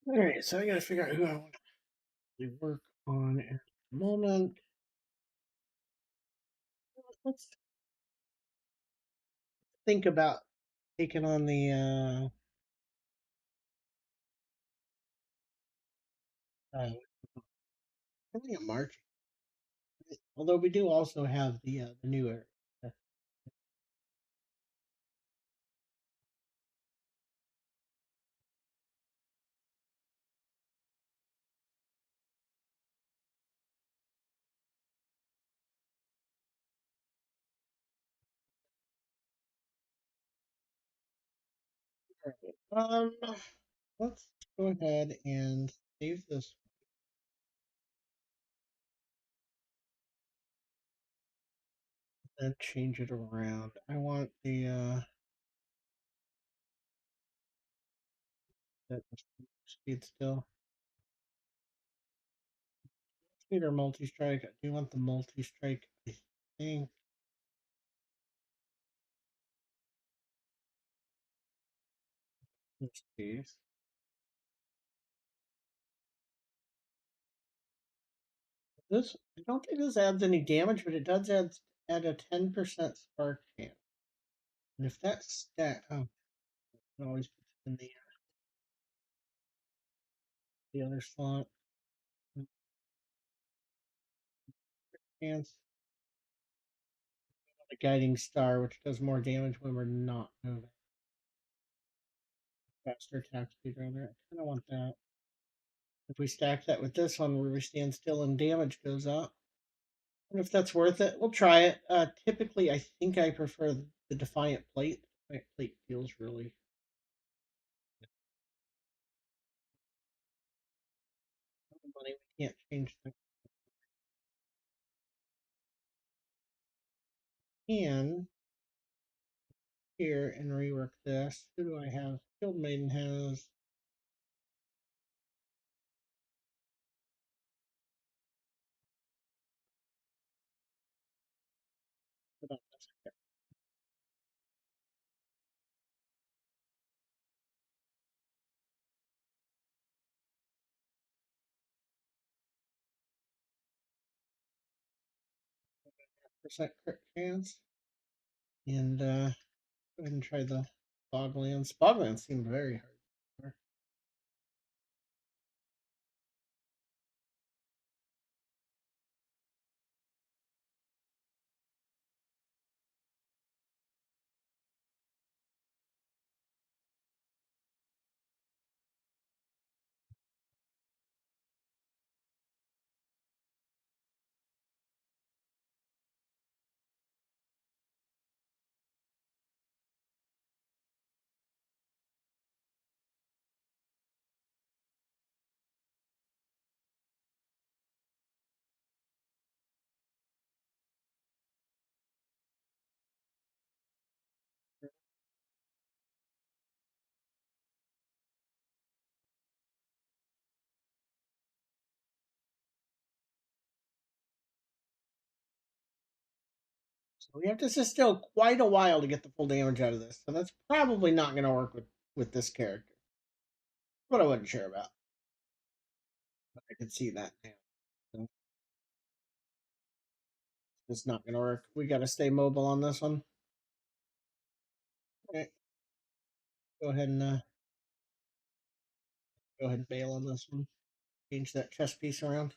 All right, so I gotta figure out who I want to work on at the moment. Let's think about taking on the I think in March. Although we do also have the new area. Um, let's go ahead and save this and change it around. I want the that speed still. Speed or multi-strike. I do want the multi-strike. I think this case. This I don't think this adds any damage, but it does add a 10% spark chance. And if that's that, oh, I can always put it in the other slot. Chance the guiding star, which does more damage when we're not moving. Faster attack speed, rather. I kind of want that. If we stack that with this one, where we stand still and damage goes up. And if that's worth it, we'll try it. Typically, I think I prefer the Defiant Plate. Defiant Plate feels really money. We can't change the can here and rework this. Who do I have? Field Maiden has. Percent crit chance. And go ahead and try the Boglands. Boglands seem very hard. So we have to sit still quite a while to get the full damage out of this. So that's probably not going to work with this character. What I wasn't sure about. But I could see that now. So it's not going to work. We got to stay mobile on this one. Okay. Go ahead and bail on this one. Change that chess piece around.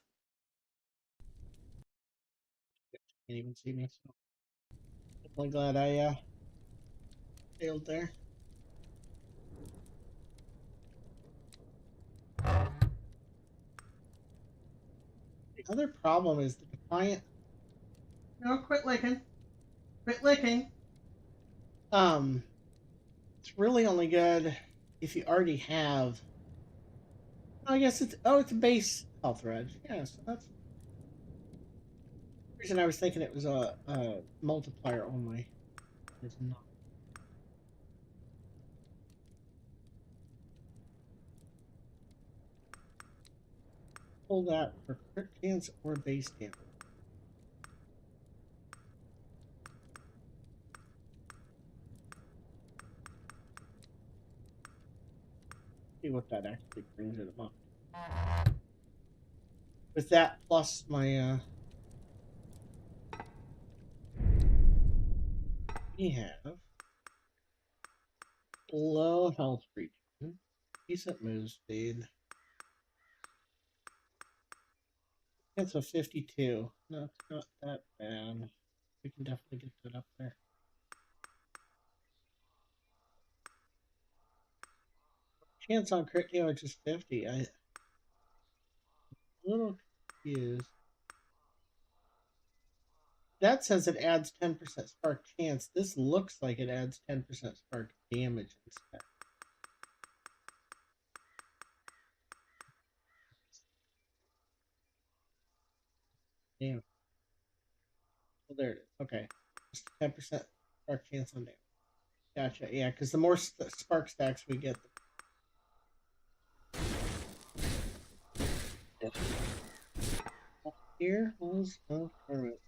Can't even see me. So definitely glad I failed there. The other problem is the Defiant. No, quit licking. Quit licking. It's really only good if you already have. I guess it's a base health reg. Yeah, so that's the reason I was thinking it was a multiplier only. It's not. Pull that for crit chance or base damage. see what that actually brings it up. With that plus my we have low health region, decent move speed. That's a 52. No, it's not that bad. We can definitely get that up there. Chance on crit damage is 50. I'm a little confused. That says it adds 10% spark chance. This looks like it adds 10% spark damage instead. Damn. Well, there it is. Okay. Just 10% spark chance on damage. Gotcha. Yeah, because the more spark stacks we get, the here was no tournament.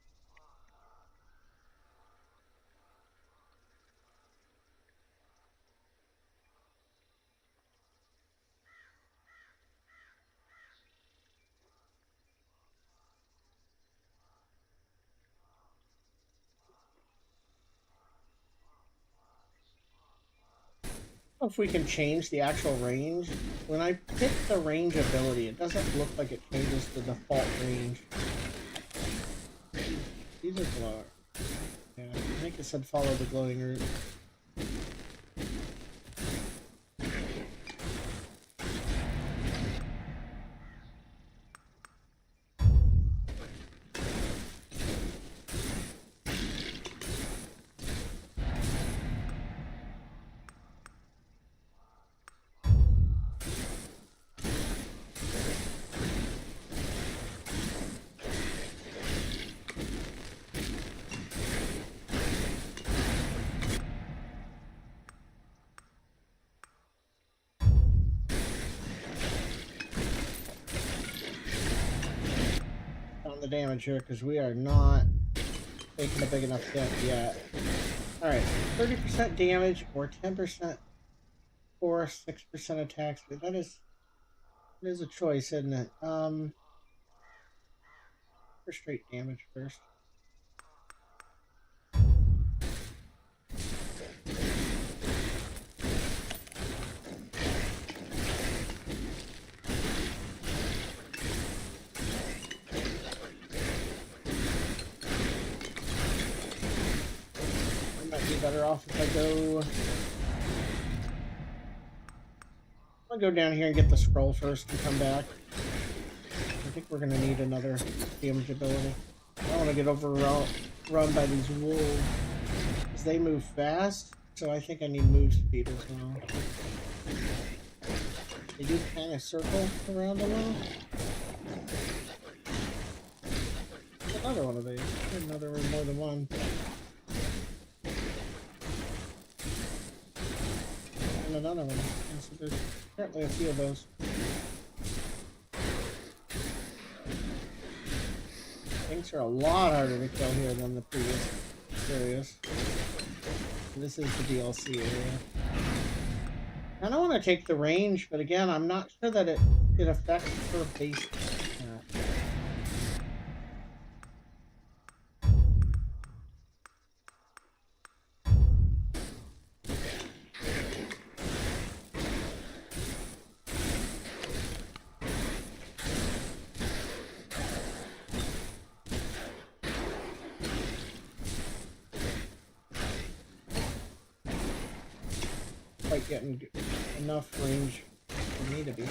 If we can change the actual range. When I pick the range ability, it doesn't look like it changes the default range. These are glowing. Yeah, I think it said follow the glowing route. The damage here because we are not taking a big enough hit yet. Alright, 30% damage or 10% or 6% attack speed. That is a choice, isn't it? For straight damage first. Better off if I go. I'll go down here and get the scroll first and come back. I think we're gonna need another damage ability. I don't want to get overrun by these wolves because they move fast. So I think I need move speed as well. They do kind of circle around a little. Another one of these. Another one, more than one. Another one. And so there's apparently a few of those. Things are a lot harder to kill here than the previous areas. This is the DLC area. I don't want to take the range, but again, I'm not sure that it affects her base. Quite getting enough range for me to be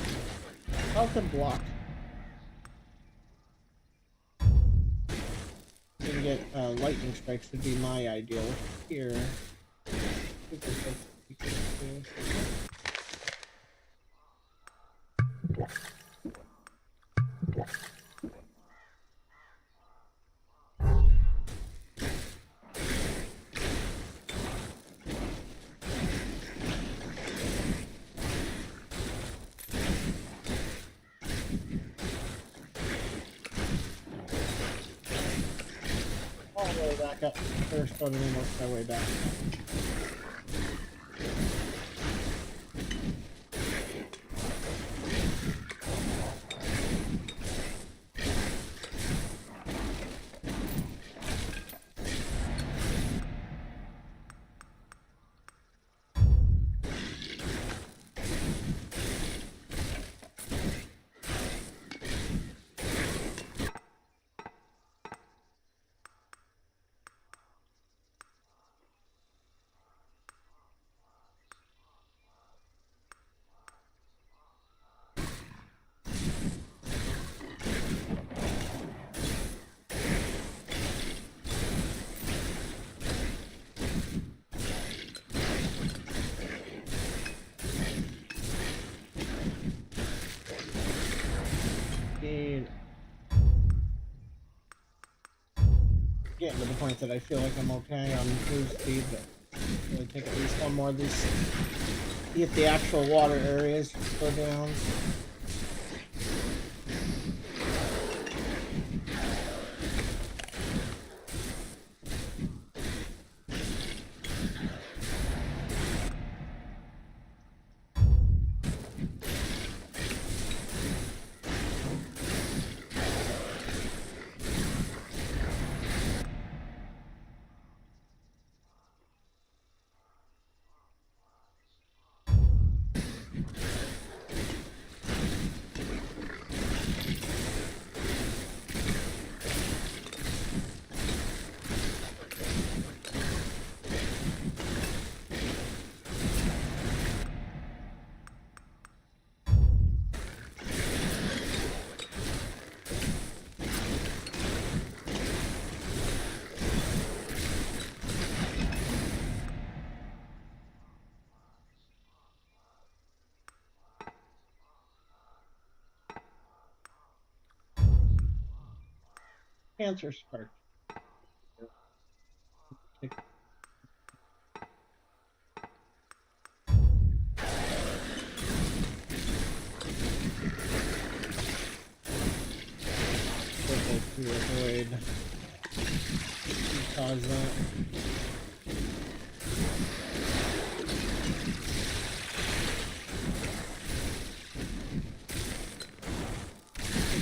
health and block. Gonna get lightning strikes would be my ideal here. Back up first, and then work my way back. speed. Getting to the point that I feel like I'm okay on cruise speed, but really take at least one more of these. Get the actual water areas slow down. Cancer spark. To avoid cause that.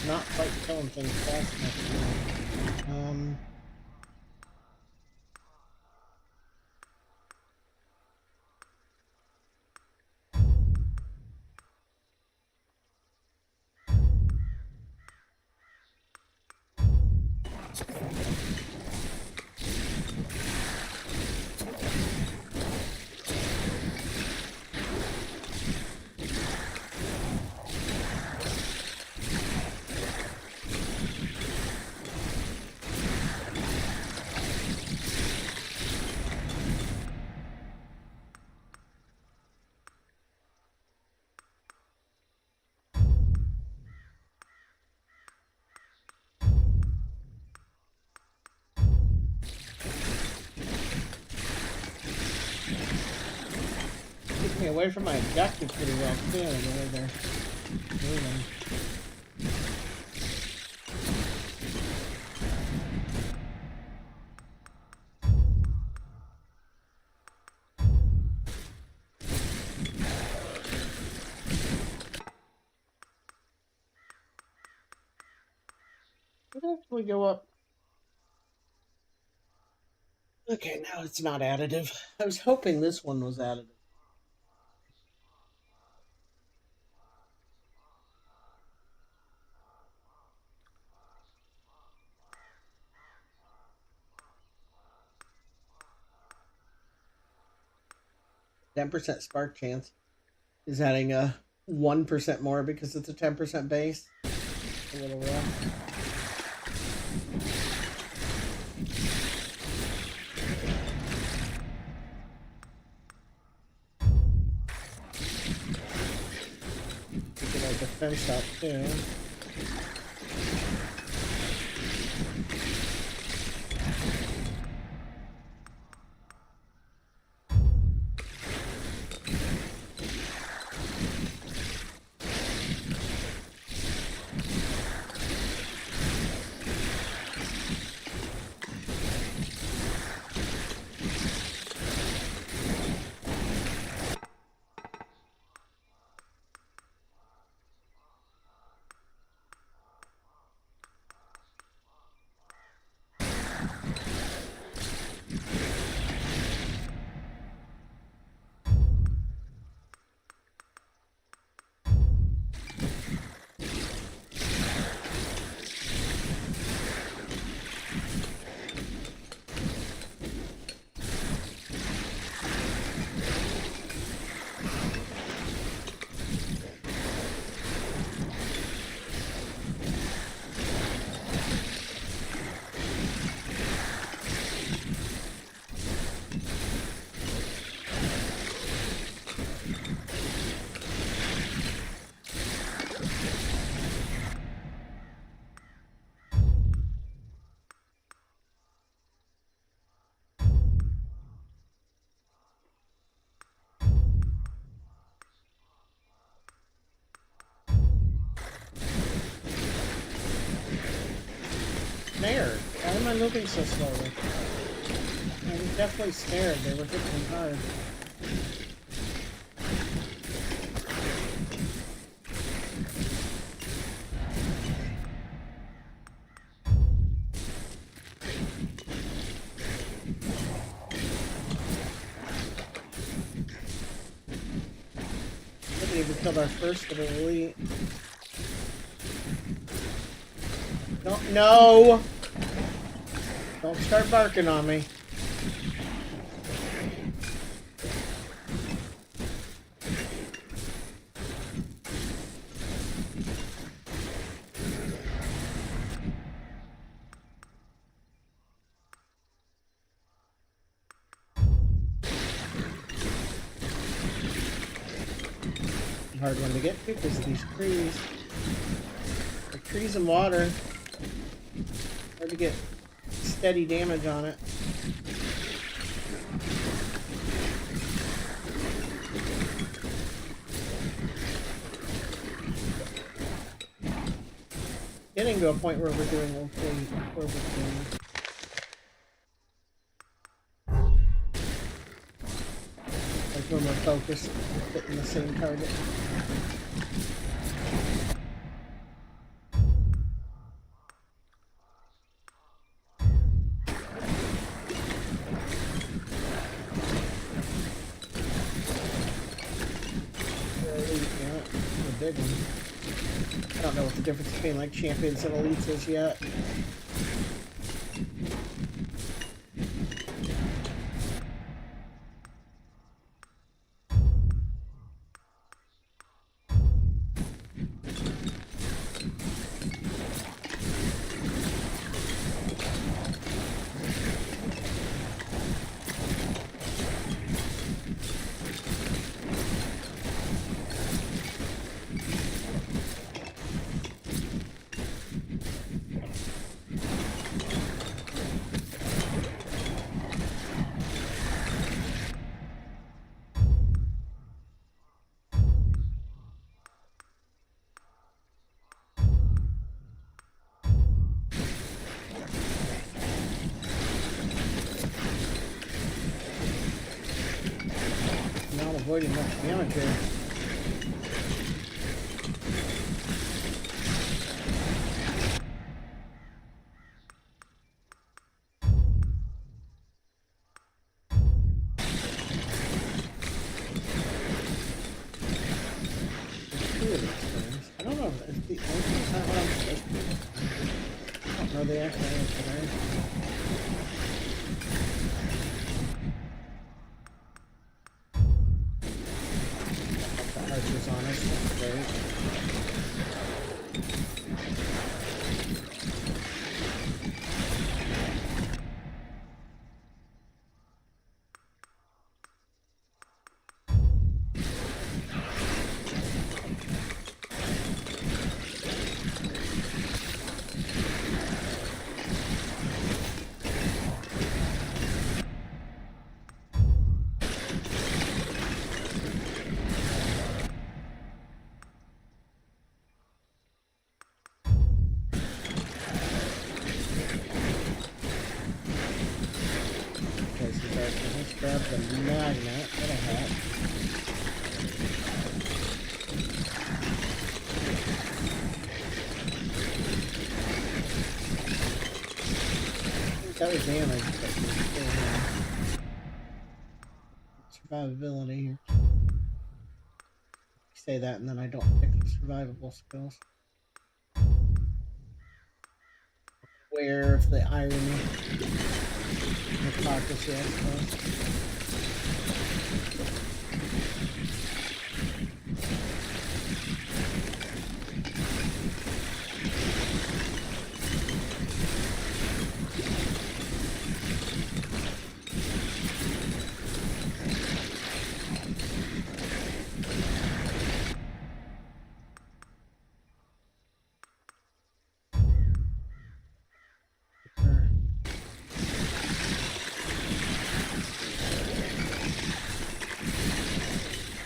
Not quite killing things fast enough. Keeps me away from my objective pretty well too, the way they're moving. Did it actually go up? Okay, now it's not additive. I was hoping this one was additive. 10% spark chance is adding a 1% more because it's a 10% base. A little rough. Get our defense up too. snared. Why am I moving so slowly? I was definitely snared. They were hitting me hard. We didn't even kill our first little elite. No! Don't start barking on me. Hard one to get to because of these trees. The trees and water. Hard to get steady damage on it. Getting to a point where we're doing okay. Where we're doing. Like when we're focused, we're hitting the same target. Big one. I don't know what the difference between like champions and elites is yet. Not avoiding much damage here. I don't know if the is not what I'm supposed to do. I don't know the actual answer there. The archer's on us, that's great. Let's grab the magnet. What a hat. That was damage, but still survivability here. Say that and then I don't pick the survivable skills. Aware of the irony. Hypocrisy, I suppose.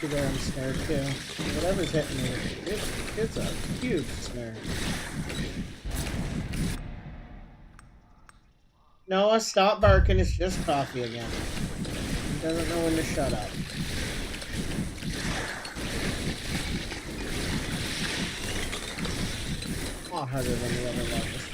There I'm snared too. Whatever's hitting me, it's a huge snare. Noah, stop barking. It's just coffee again. He doesn't know when to shut up. A lot harder than the other levels.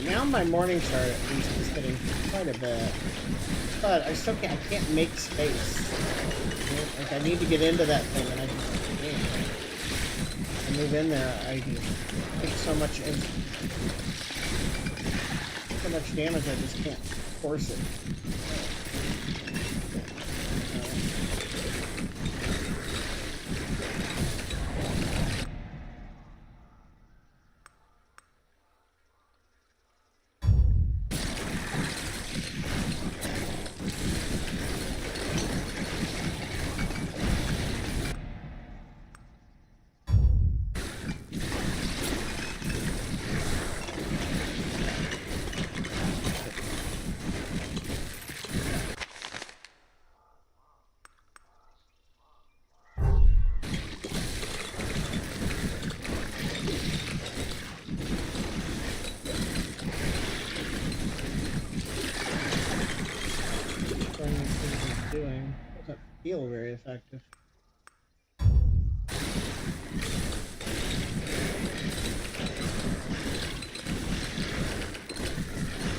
Now my morning start at least is hitting quite a bit, but I still can't make space. Like I need to get into that thing, and I just can't. I move in there, I take so much damage, I just can't force it. Doing doesn't feel very effective.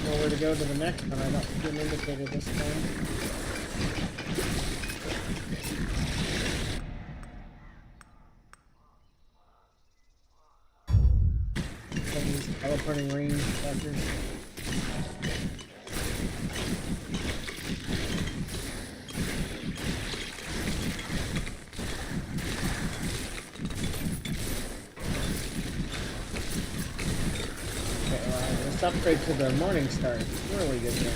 Well, where to go to the next one? I don't see an indicator this time. These teleporting range fuckers. Let's upgrade to the morning star. It's really good here.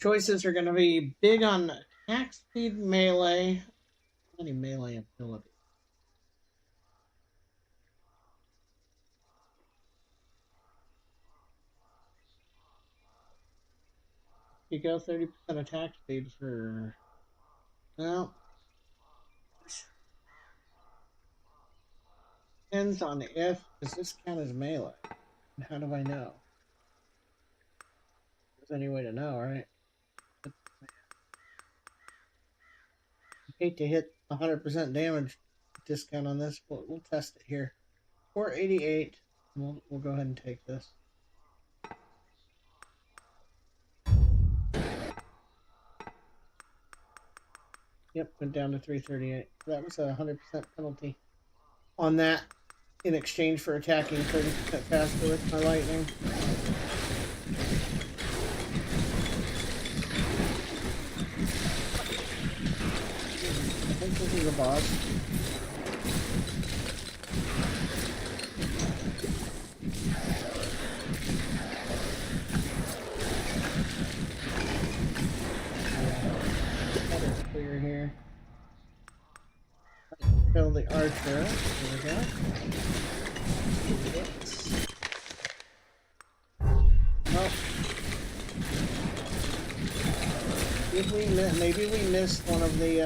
Choices are going to be big on attack speed, melee, any melee ability. You go 30% attack speed for, well, depends on if, does this count as melee? And how do I know? There's any way to know, right? I hate to hit 100% damage discount on this, but we'll test it here. 488. We'll go ahead and take this. Yep, went down to 338. That was a 100% penalty on that in exchange for attacking 30% faster with my lightning. I think this is a boss. That is clear here. Kill the archer. There we go. Well, maybe we missed one of the.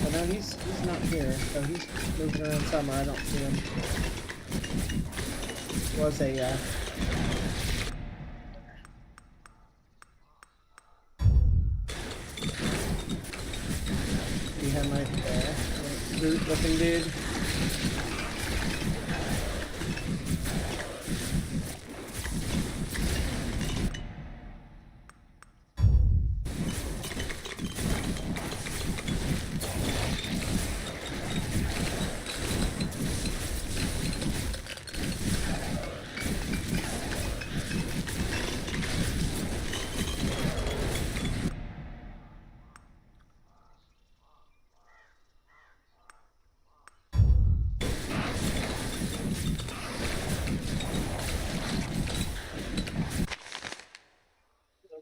Oh no, he's not here, so he's moving around somewhere. I don't see him. Was a. He had my boot looking dude.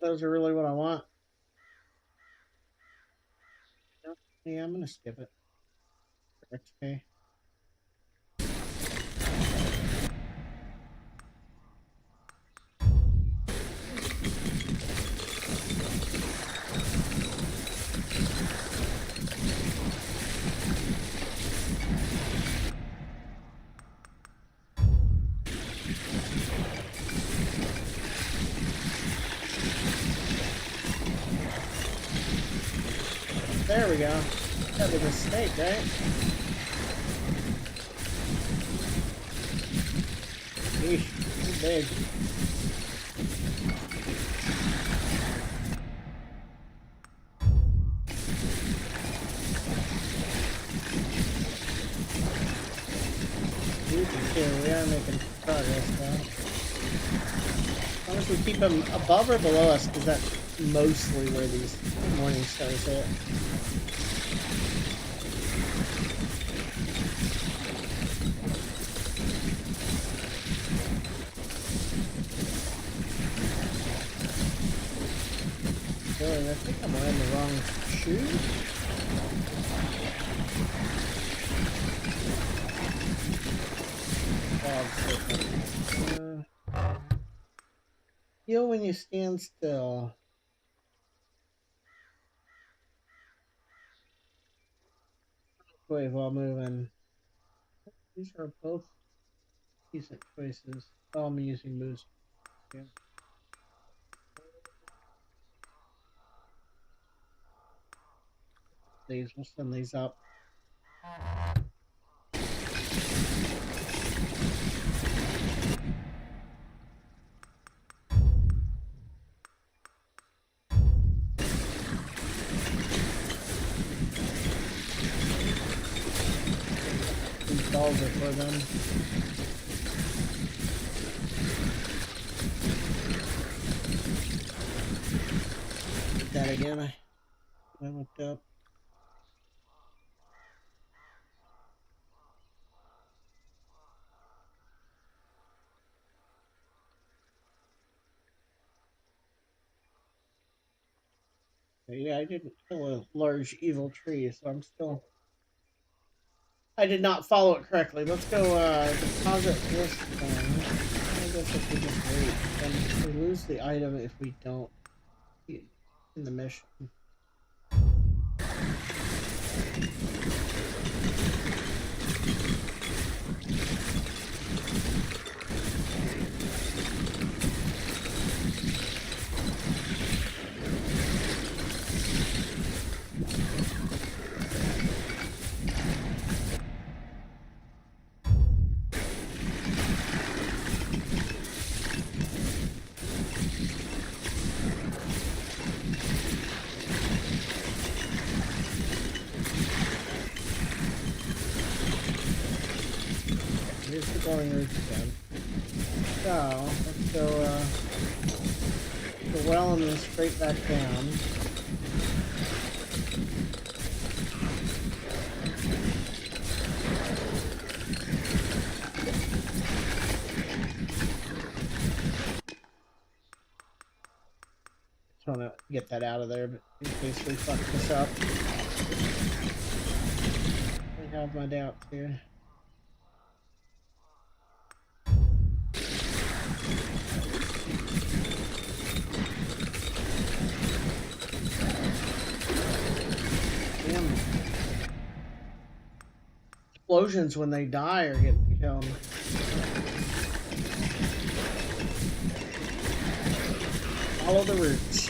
Those are really what I want. Yeah, I'm gonna skip it. Okay. There we go. That was a mistake, right? Eesh, too big. We are making progress though. As long as we keep them above or below us, because that's mostly where these morning stars hit. Really, I think I'm wearing the wrong shoe. Heal when you stand still. Wave while moving. These are both decent choices. Oh, I'm using boost. Yeah. We'll send these up. Balls are for them. Did that again. I looked up. Yeah, I didn't kill a large evil tree, so I'm still. I did not follow it correctly. Let's go deposit this thing. I guess if we just wait, then we lose the item if we don't in the mission. exploring routes again. So, let's go, well and then straight back down. Trying to get that out of there, but in case we fuck this up. I have my doubts here. Damn. Explosions when they die are getting killed. Follow the roots.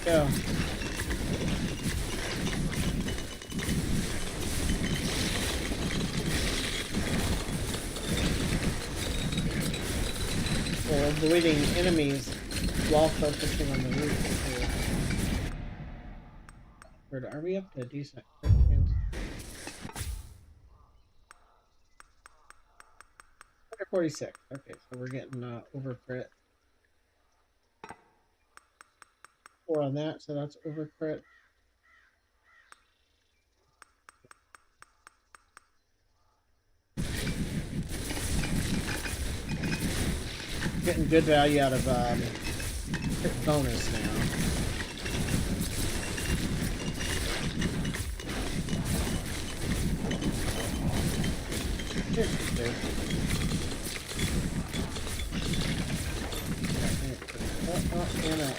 Go. Well, avoiding enemies while focusing on the route. Are we up to a decent crit chance? 46. Okay, so we're getting over crit. 4 on that, so that's over crit. Getting good value out of crit bonus now. And up.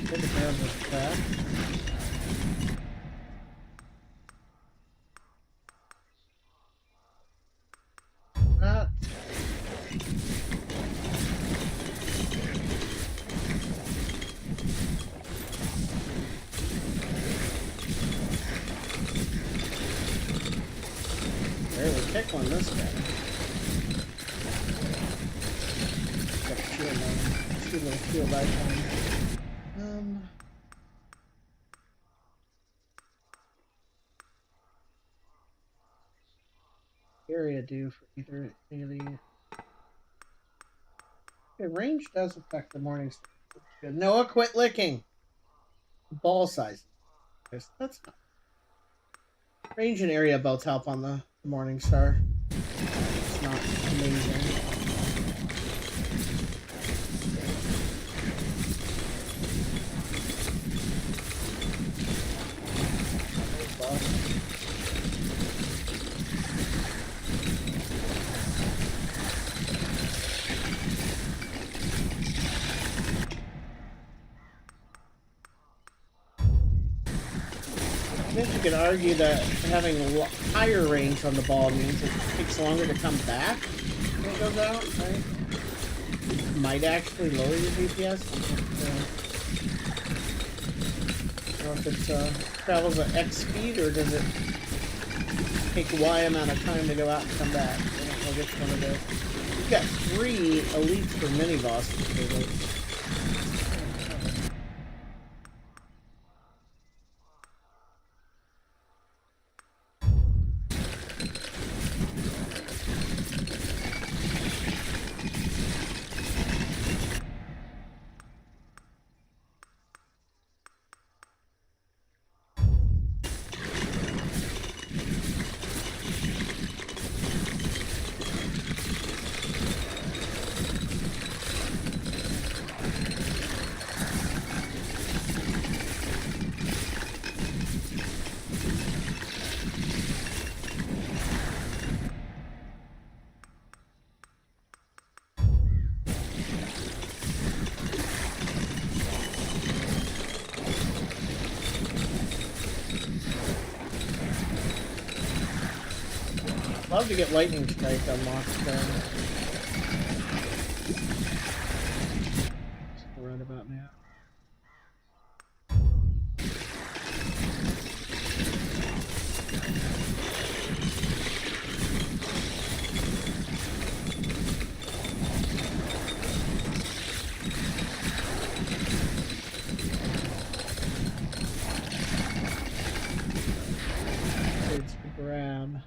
Good to grab this back. Barely kick on this guy. Got a shield on him. 2 little shield icons. Area do for either any of these. Okay, range does affect the morning star. Good. Noah, quit licking. Ball size. That's not. Range and area both help on the morning star. It's not amazing. I think you could argue that having a higher range on the ball means it takes longer to come back when it goes out, right? It might actually lower your DPS. I don't know if it travels at X speed or does it take Y amount of time to go out and come back. I don't know which one it is. We've got 3 elites for mini bosses. Love to get lightning strike unlocked then. Right about now. It's the grab.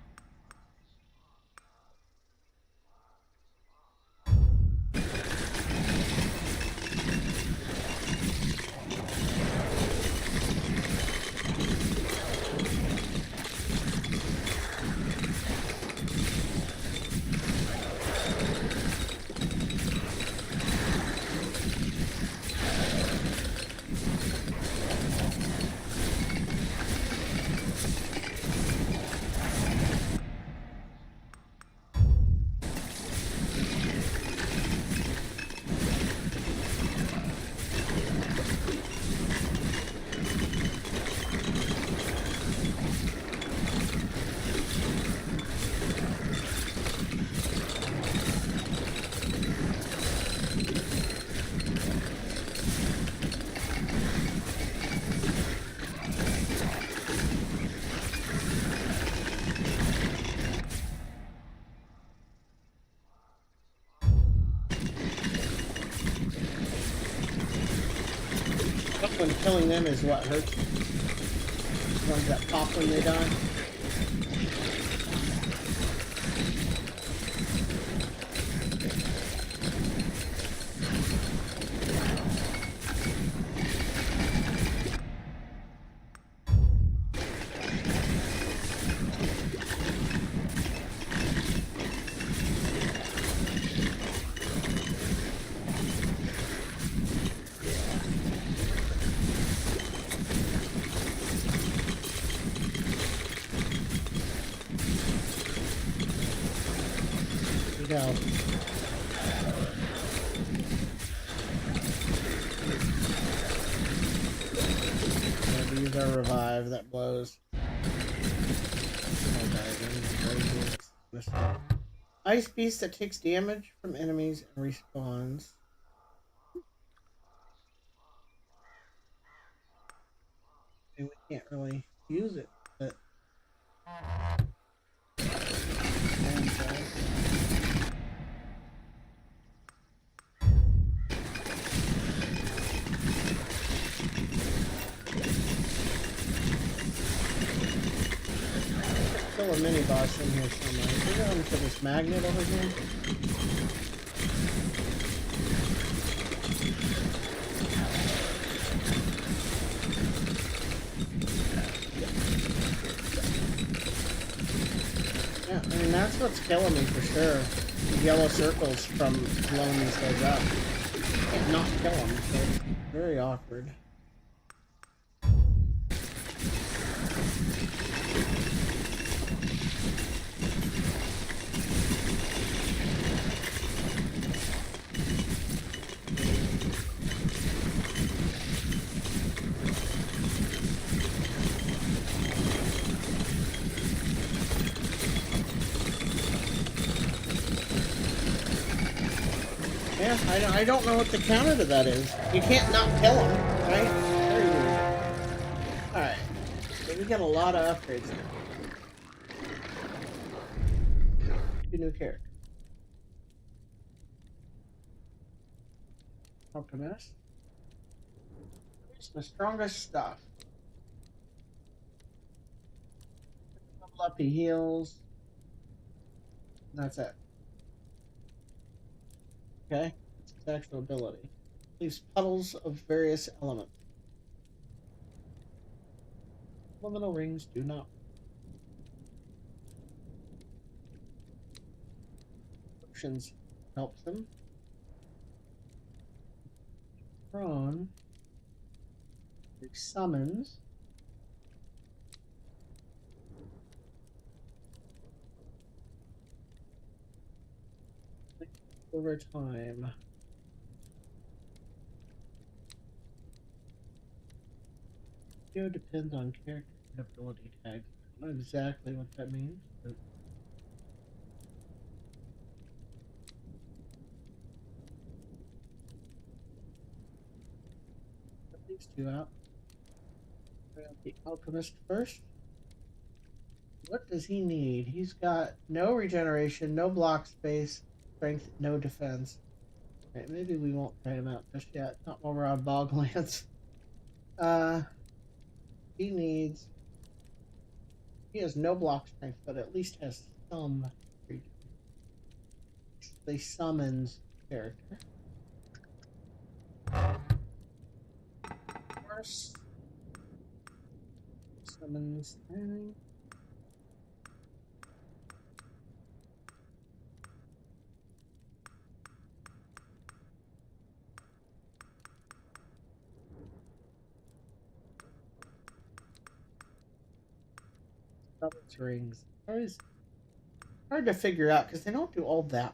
When killing them is what hurts. The ones that pop when they die. Go. Use our revive that blows. Ice beast that takes damage from enemies and respawns. And we can't really use it, but still a mini boss in here somewhere. We're going for this magnet over here. Yeah, I mean that's what's killing me for sure. The yellow circles from blowing these guys up. I can't not kill them, so it's very awkward. Yeah, I don't know what the counter to that is. You can't not kill him, right? Very weird. Alright. So we got a lot of upgrades now. 2 new characters. Optimus. It's the strongest stuff. Level up, he heals. That's it. Okay, it's his actual ability. Leaves puddles of various elements. Elemental rings do not. Options helps him. Prone. He summons. Over time. It depends on character and ability tags. I don't know exactly what that means, but these two out. We have the alchemist first. What does he need? He's got no regeneration, no block space, strength, no defense. Right, maybe we won't try him out just yet. Not while we're on Boglands. He needs. He has no block strength, but at least has some regen. The summons character. First, summons thing. Summons rings. Always hard to figure out because they don't do all that.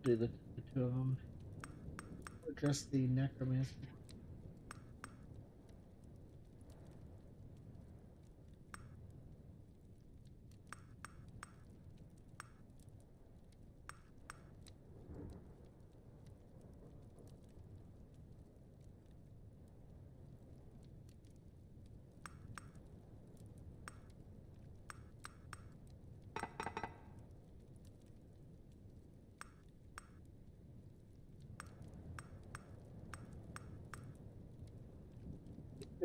Do the two of them. Or just the necromancer.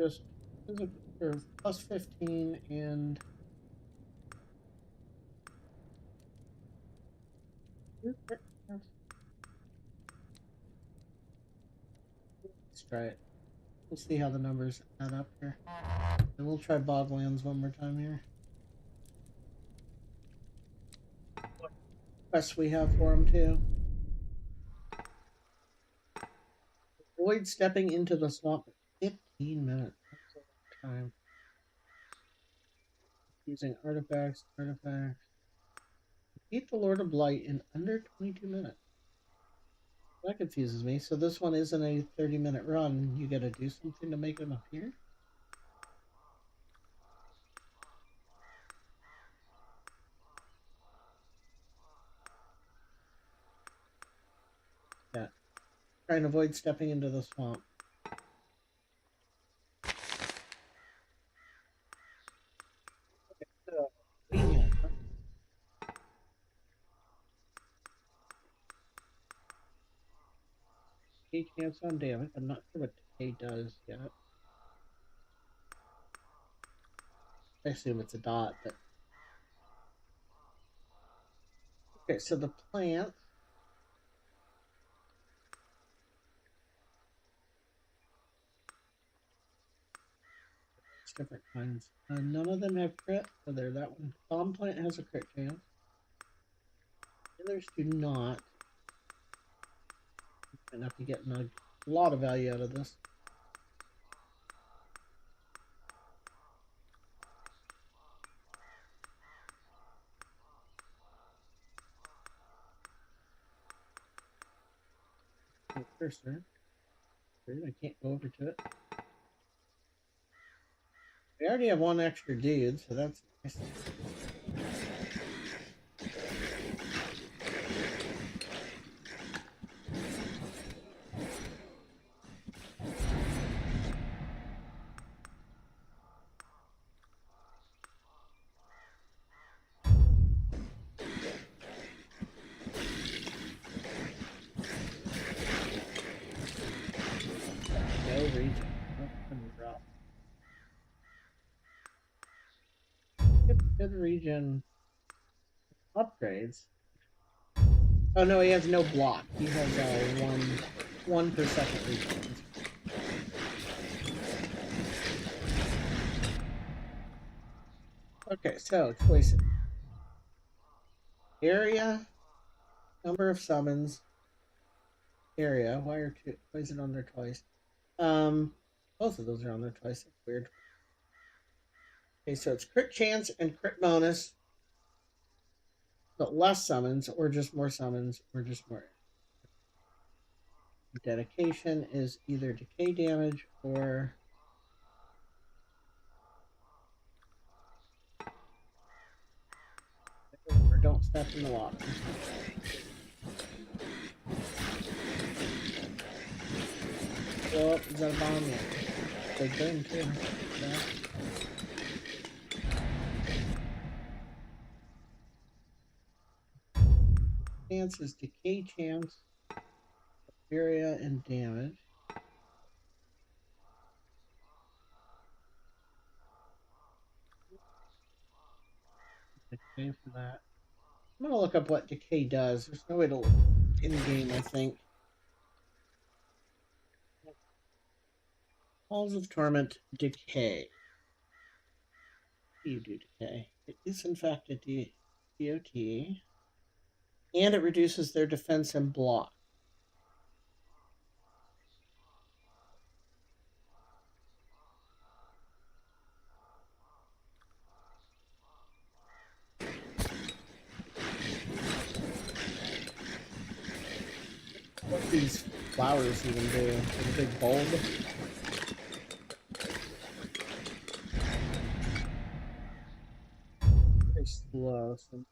Just for plus 15 and let's try it. We'll see how the numbers add up here. And we'll try Boglands one more time here. Quests we have for him too. Avoid stepping into the swamp. 15 minutes. That's a long time. Using artifacts. Defeat the Lord of Light in under 22 minutes. That confuses me. So this one isn't a 30-minute run. You gotta do something to make him appear? Yeah. Try and avoid stepping into the swamp. Decay chance on damage. I'm not sure what decay does yet. I assume it's a dot, but okay, so the plant. It's different kinds. None of them have crit. So there, that one. Bomb plant has a crit chance. The others do not. Might not be getting a lot of value out of this. Cursor. I can't go over to it. We already have one extra dude, so that's nice. No region. Drop. Good region upgrades. Oh no, he has no block. He has one per second region. Okay, so choices. Area, number of summons, area. Why is it on there twice? Both of those are on there twice. That's weird. Okay, so it's crit chance and crit bonus, but less summons, or just more summons, or just more. Dedication is either decay damage or don't step in the water. Oh, is that a bomb yet? Big thing too. Yeah. Chance is decay chance, area, and damage. Decay for that. I'm gonna look up what decay does. There's no way to look in the game, I think. Halls of Torment decay. You do decay. It is in fact a DOT. And it reduces their defense and block. What these flowers even do? With a big bulb. Very slow. So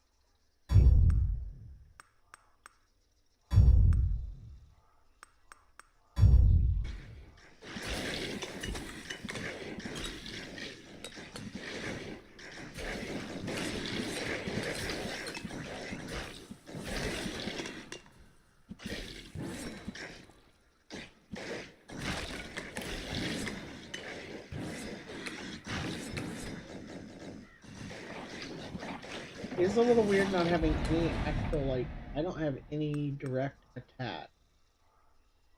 it's a little weird not having any actual, like, I don't have any direct attack.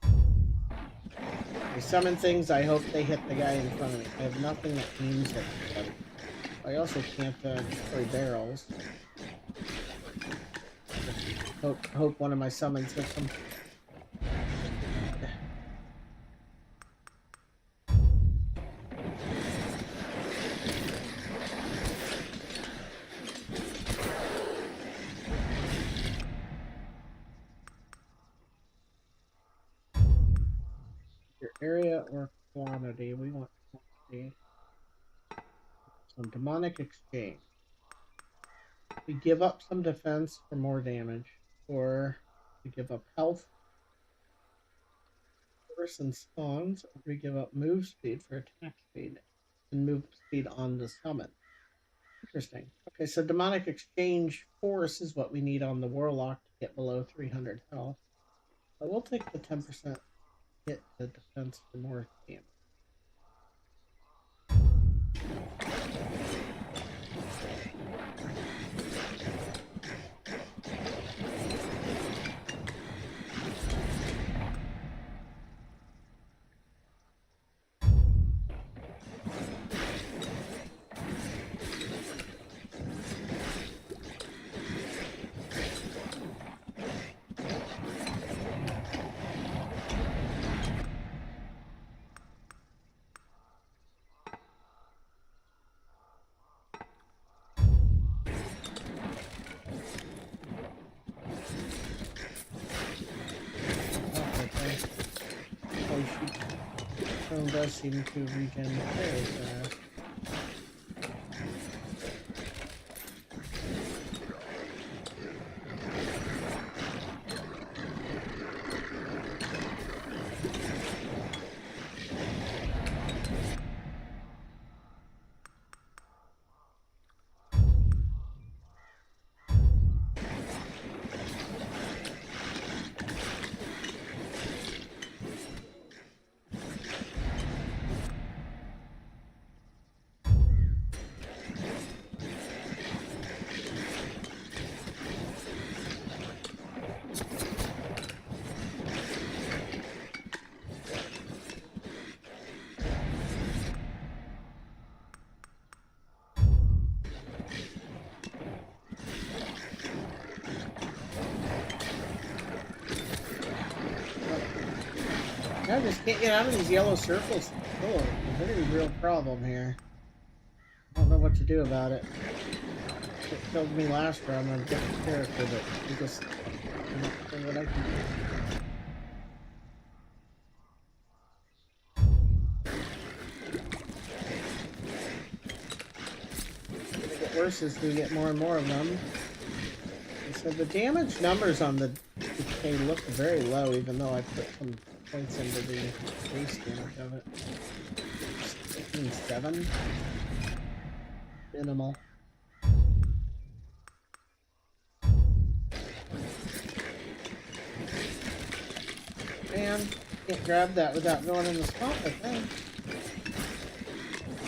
I summon things, I hope they hit the guy in front of me. I have nothing that aims at them. I also can't destroy barrels. Hope one of my summons hits them. Your area or quantity. We want quantity. So demonic exchange. We give up some defense for more damage, or we give up health and spawns, or we give up move speed for attack speed and move speed on the summon. Interesting. Okay, so demonic exchange force is what we need on the warlock to get below 300 health. But we'll take the 10% hit to defense for more damage. Does seem to regen very fast. I just can't get out of these yellow circles. Oh, a very real problem here. I don't know what to do about it. It killed me last round on a different character, but I'm just not sure what I can do. It's gonna get worse as we get more and more of them. So the damage numbers on the decay look very low, even though I put some points into the base damage of it. 7. Minimal. Man, can't grab that without going in the swamp, I think.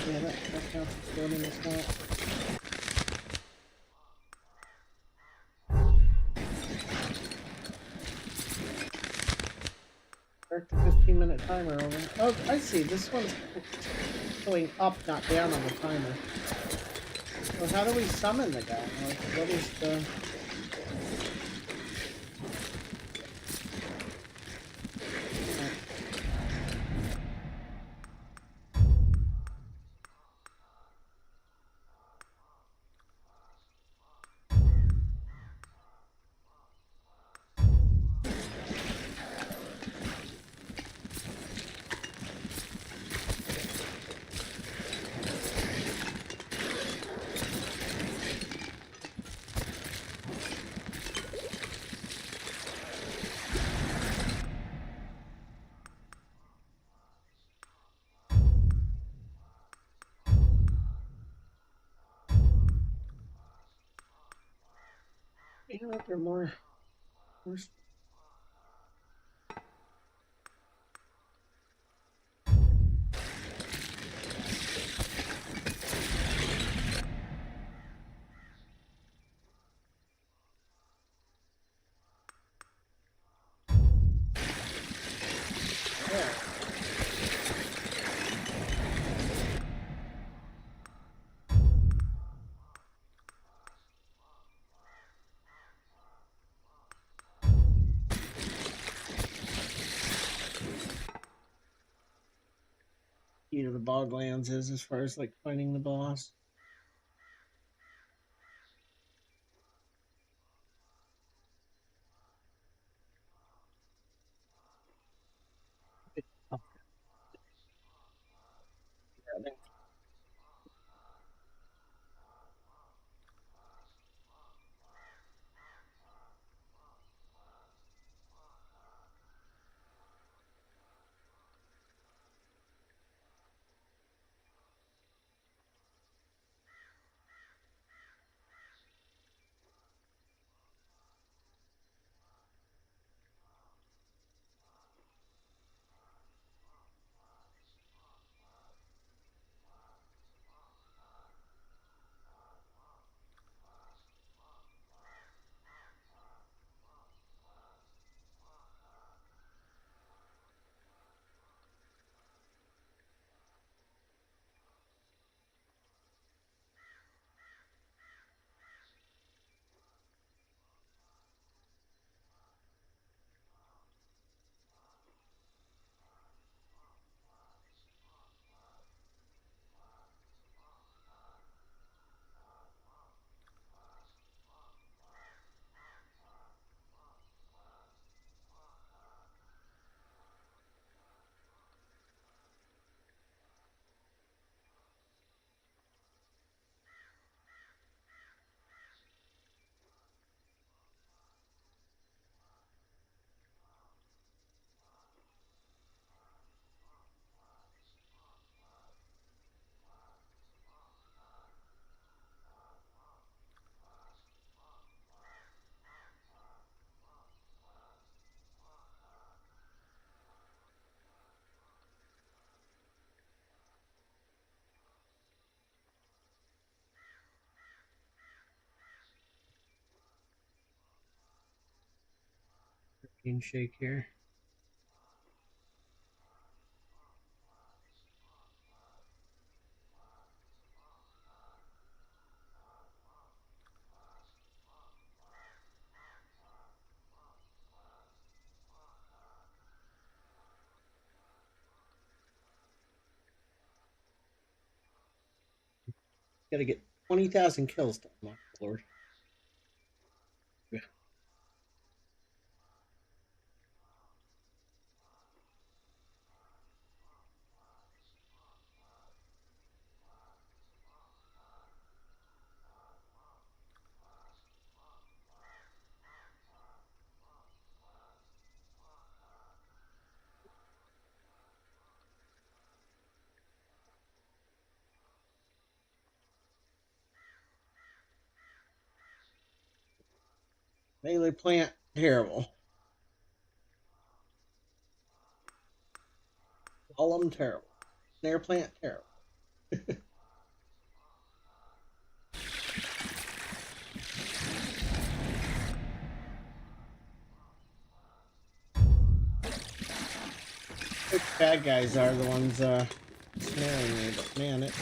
Yeah, that counts as going in the swamp. Start the 15-minute timer over. Oh, I see. This one's going up, not down on the timer. So how do we summon the guy? Like, what is the... You know, there are more... You know, the Boglands is as far as like finding the boss. Shake here. Gotta get 20,000 kills to unlock the Lord. Yeah. Melee plant, terrible. Golem, terrible. Snare plant, terrible. Which bad guys are the ones snaring me, but man, it's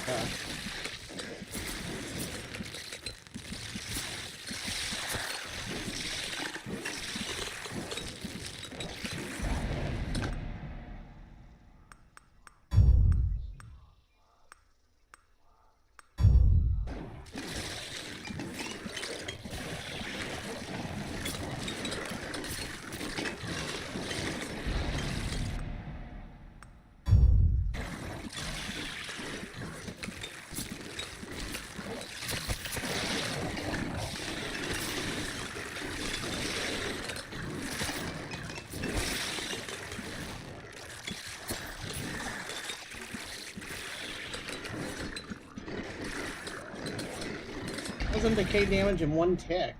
doesn't decay damage in one tick.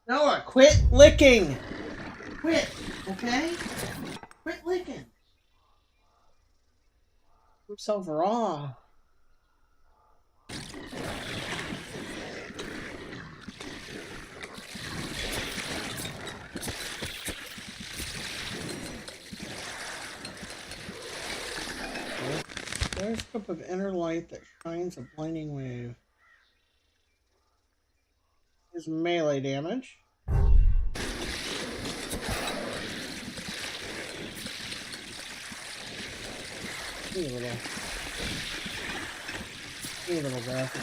Noah, quit licking! Quit, okay? Quit licking! Yourself raw. There's a cup of inner light that shines a blinding wave. Is melee damage. Give me a little graphic.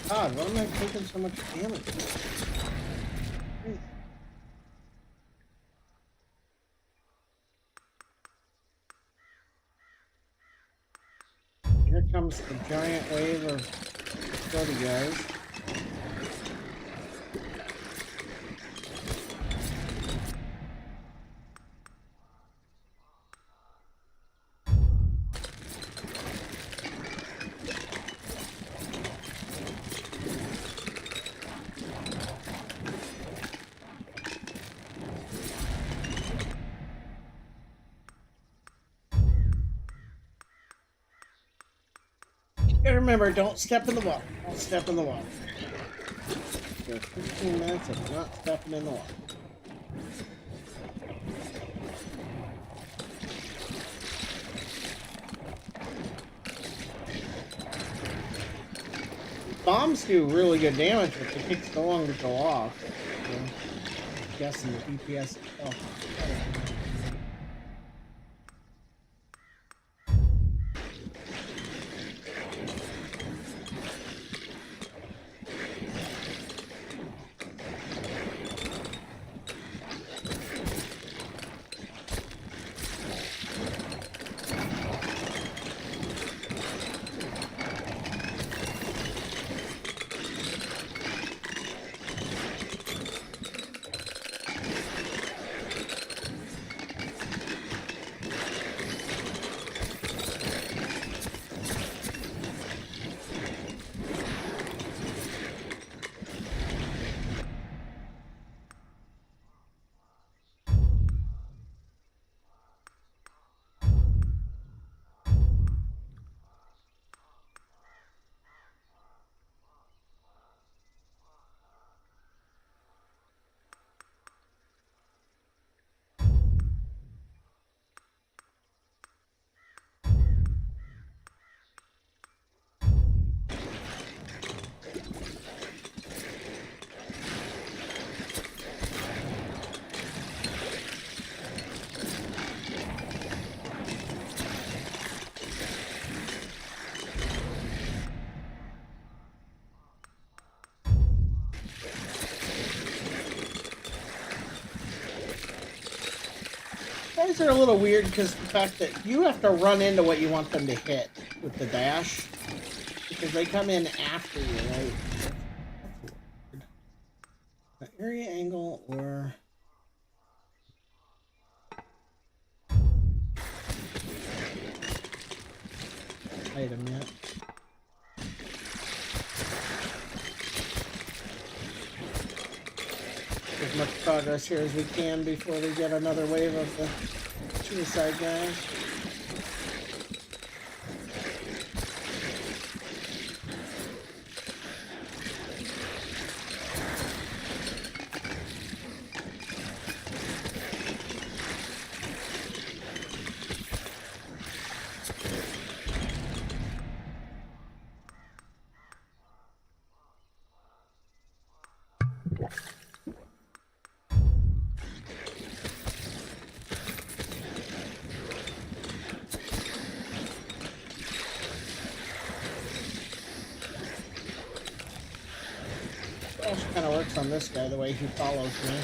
God, why am I taking so much damage? You're comes the giant wave of 30 guys. And remember, don't step in the water. Don't step in the water. So 15 minutes of not stepping in the water. Bombs do really good damage, but they take so long to go off. So, I'm guessing the DPS itself. Guys are a little weird because the fact that you have to run into what you want them to hit with the dash, because they come in after you, right? That's weird. Area angle or item yet. As much progress here as we can before we get another wave of the suicide guys. Kind of works on this guy the way he follows me.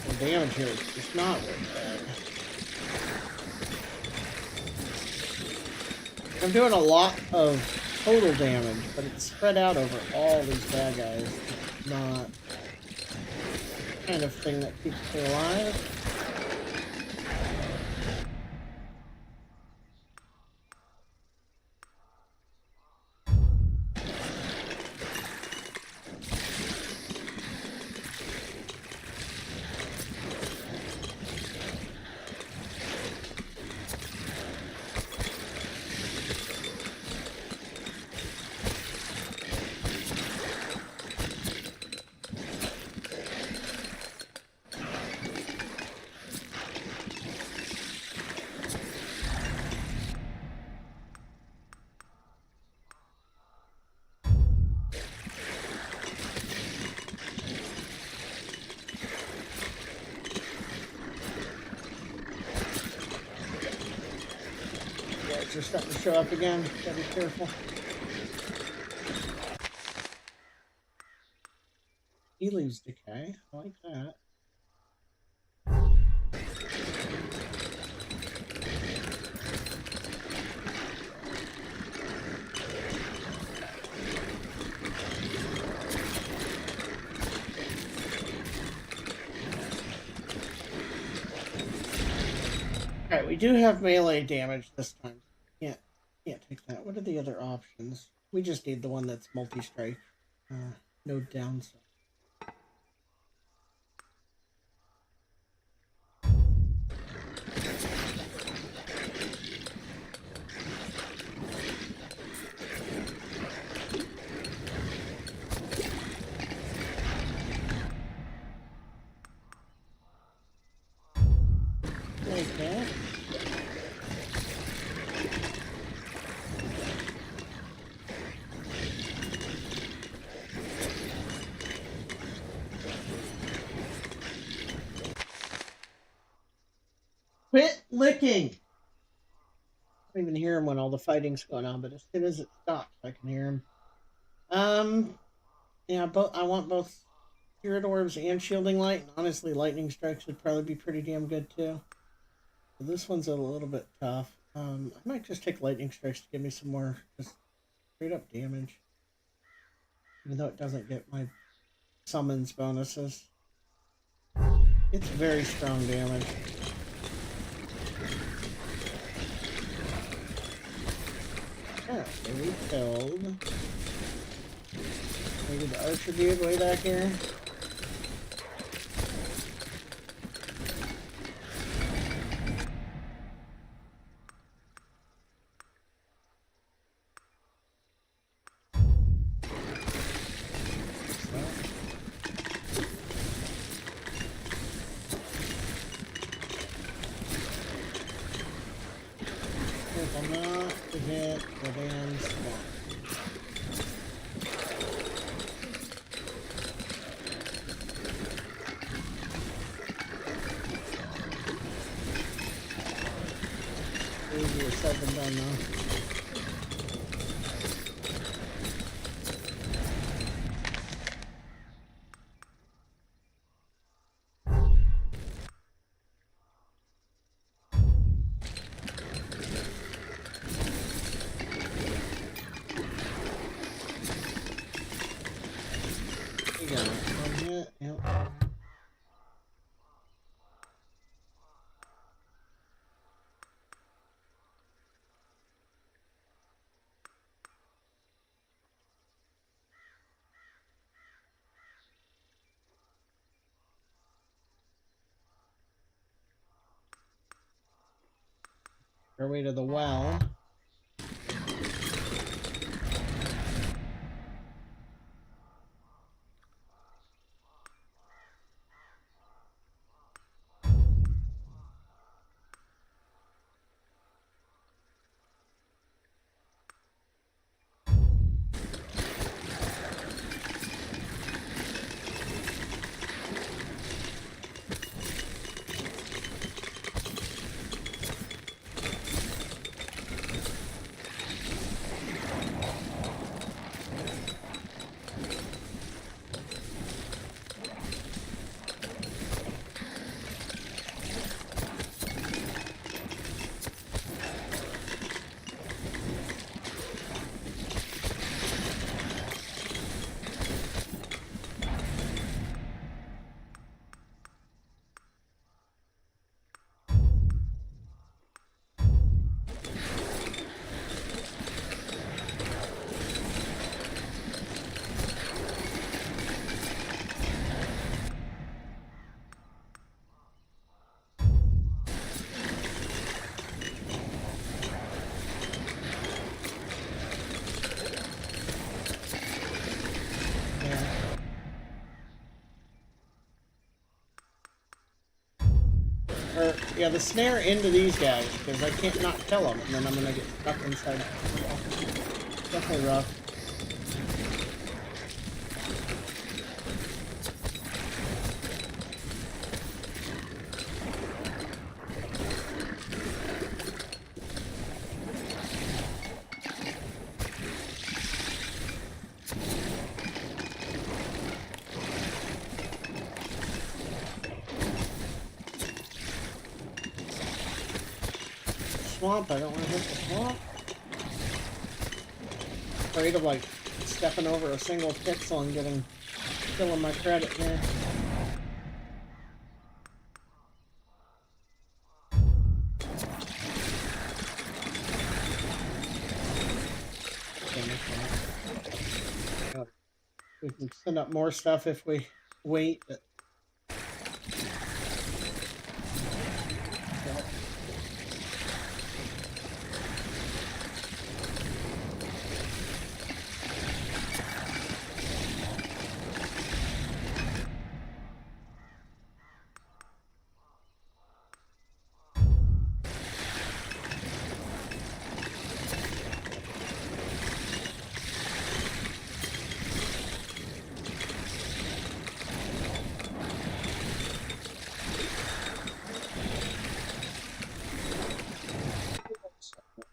The damage here is just not very bad. I'm doing a lot of total damage, but it's spread out over all these bad guys. It's not kind of thing that keeps me alive. Are starting to show up again. Gotta be careful. He leaves decay. I like that. Alright, we do have melee damage this time. Can't take that. What are the other options? We just need the one that's multi-strike. No downside. Like that. Quit licking! I don't even hear him when all the fighting's going on, but as soon as it stops, I can hear him. Yeah, I want both Spirit Orbs and Shielding Light. And honestly, Lightning Strikes would probably be pretty damn good too. So this one's a little bit tough. I might just take Lightning Strikes to give me some more just straight up damage. Even though it doesn't get my summons bonuses. It's very strong damage. Oh, we killed. Maybe the Archer dude way back here. Careful not to hit the damn spot. Easier said than done though. You got it. One hit, yep. Our way to the well. Yeah, the snare into these guys, because I can't not kill them, and then I'm gonna get stuck inside. Definitely rough. swamp. I don't want to hit the swamp. Afraid of like stepping over a single pixel and killing my credit there. We can send up more stuff if we wait, but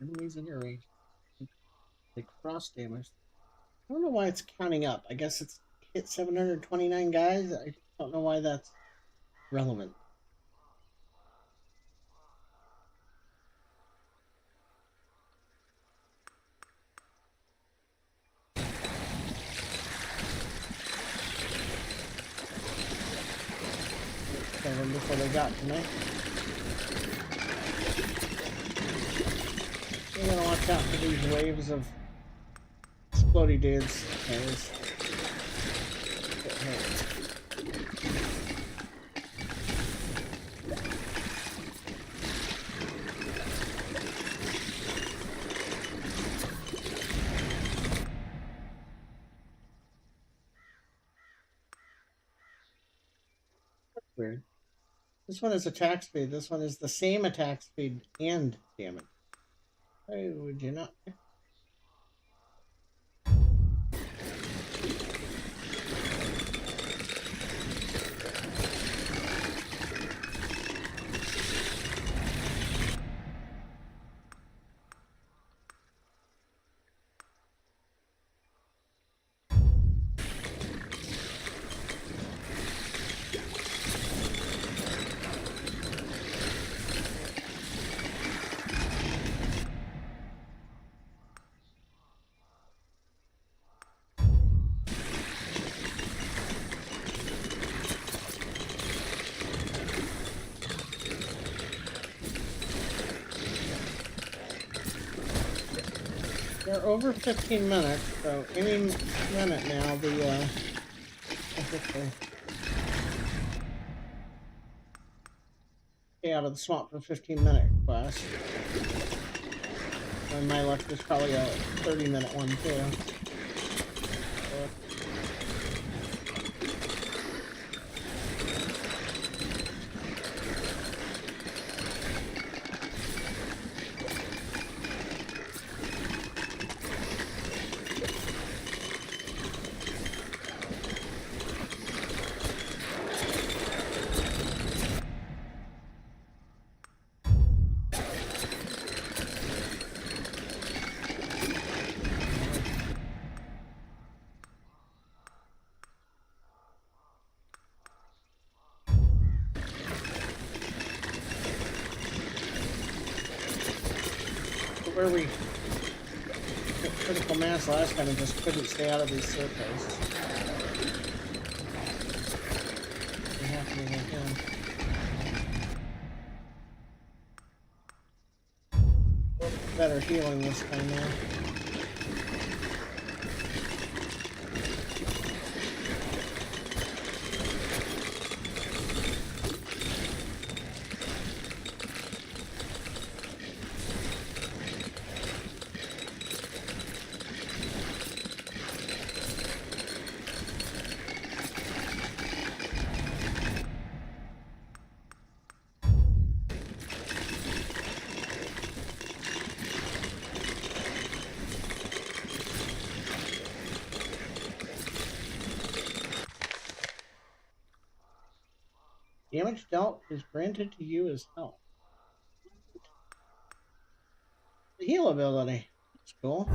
enemies in your range. They cross damage. I don't know why it's counting up. I guess it's hit 729 guys. I don't know why that's relevant. Before they got to me. We're gonna watch out for these waves of explodey dudes. That's weird. This one is attack speed. This one is the same attack speed and damage. Hey, would you not? They're over 15 minutes, so any minute now I think they stay out of the swamp for 15-minute quest. And my luck, there's probably a 30-minute one too. Where we hit critical mass last time and just couldn't stay out of these circles. Happening again. Better healing this time now. Damage dealt is granted to you as health. The heal ability. That's cool.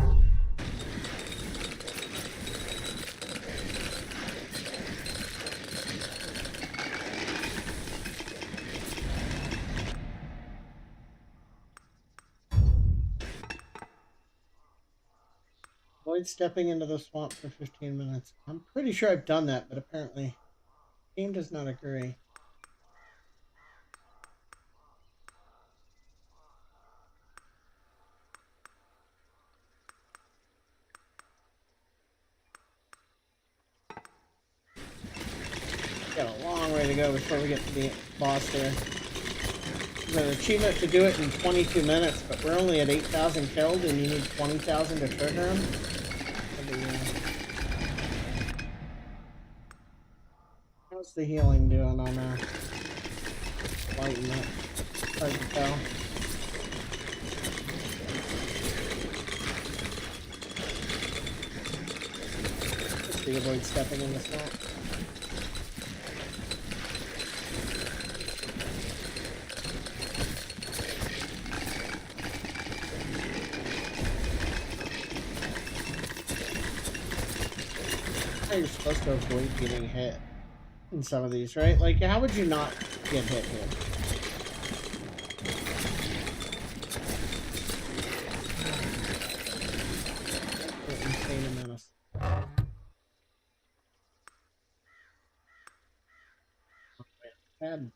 Avoid stepping into the swamp for 15 minutes. I'm pretty sure I've done that, but apparently the game does not agree. Got a long way to go before we get to the boss here. There's an achievement to do it in 22 minutes, but we're only at 8,000 killed, and you need 20,000 to trigger them. How's the healing doing on lighten up? Hard to tell. Just to avoid stepping in the swamp. You're supposed to avoid getting hit in some of these, right? Like, how would you not get hit here? Insane menace.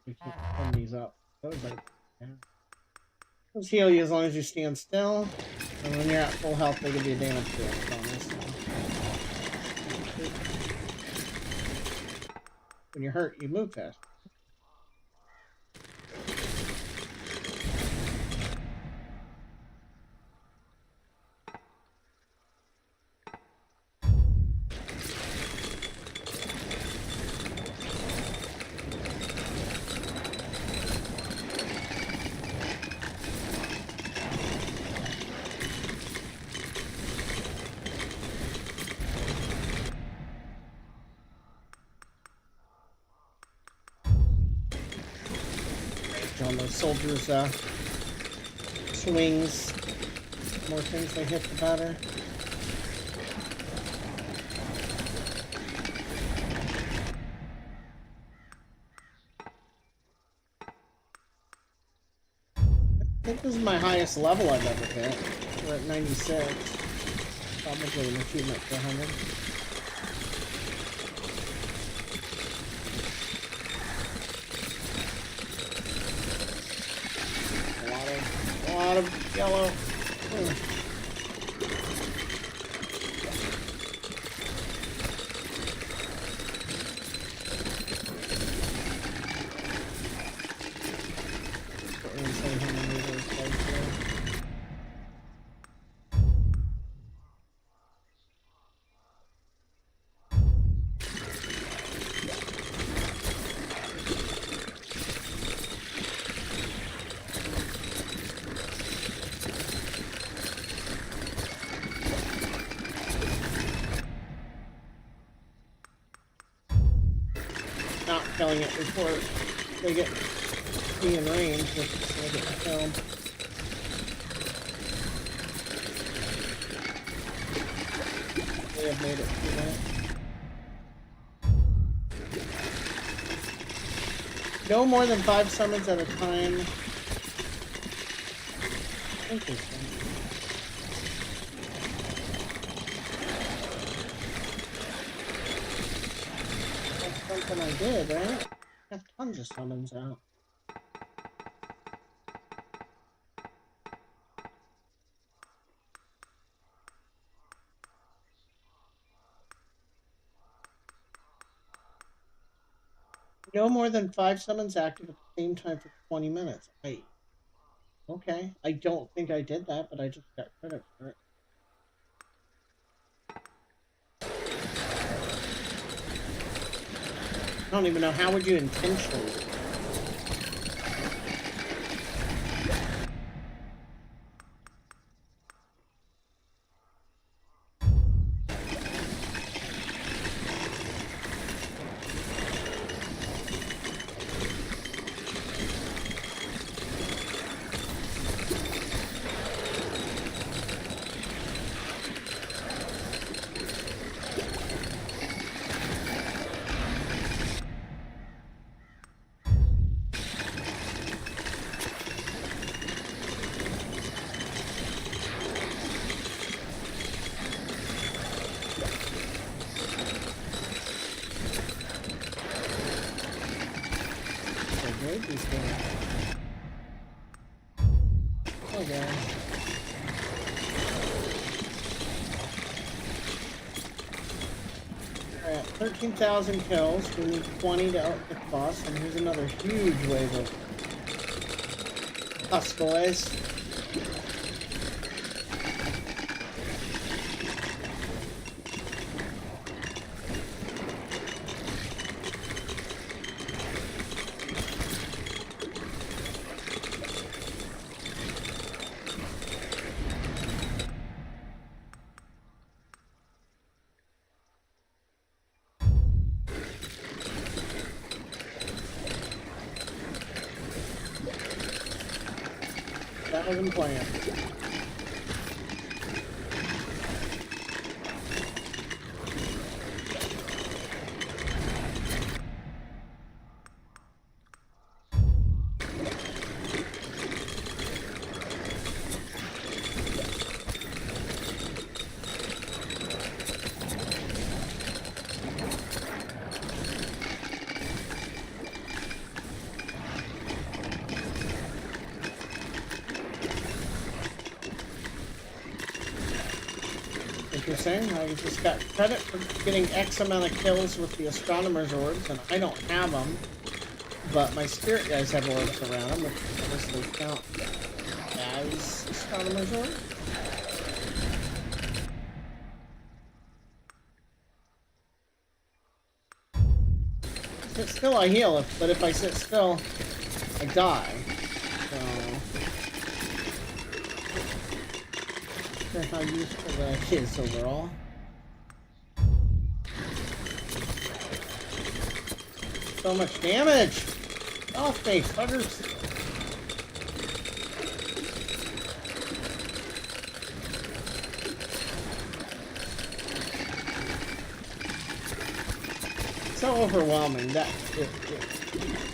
We can't turn these up. Those heal you as long as you stand still, and when you're at full health, they give you a damage bonus. When you're hurt, you move fast. On those soldiers' swings. The more things they hit, the better. I think this is my highest level I've ever hit. We're at 96. Probably an achievement for 100. A lot of yellow. Not killing it before they get me in range, which is going to get killed. They have made it through that. No more than 5 summons at a time. Interesting. Something I did, right? I have tons of summons out. No more than 5 summons active at the same time for 20 minutes. Okay. I don't think I did that, but I just got credit for it. I don't even know, how would you intentionally? Okay. Alright, 13,000 kills. We need 20 to up the cost, and here's another huge wave of Husk boys. That wasn't planned. Interesting. I just got credit for getting X amount of kills with the astronomer's orbs, and I don't have them. But my spirit guys have orbs around them, which obviously count as astronomer's orbs. Sit still, I heal, but if I sit still, I die. So, not sure how useful that is overall. So much damage! Off me, fuckers! So overwhelming that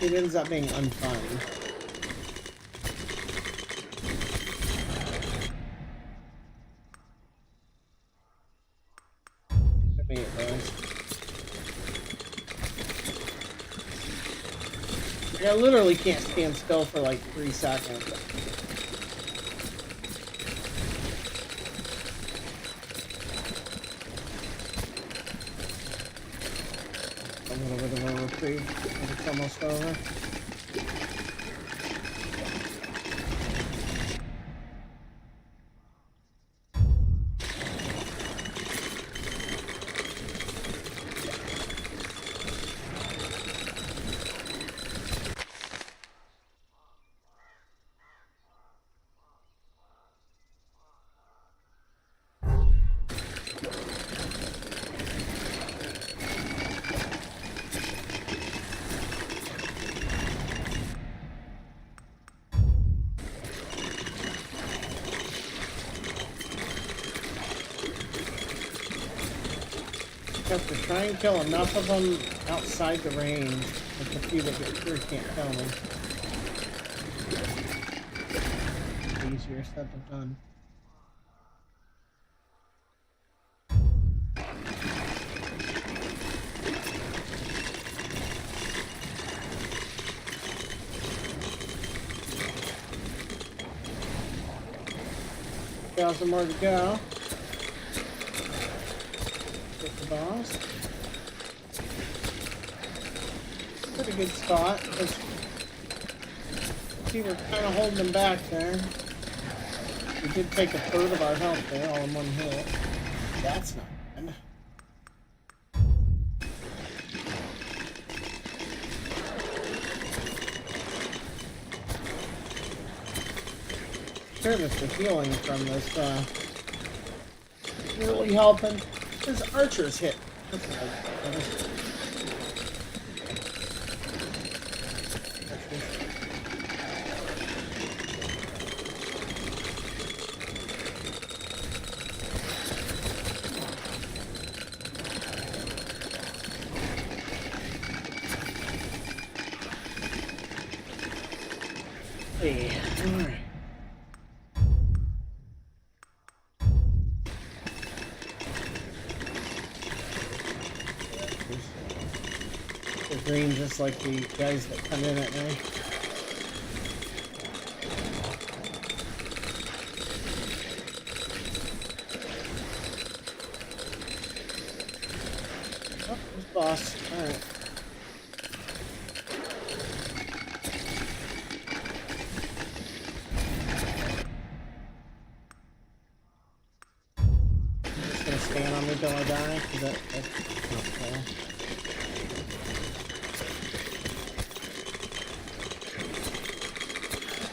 it ends up being unfun. To me it does. I literally can't stand still for like 3 seconds. A little bit of a reprieve, but it's almost over. Have to try and kill enough of them outside the range. But the few that get through can't kill them. Easier said than done. Thousand more to go. Boss. Pretty good spot, because see, we're kind of holding them back there. We did take 1/3 of our health there, all in one hit. That's not good. Sure that the healing from this really helping. His archers hit. That's what I Hey, all right. Green, just like the guys that come in at night. boss. Alright. Just gonna stand on me until I die, because that's not fair.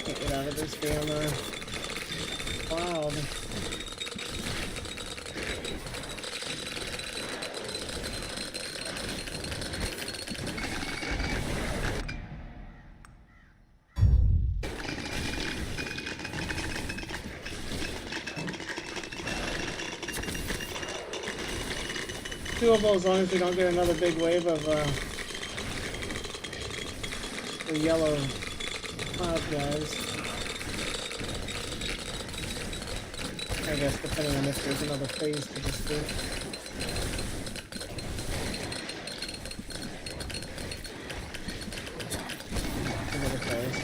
Can't get out of this damn cloud. Doable as long as we don't get another big wave of the yellow cloud guys. I guess depending on if there's another phase to this do. Another phase.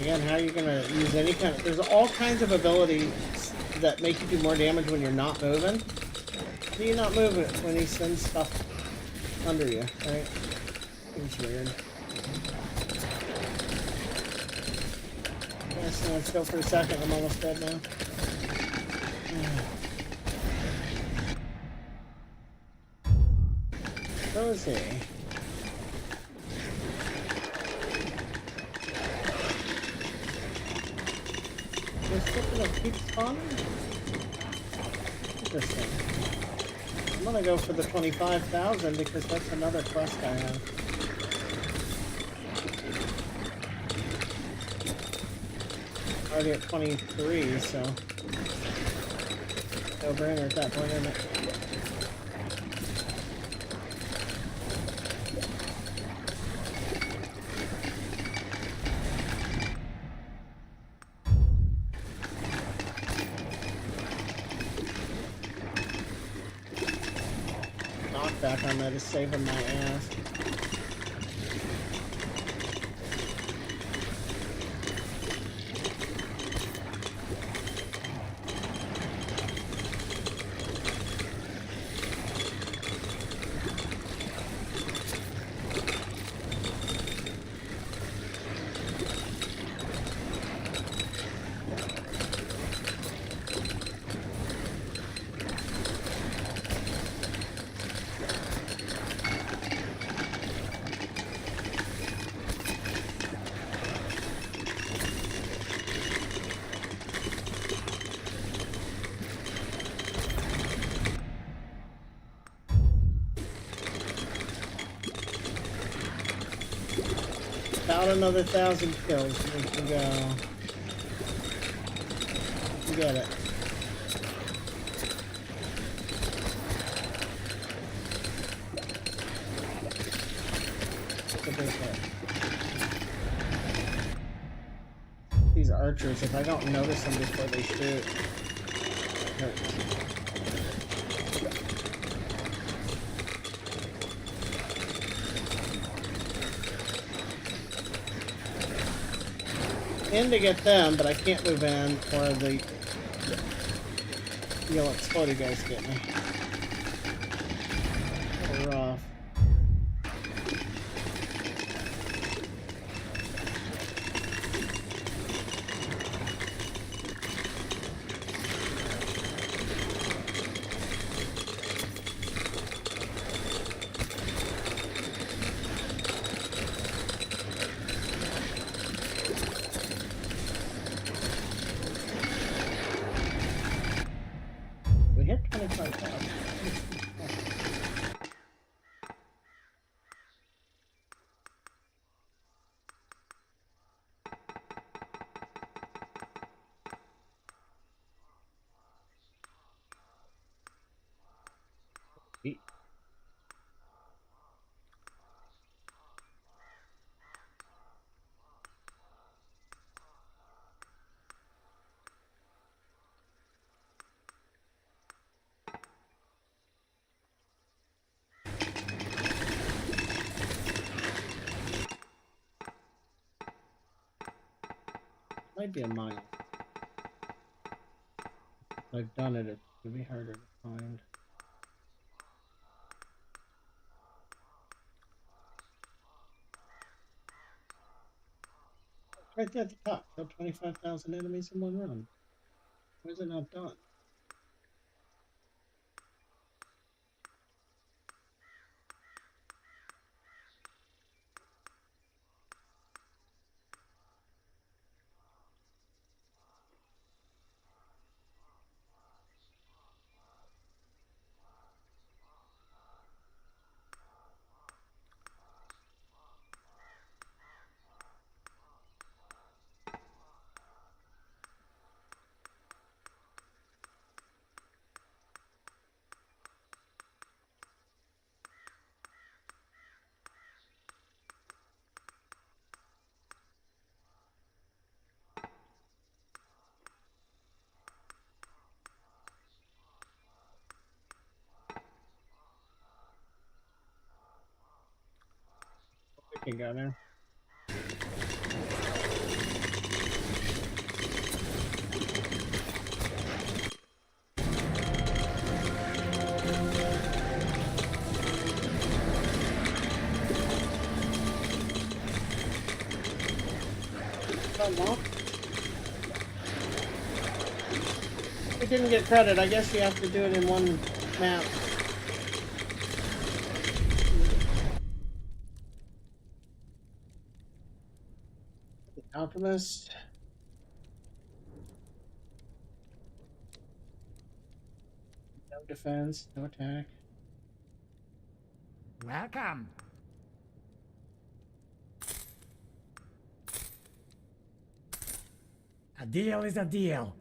Again, how are you gonna use any kind of... There's all kinds of abilities that make you do more damage when you're not moving. How do you not move it when he sends stuff under you, right? Seems weird. I'm gonna stand still for a second, I'm almost dead now. Rosie. Keep spawning? Interesting. I'm gonna go for the 25,000 because that's another quest I have. Already at 23, so no brainer at that point, isn't it? Back on that is saving my ass. About another 1,000 kills, we can go. Get it. It's a big hit. These archers, if I don't notice them before they shoot, it hurts. In to get them, but I can't move in, or the yellow explodey guys get me. Rough. We hit 25,000. Might be a mine. If I've done it, it's gonna be harder to find. It's right there at the top. Killed 25,000 enemies in one run. Why is it not done? We can go now. We didn't get credit. I guess you have to do it in one map. The Alchemist. No defense, no attack. Welcome. A deal is a deal.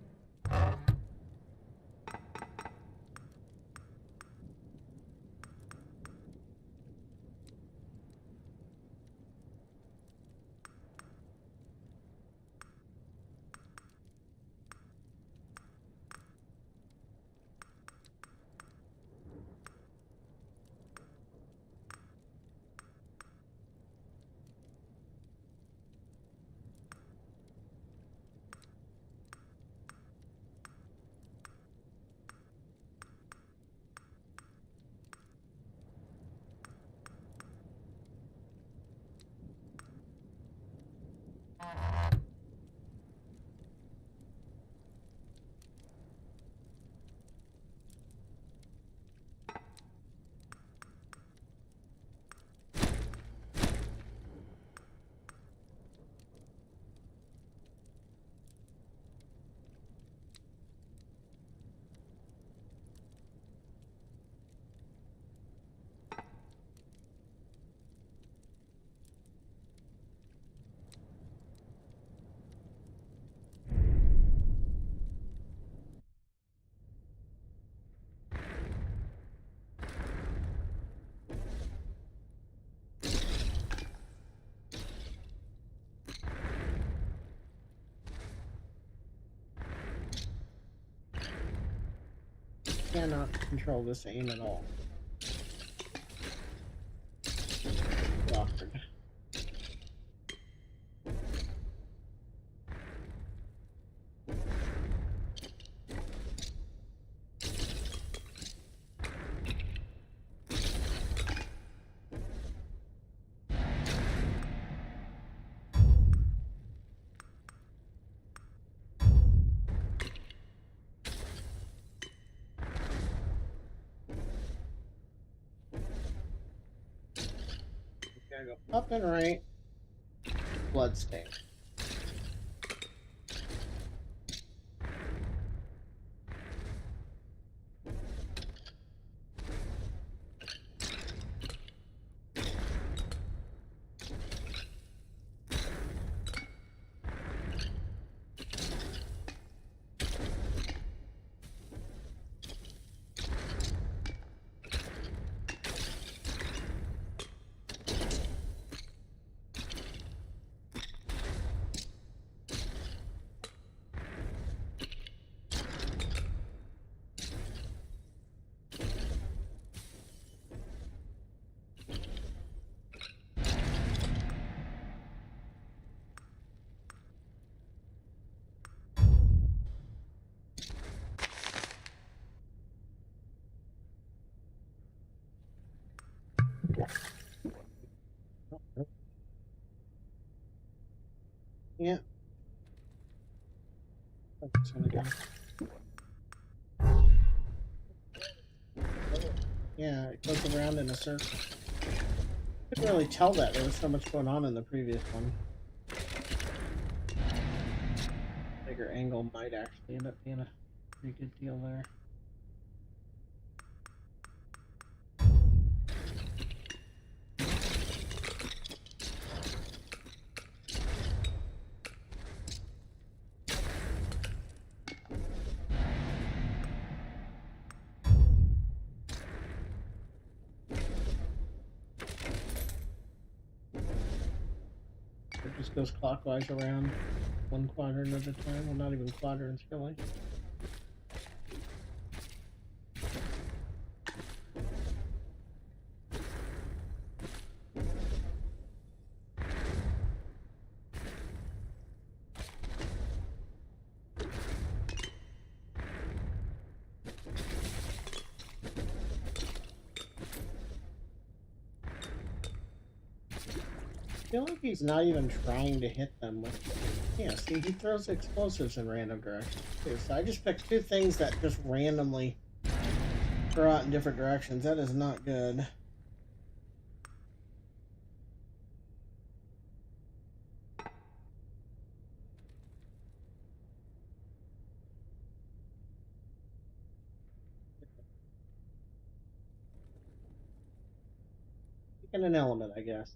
Cannot control this aim at all. Awkward. Gotta go up and right. Bloodstain. Yeah. That's this one again. Yeah, it goes around in a circle. Couldn't really tell that there was so much going on in the previous one. Bigger angle might actually end up being a pretty good deal there. It just goes clockwise around one quadrant at a time. Well, not even quadrants, really. I feel like he's not even trying to hit them with. Yeah, see, he throws explosives in random directions too. So I just picked two things that just randomly throw out in different directions. That is not good. Picking an element, I guess.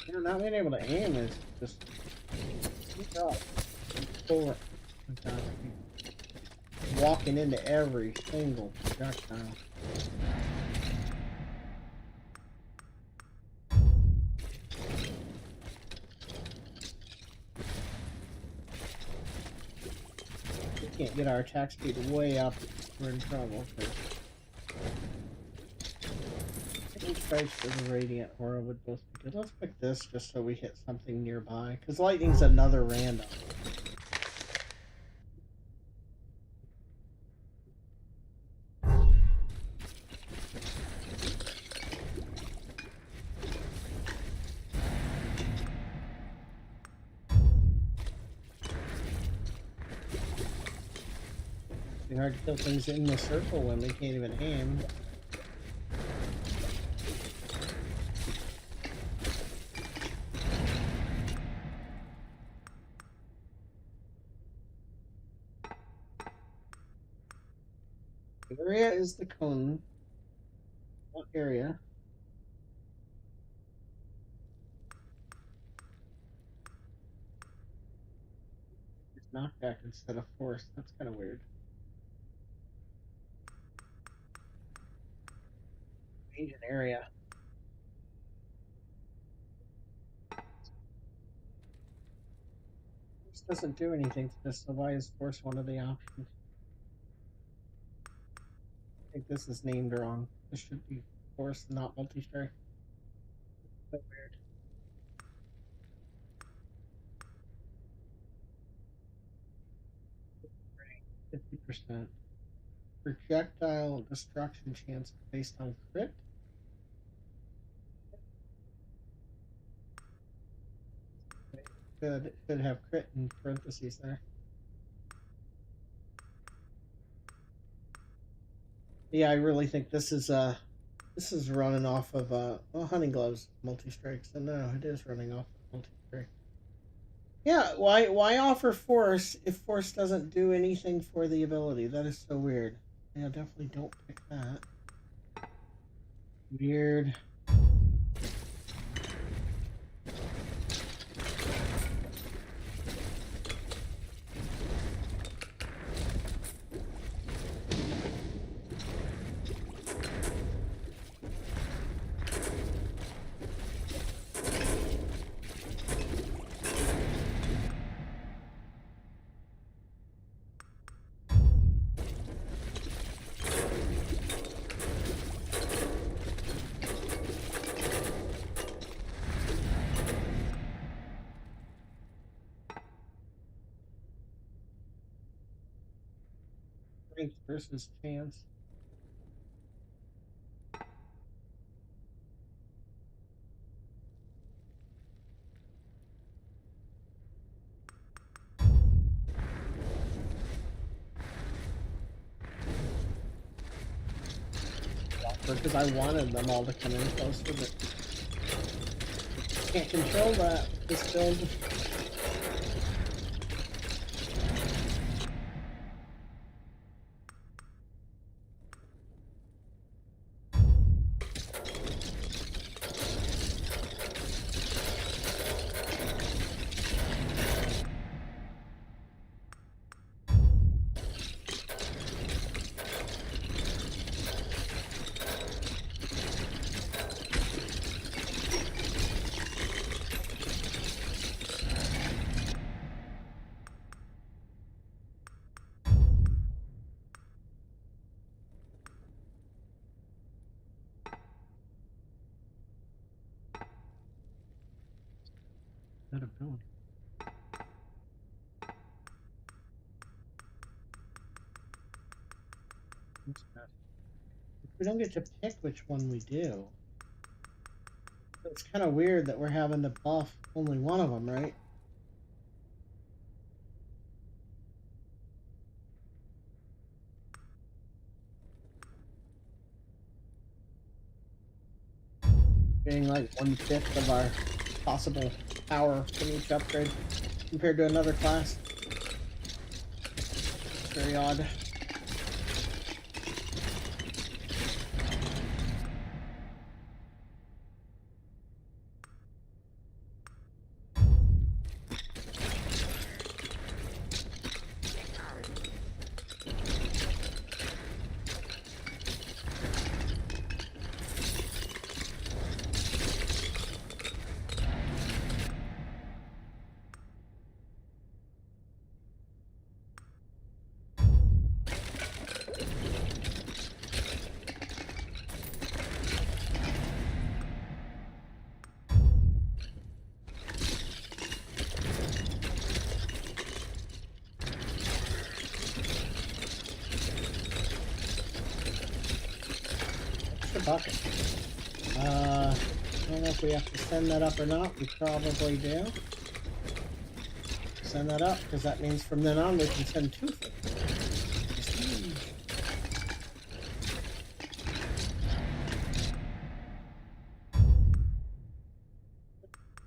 You know, not being able to aim is just forward. Walking into every single projectile. We can't get our attack speed way up. We're in trouble. Each strikes is a radiant aura would both be good. Let's pick this just so we hit something nearby. Because lightning's another random. It's hard to kill things in the circle when we can't even aim. Area is the cone. What area? It's knockback instead of force. That's kind of weird. Change an area. Force doesn't do anything to this, so why is force one of the options? I think this is named wrong. This should be force, not multi-strike. So weird. 50%. Projectile destruction chance based on crit. Could have crit in parentheses there. Yeah, I really think this is running off of well, hunting gloves multi-strike. So no, it is running off of multi-strike. Yeah, why offer force if force doesn't do anything for the ability? That is so weird. Yeah, definitely don't pick that. Weird. Strength versus chance. Because I wanted them all to come in closer, but can't control that with this build. I don't know. We don't get to pick which one we do. So it's kind of weird that we're having to buff only one of them, right? Getting like 1/5 of our possible power from each upgrade compared to another class. Very odd. Bucket. I don't know if we have to send that up or not. We probably do. Send that up, because that means from then on we can send 2 things.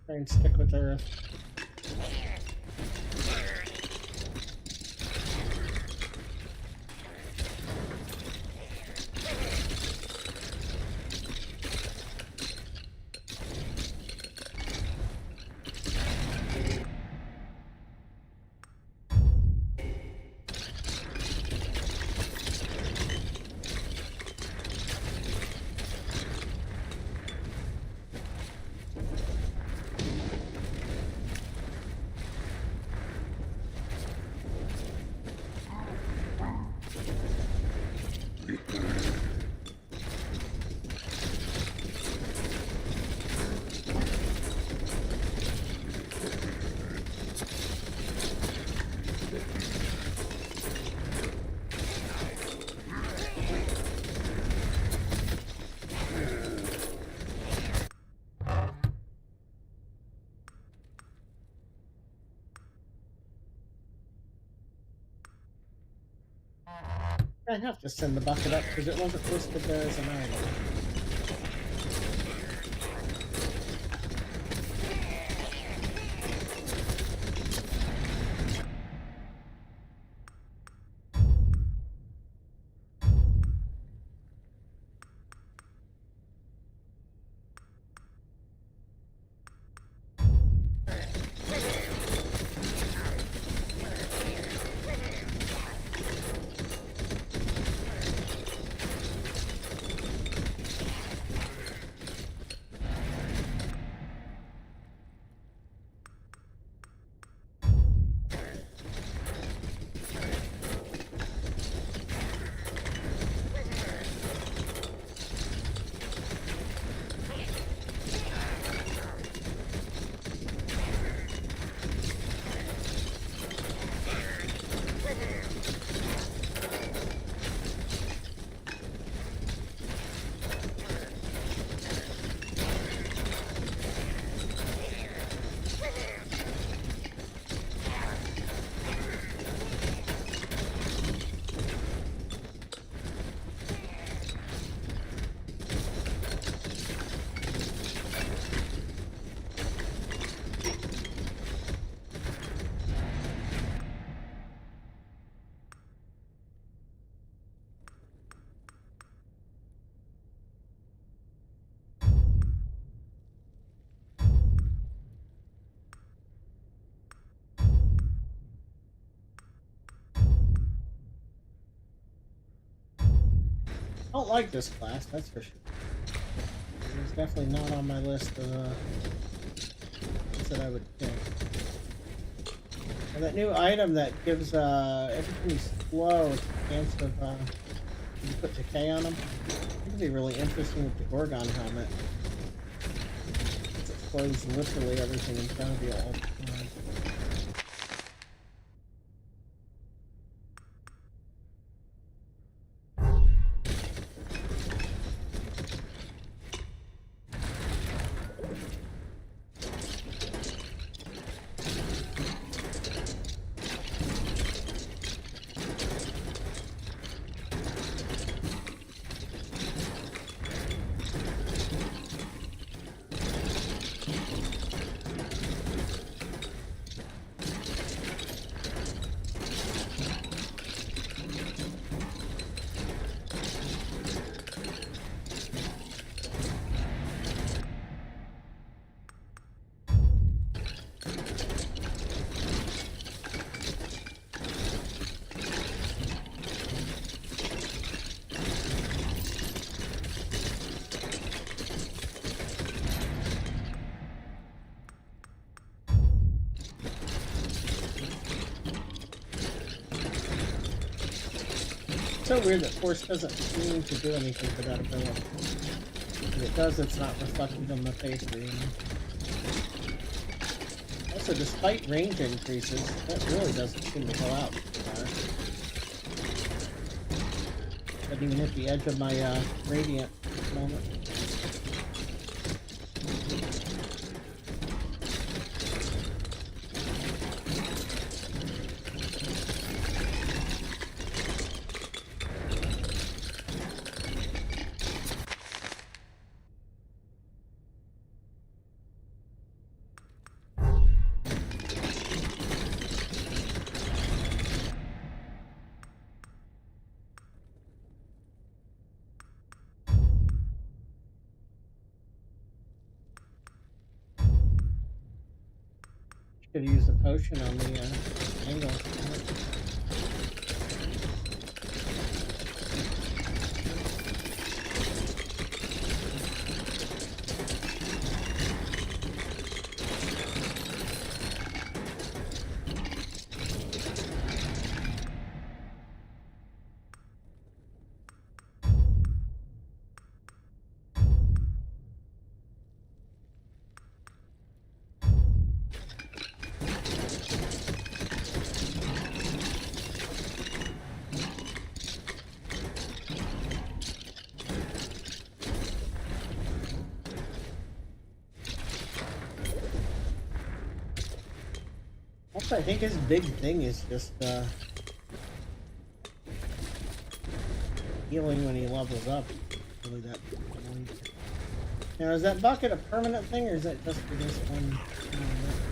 Try and stick with Earth. I have to send the bucket up because it wasn't listed there as an item. don't like this class, that's for sure. It's definitely not on my list of things that I would pick. And that new item that gives everything you slow a chance of you put decay on them. It could be really interesting with the Gorgon helmet. It explodes literally everything in front of you all the time. It's so weird that force doesn't seem to do anything for that ability. If it does, it's not reflected on the face reading. Also, despite range increases, that really doesn't seem to go out too far. Doesn't even hit the edge of my radiant at the moment. Could have used a potion on the angle. Also, I think his big thing is just healing when he levels up. Really that annoying. Now, is that bucket a permanent thing, or is that just for this one?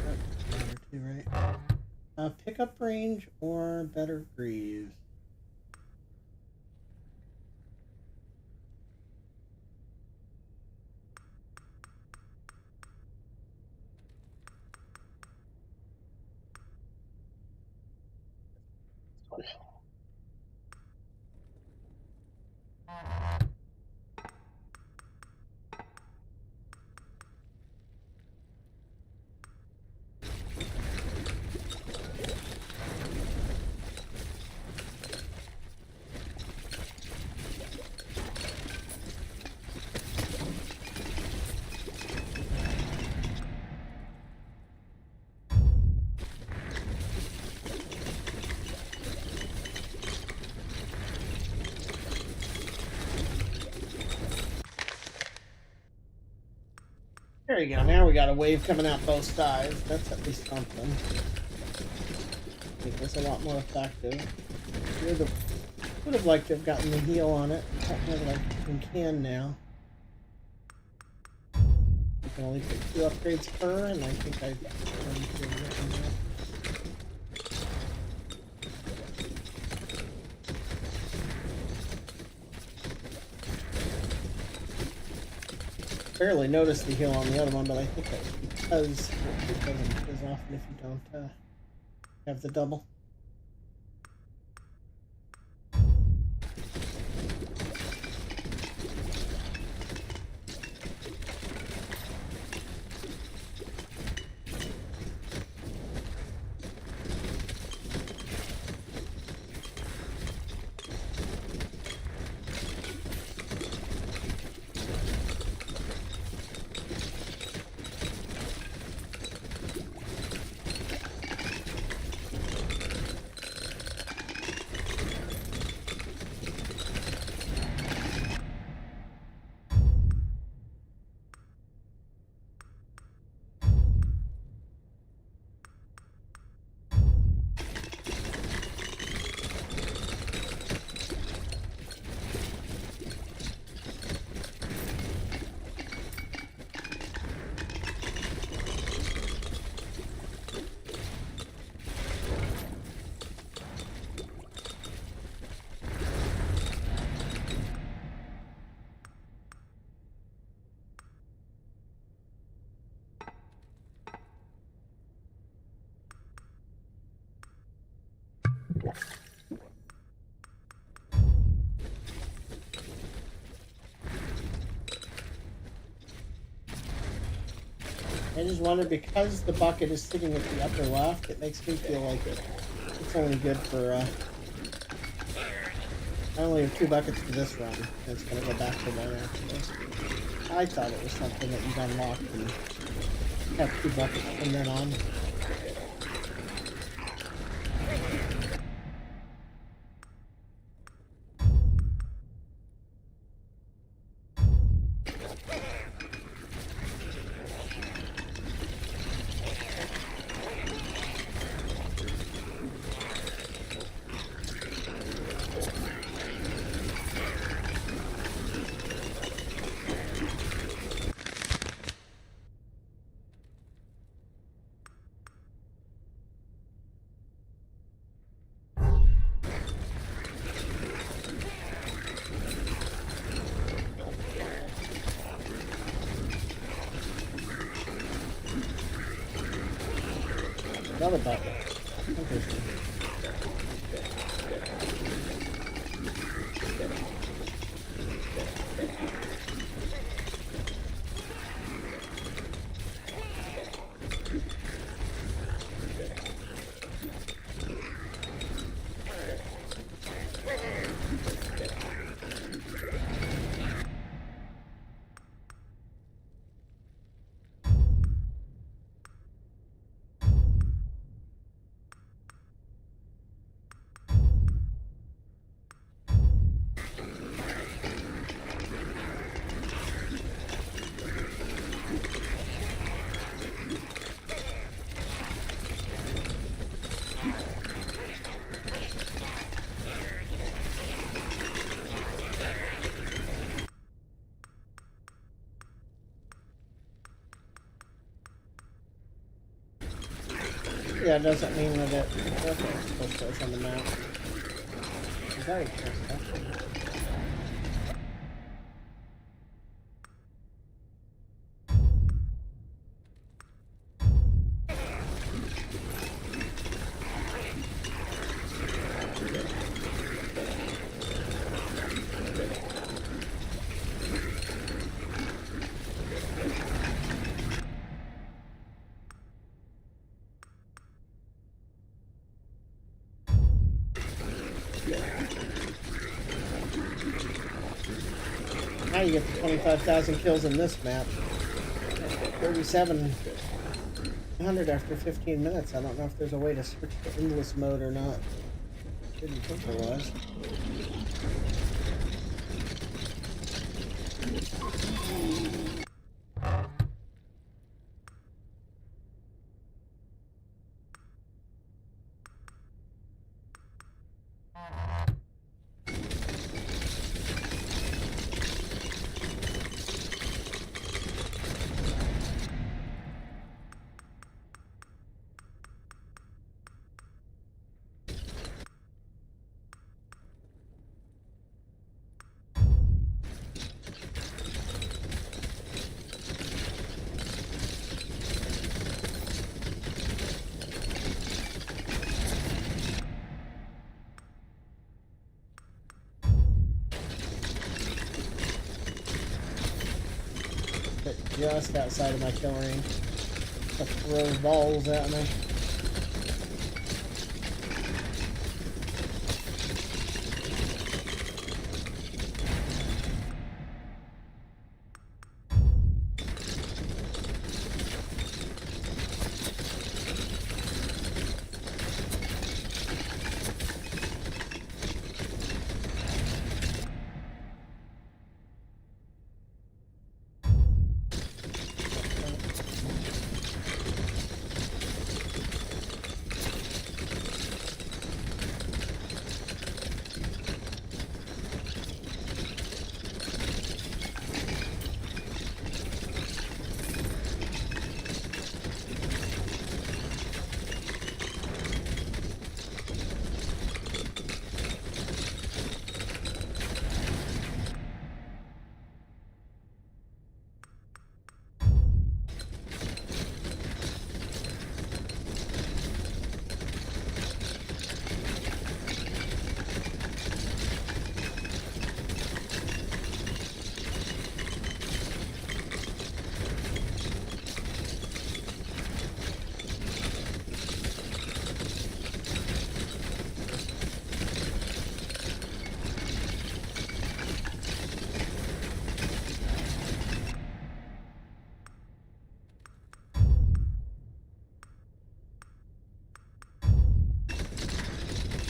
That's one or two, right? Pickup range or better greaves? There you go. Now we got a wave coming out both sides. That's at least something. Make this a lot more effective. Would have liked to have gotten the heal on it. Don't have like you can now. You can only pick 2 upgrades per, and I think I've written that. Barely noticed the heal on the other one, but I think that's because it doesn't as often if you don't have the double. I just wonder, because the bucket is sitting at the upper left, it makes me feel like it's only good for, I only have 2 buckets for this run, and it's gonna go back to 1 after this. I thought it was something that you'd unlock and have 2 buckets from then on. Another bucket. Interesting. Yeah, it doesn't mean that it goes on the map. Is that a chest? Now you get to 25,000 kills in this map. 3,700 after 15 minutes. I don't know if there's a way to switch to endless mode or not. Didn't think there was. Just outside of my kill range. Stuff throws balls at me.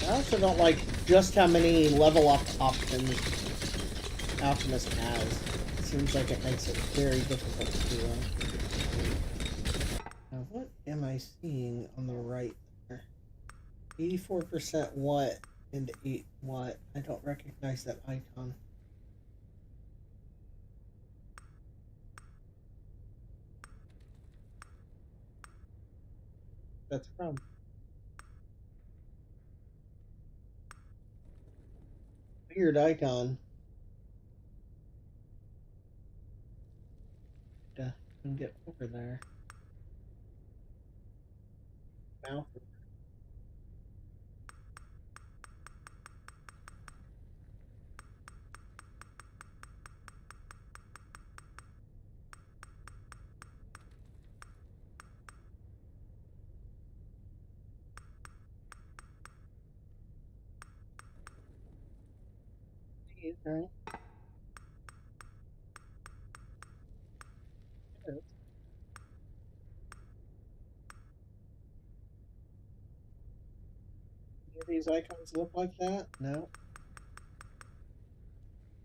I also don't like just how many level up options Alchemist has. It seems like it makes it very difficult to do. Now, what am I seeing on the right there? 84% what and 8 what? I don't recognize that icon. That's from. Weird icon. Can get over there. Mouth. Right? Yes. Any of these icons look like that? No.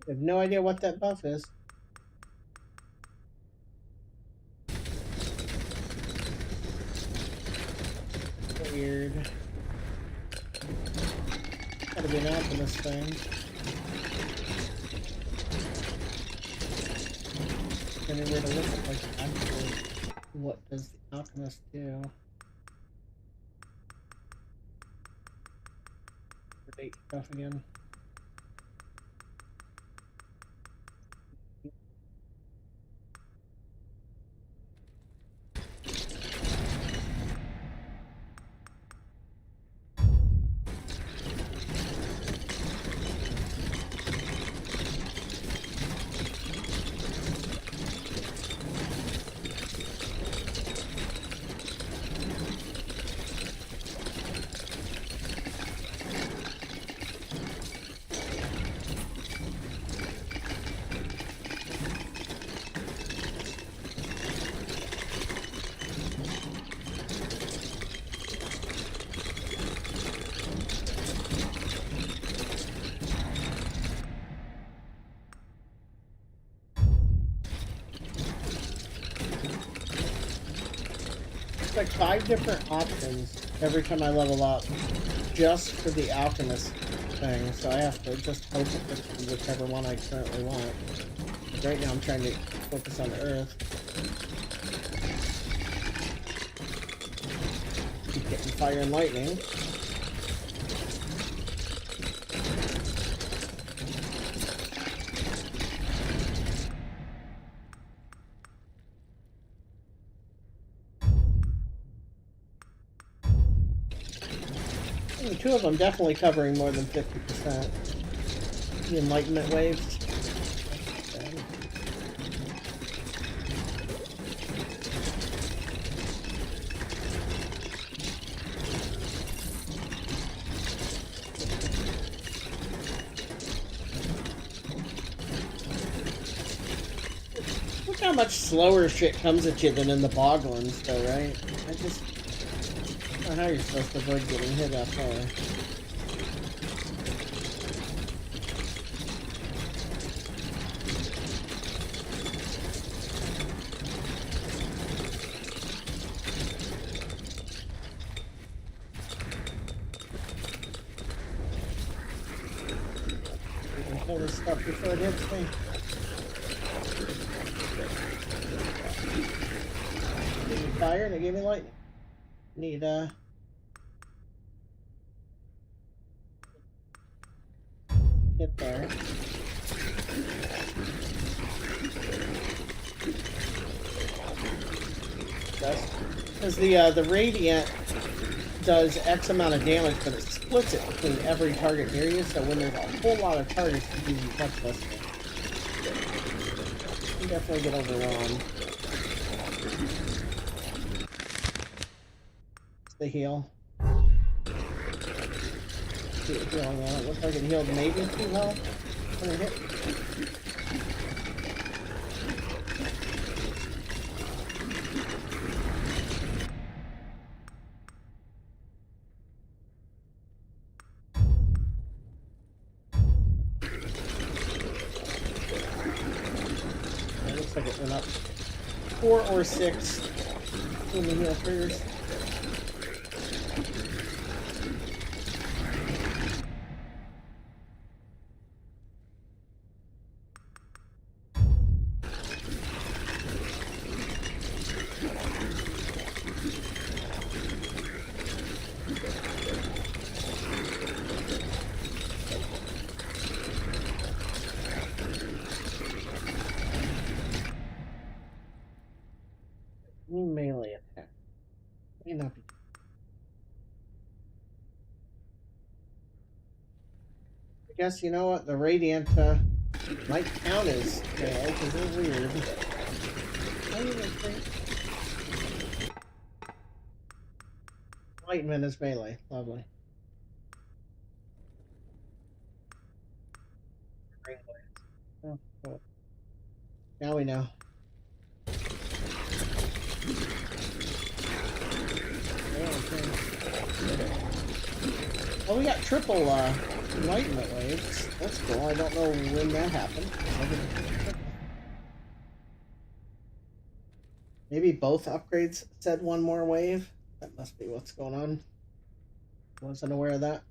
I have no idea what that buff is. Weird. Gotta be an alchemist thing. Anywhere to look at like actually what does the alchemist do? Date stuff again. It's like 5 different options every time I level up, just for the alchemist thing. So I have to just hope it's whichever one I currently want. Right now I'm trying to focus on Earth. Keep getting fire and lightning. The 2 of them definitely covering more than 50%. The enlightenment waves. Look how much slower shit comes at you than in the Boglands, though, right? I just don't know how you're supposed to avoid getting hit up there. You can kill this stuff before it hits me. Gave me fire and it gave me lightning. Need get there. Because the radiant does X amount of damage, but it splits it between every target near you. So when there's a whole lot of targets, you do much less damage. You definitely get overwhelmed. It's the heal. Healing on it. Looks like it healed maybe 2 health when it hit. coming up. 4 or 6 in the heal triggers. Melee attack. May not be. I guess you know what? The Radiant might count as melee because they're weird. I don't think. Lightman is melee. Lovely. Oh, cool. Now we know. Oh, we got triple enlightenment waves. That's cool. I don't know when that happened. Maybe both upgrades said one more wave. That must be what's going on. Wasn't aware of that.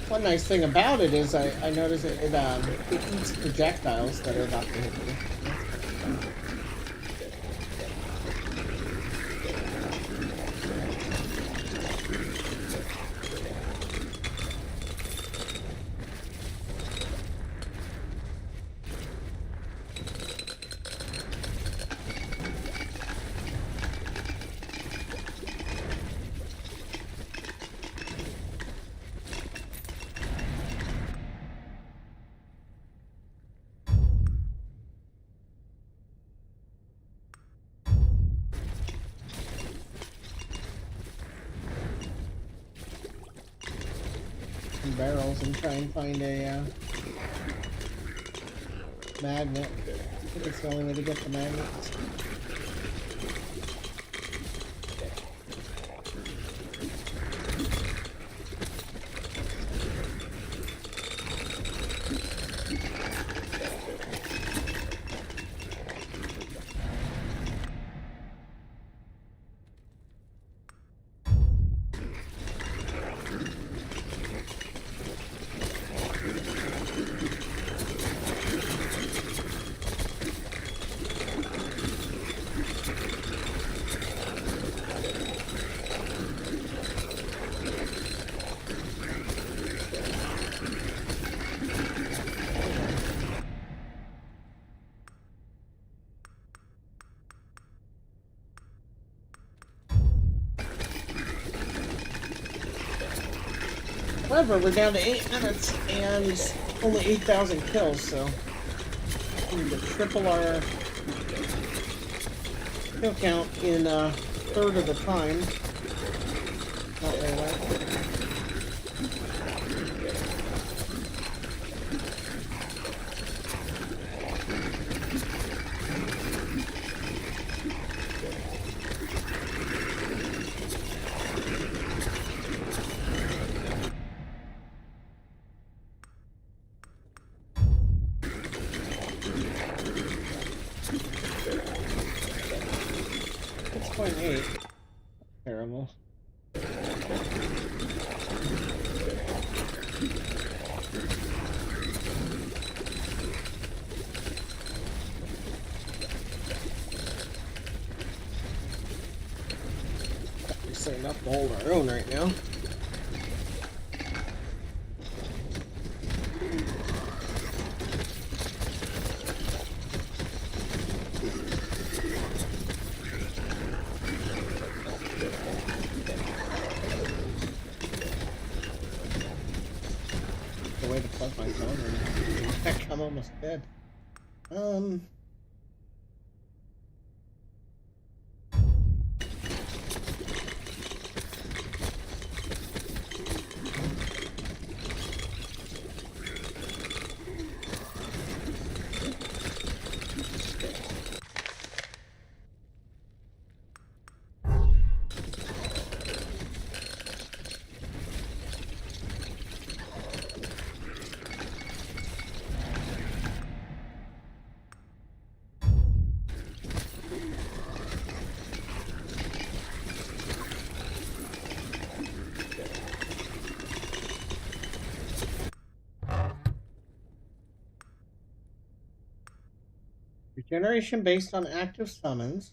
One nice thing about it is I notice it eats projectiles that are about to hit you. Barrels and try and find a magnet. I think it's the only way to get the magnets. However, we're down to 8 minutes and only 8,000 kills, so we need to triple our kill count in a third of the time. Not very well. Terrible. We're setting up to hold our own right now. Way to plug my phone in. Heck, I'm almost dead. Generation based on active summons.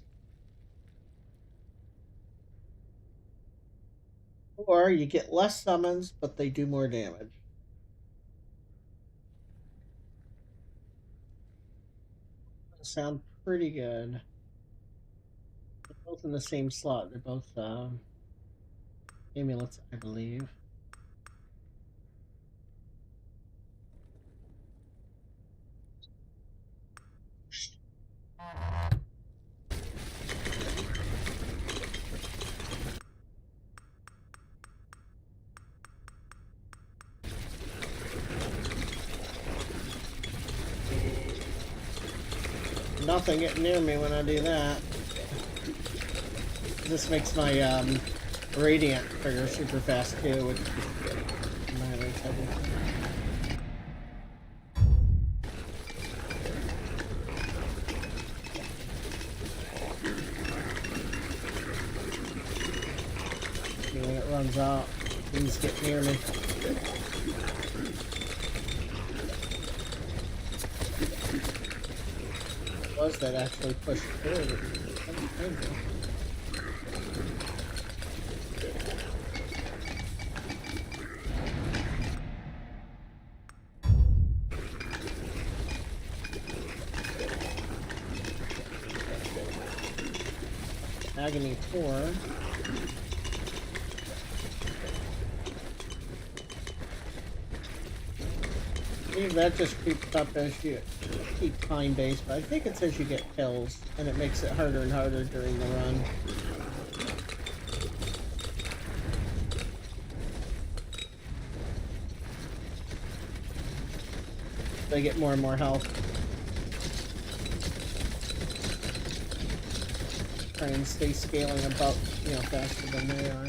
Or you get less summons, but they do more damage. Sound pretty good. They're both in the same slot. They're both amulets, I believe. Nothing getting near me when I do that. This makes my radiant trigger super fast too, which annihilates everything. When it runs out, things get near me. What was that actually pushed through? Agony 4. Maybe that just creeps up as you keep time based, but I think it's as you get kills, and it makes it harder and harder during the run. They get more and more health. Try and stay scaling about, faster than they are.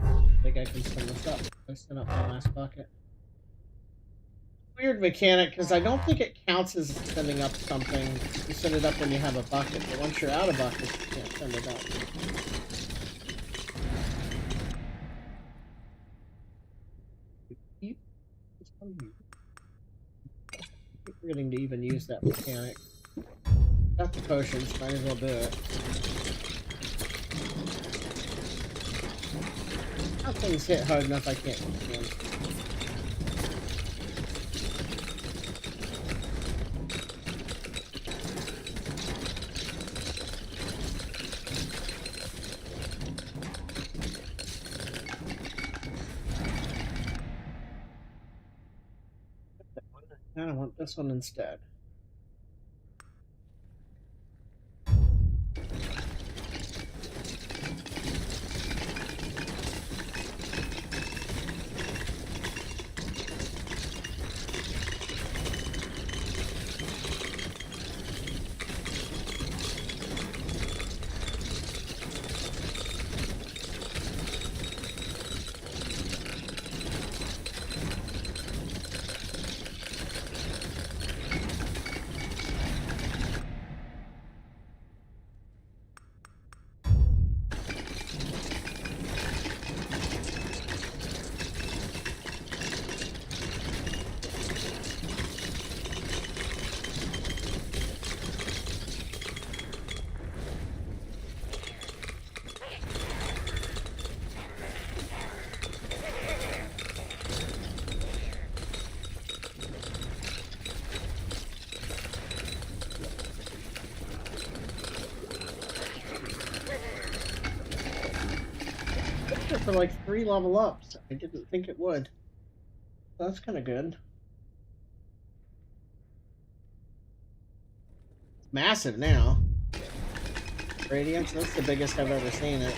I think I can send this up. I sent up my last bucket. Weird mechanic, because I don't think it counts as sending up something. You send it up when you have a bucket, but once you're out of buckets, you can't send it up. Keep forgetting to even use that mechanic. Got the potions, might as well do it. How things hit hard enough, I can't use them. I don't want this one instead. For like 3 level ups. I didn't think it would. That's kind of good. It's massive now. Radiance? That's the biggest I've ever seen it.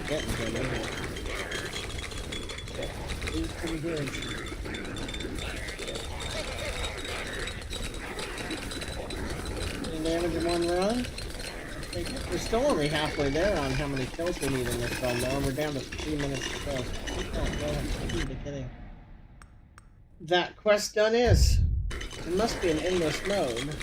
Getting good, isn't it? It's pretty good. Any damage in one run? We're still only halfway there on how many kills we need in this run, though, and we're down to 3 minutes to kill. Oh, well, I'm kidding. That quest done is. It must be an endless mode.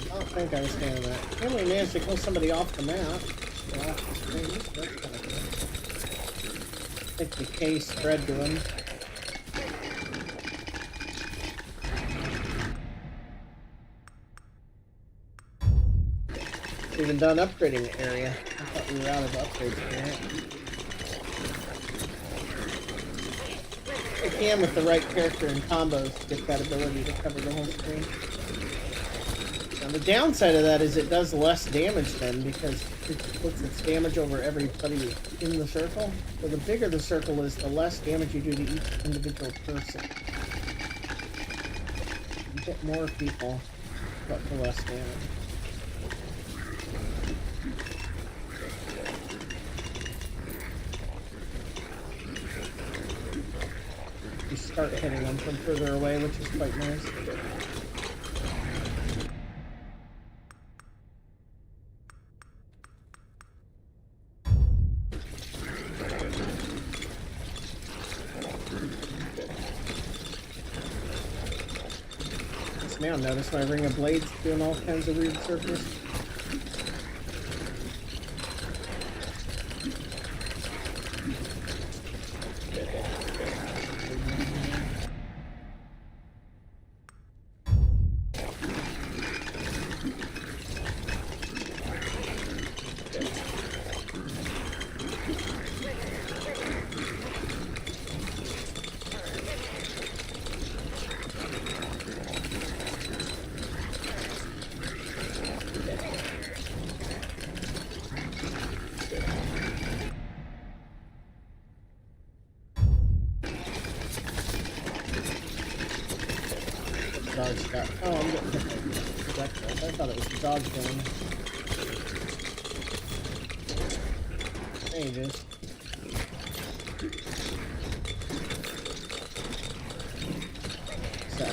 I think I understand that. Apparently managed to kill somebody off the map. Well, that's kind of cool. I think the case spread to him. Even done upgrading the area. I thought we were out of upgrades for it. You can with the right character and combos get that ability to cover the whole screen. Now the downside of that is it does less damage then, because it puts its damage over everybody in the circle. So the bigger the circle is, the less damage you do to each individual person. You get more people, but for less damage. You start hitting them from further away, which is quite nice. Now notice my ring of blades doing all kinds of weird circles. Dog's got. Oh, I'm getting hit by projectiles. I thought it was the dog killing. There it is. So.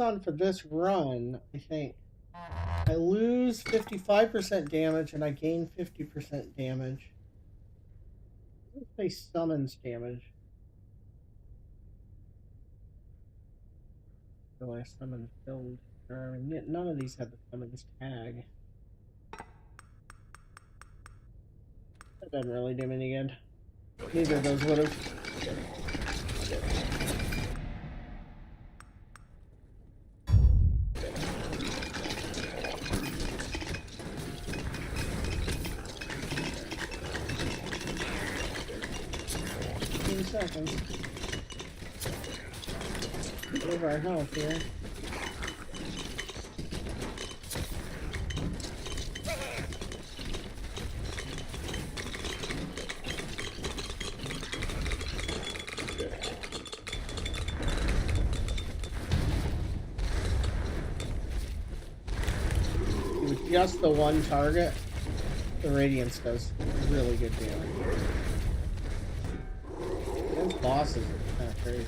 On for this run, I think I lose 55% damage and I gain 50% damage. Let's say summons damage. So I summon filled. None of these have the summons tag. That doesn't really do me any good. Neither of those would have. 15 seconds. Save our health here. Just the one target. The radiance does really good damage. Those bosses are kind of crazy.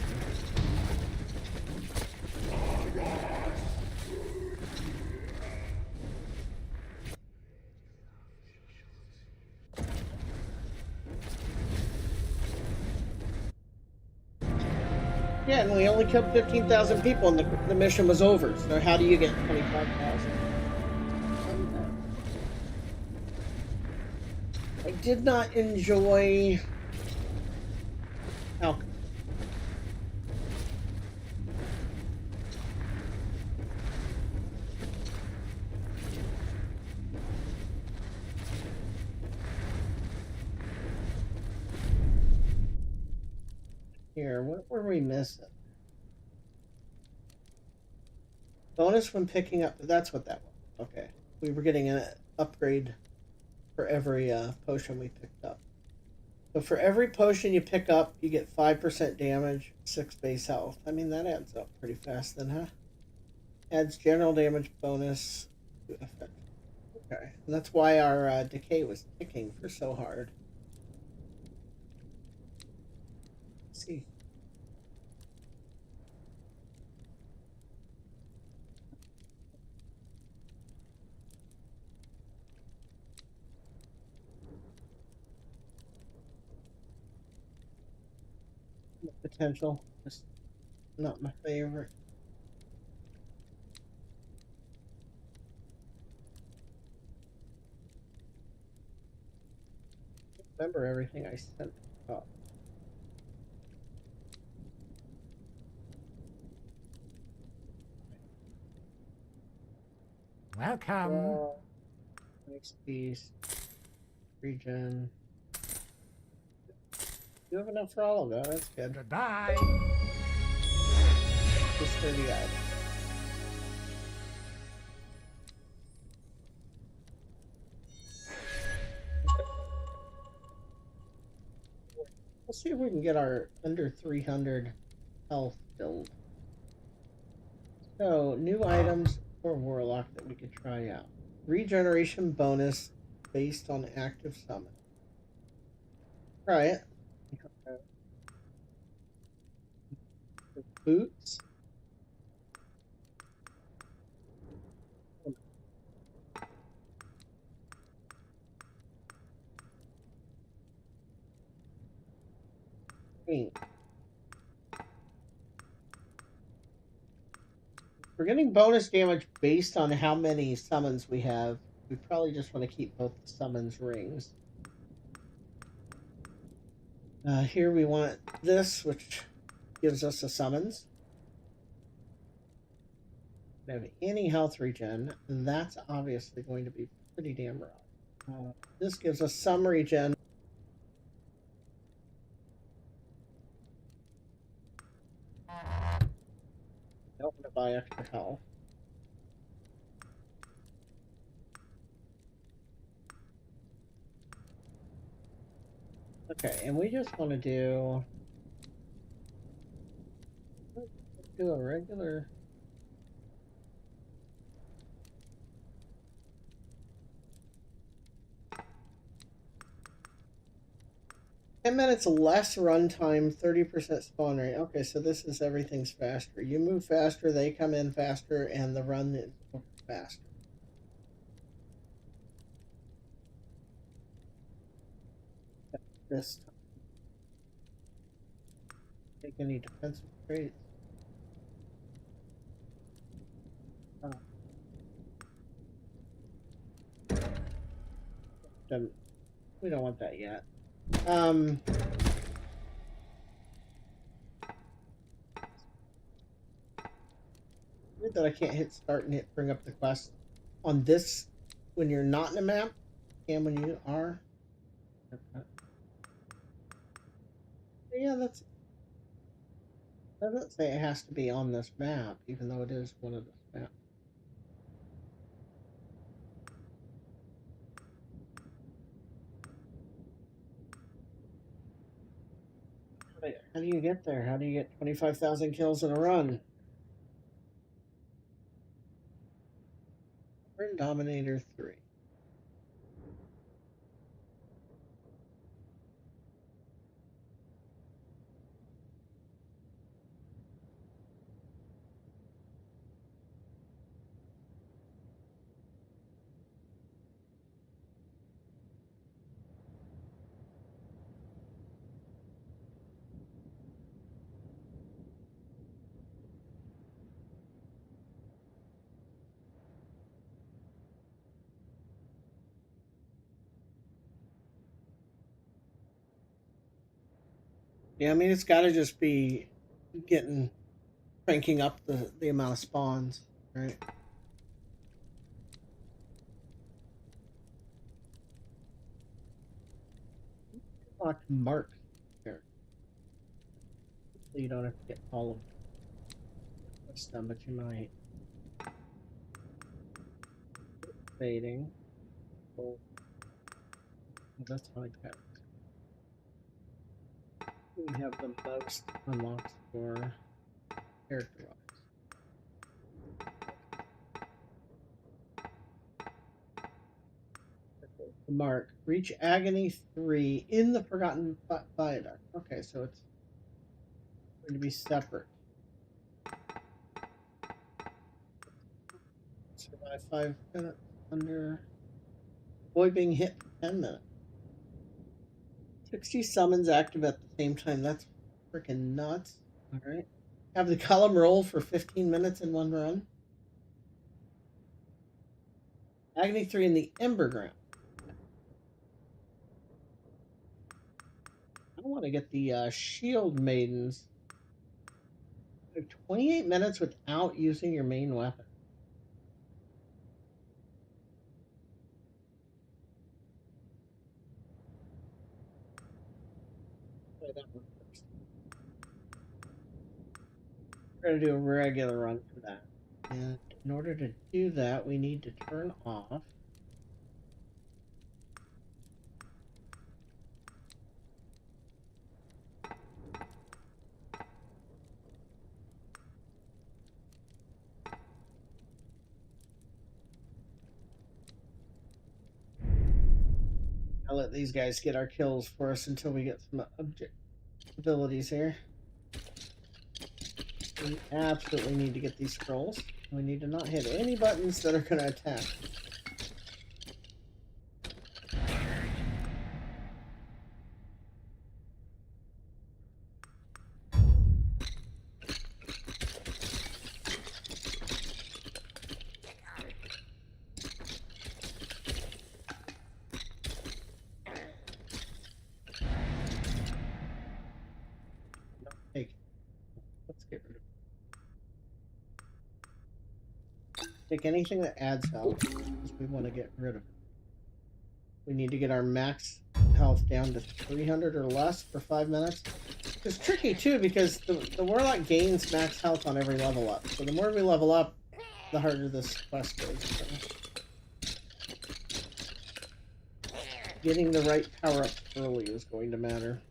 Yeah, and we only killed 15,000 people, and the mission was over. So how do you get 25,000? I did not enjoy alchemy. Here, what were we missing? Bonus when picking up. That's what that was. Okay, we were getting an upgrade for every potion we picked up. So for every potion you pick up, you get 5% damage, 6 base health. I mean, that adds up pretty fast then, huh? Adds general damage bonus to effect. Okay, and that's why our decay was ticking for so hard. Let's see. Potential. Just not my favorite. Remember everything I sent up. Welcome. Next piece. Regen. You have enough for all of that. That's good. Goodbye. Just 30 items. Let's see if we can get our under 300 health build. So, new items for Warlock that we could try out. Regeneration bonus based on active summon. Try it. Boots. We're getting bonus damage based on how many summons we have. We probably just want to keep both the summons rings. Here we want this, which gives us a summons. We have any health regen, and that's obviously going to be pretty damn rough. This gives us some regen. Don't want to buy extra health. Okay, and we just want to do a regular. 10 minutes less runtime, 30% spawn rate. Okay, so this is everything's faster. You move faster, they come in faster, and the run is faster. This time. Take any defensive traits. We don't want that yet. Weird that I can't hit start and hit bring up the quest on this when you're not in a map, and when you are. Yeah, that's. Doesn't say it has to be on this map, even though it is one of the maps. How do you get there? How do you get 25,000 kills in a run? We're in Dominator 3. Yeah, I mean it's got to just be getting cranking up the amount of spawns, right? Lock marks here. So you don't have to get all of them, but you might. Fading. Oh, that's like that. We have the most unlocks for character wise. The mark. Reach Agony 3 in the Forgotten Viaduct. Okay, so it's going to be separate. Survive 5 minutes under. Avoid being hit for 10 minutes. 60 summons active at the same time. That's freaking nuts. Alright. Have the column roll for 15 minutes in one run. Agony 3 in the Ember Ground. I want to get the Shield Maidens. 28 minutes without using your main weapon. Play that one first. We're going to do a regular run for that. And in order to do that, we need to turn off I'll let these guys get our kills for us until we get some abilities here. We absolutely need to get these scrolls. We need to not hit any buttons that are going to attack. Let's get rid of it. Take anything that adds health, because we want to get rid of it. We need to get our max health down to 300 or less for 5 minutes. It's tricky too, because the Warlock gains max health on every level up. So the more we level up, the harder this quest is. So. Getting the right power up early is going to matter.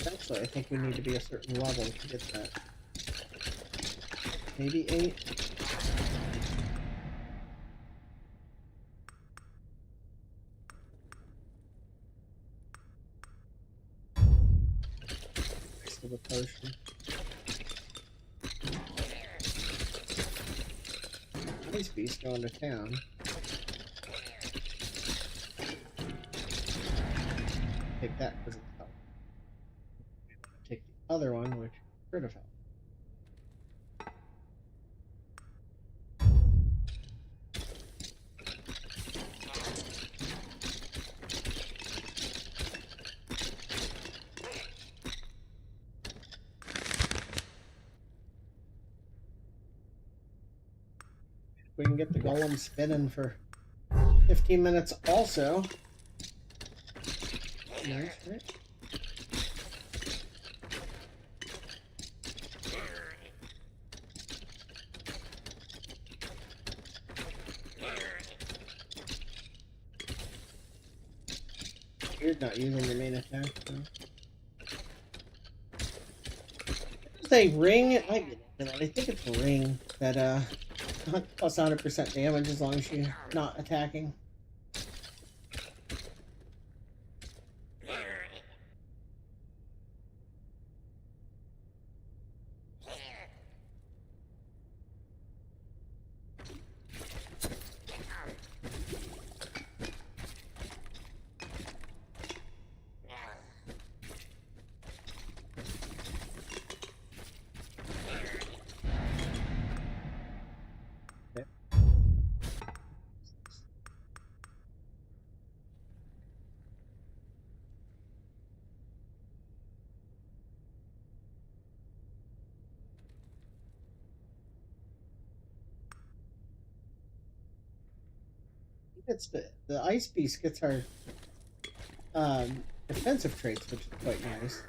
Actually, I think we need to be a certain level to get that. Maybe 8? Next to the potion. Ice Beast going to town. Take that because it's health. Take the other one, which is crit of health. We can get the golem spinning for 15 minutes also. Nice, right? You're not using your main attack, so. It's a ring, it might be that. I think it's a ring that plus 100% damage as long as you're not attacking. It's the ice beast gets our defensive traits, which is quite nice.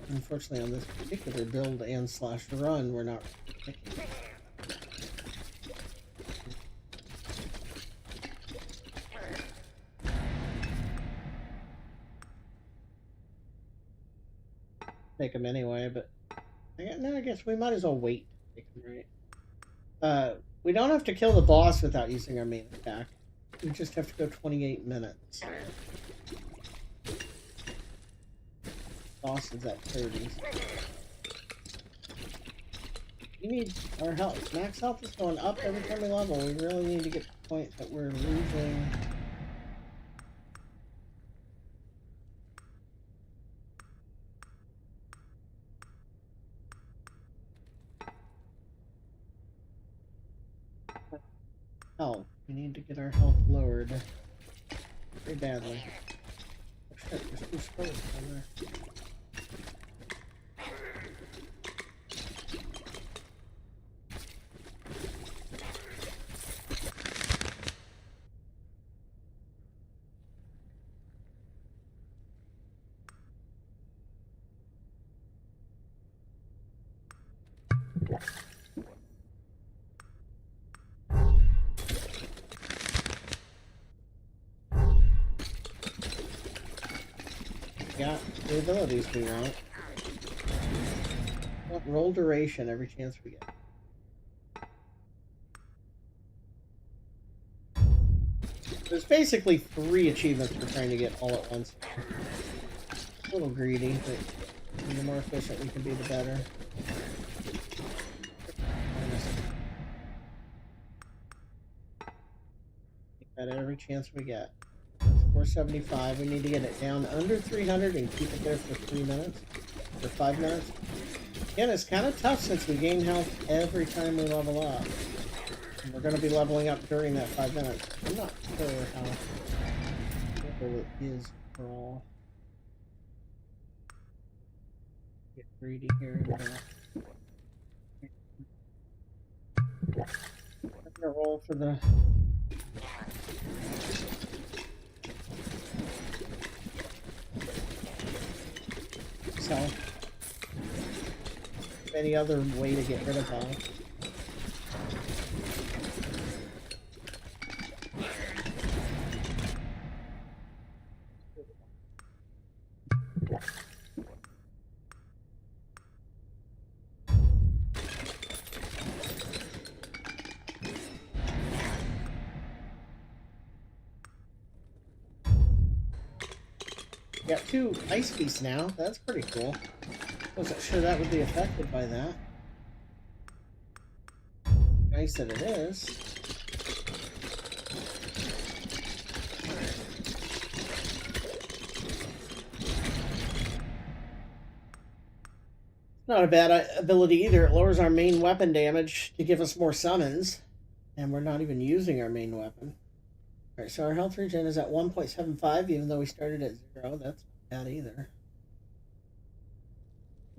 Unfortunately, on this particular build and slash run, we're not picking. Take them anyway, but I guess we might as well wait to take them, right? We don't have to kill the boss without using our main attack. We just have to go 28 minutes. Boss is at 30. We need our health. Max health is going up every time we level. We really need to get to the point that we're losing. Health. We need to get our health lowered very badly. Oh shit, there's two skulls down there. Got the abilities we want. Roll duration every chance we get. There's basically 3 achievements we're trying to get all at once. A little greedy, but the more efficient we can be, the better. Get that every chance we get. That's 475. We need to get it down under 300 and keep it there for 3 minutes. For 5 minutes. Again, it's kind of tough since we gain health every time we level up. And we're going to be leveling up during that 5 minutes. I'm not sure how simple it is for all. Get greedy here. I'm going to roll for the... So, any other way to get rid of health. Got 2 ice beasts now. That's pretty cool. Wasn't sure that would be affected by that. Nice that it is. Not a bad ability either. It lowers our main weapon damage to give us more summons. And we're not even using our main weapon. Alright, so our health regen is at 1.75, even though we started at 0. That's not bad either.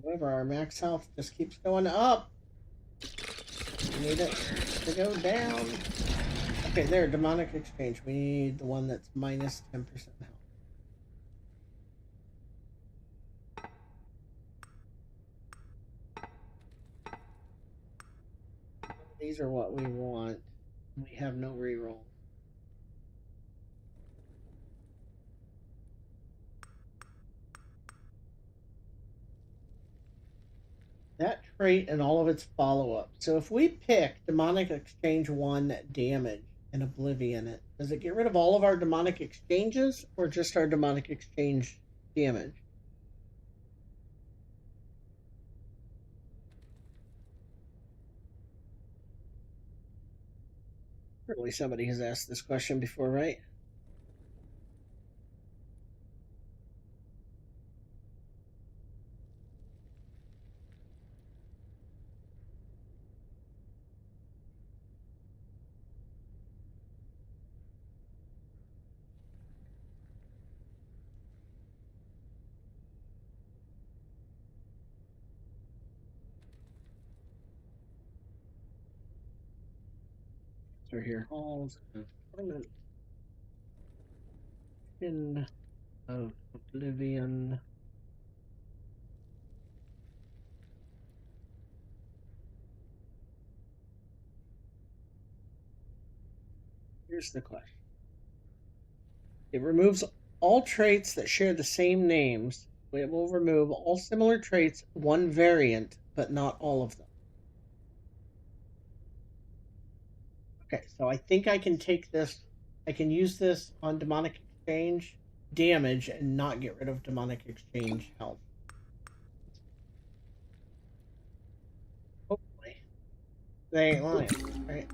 However, our max health just keeps going up. We need it to go down. Okay, there, demonic exchange. We need the one that's minus 10% health. These are what we want. We have no reroll. That trait and all of its follow-up. So if we pick demonic exchange 1 damage and oblivion it, does it get rid of all of our demonic exchanges or just our demonic exchange damage? Certainly somebody has asked this question before, right? So here, halls of torment. In of Oblivion. Here's the question. It removes all traits that share the same names. It will remove all similar traits, one variant, but not all of them. Okay, so I think I can take this. I can use this on Demonic Exchange damage and not get rid of Demonic Exchange health. Hopefully. They ain't lying, right?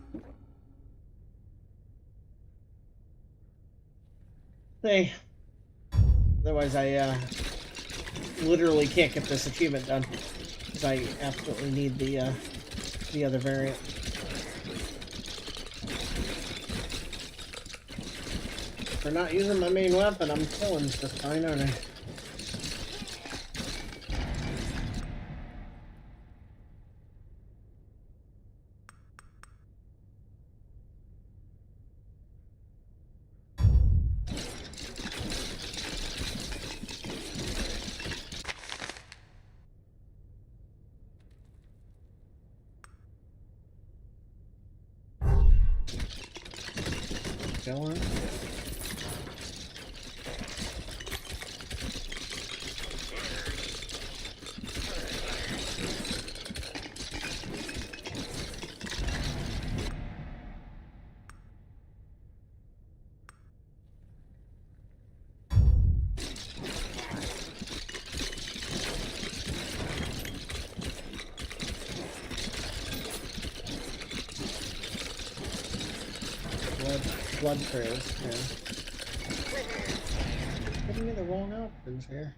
They. Otherwise, I literally can't get this achievement done. Because I absolutely need the other variant. For not using my main weapon, I'm killing just fine, aren't I? Killing. Blood trails, yeah. Giving me the wrong options here.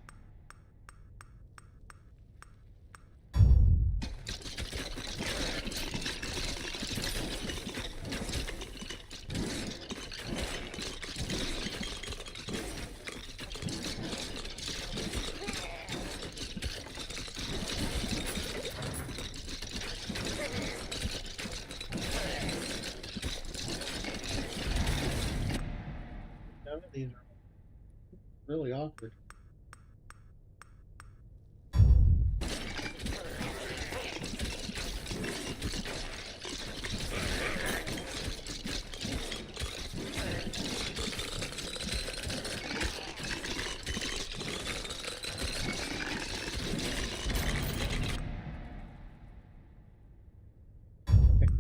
None of these are really awkward.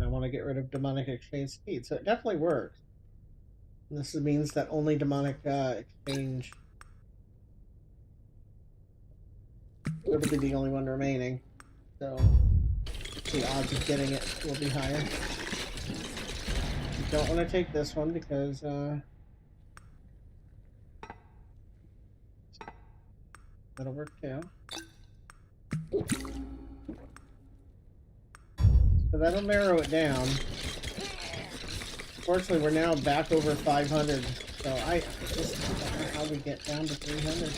I want to get rid of Demonic Exchange speed, so it definitely works. And this means that only Demonic Exchange would be the only one remaining, so the odds of getting it will be higher. You don't want to take this one because that'll work too. So that'll narrow it down. Fortunately, we're now back over 500, so I just don't know how we get down to 300.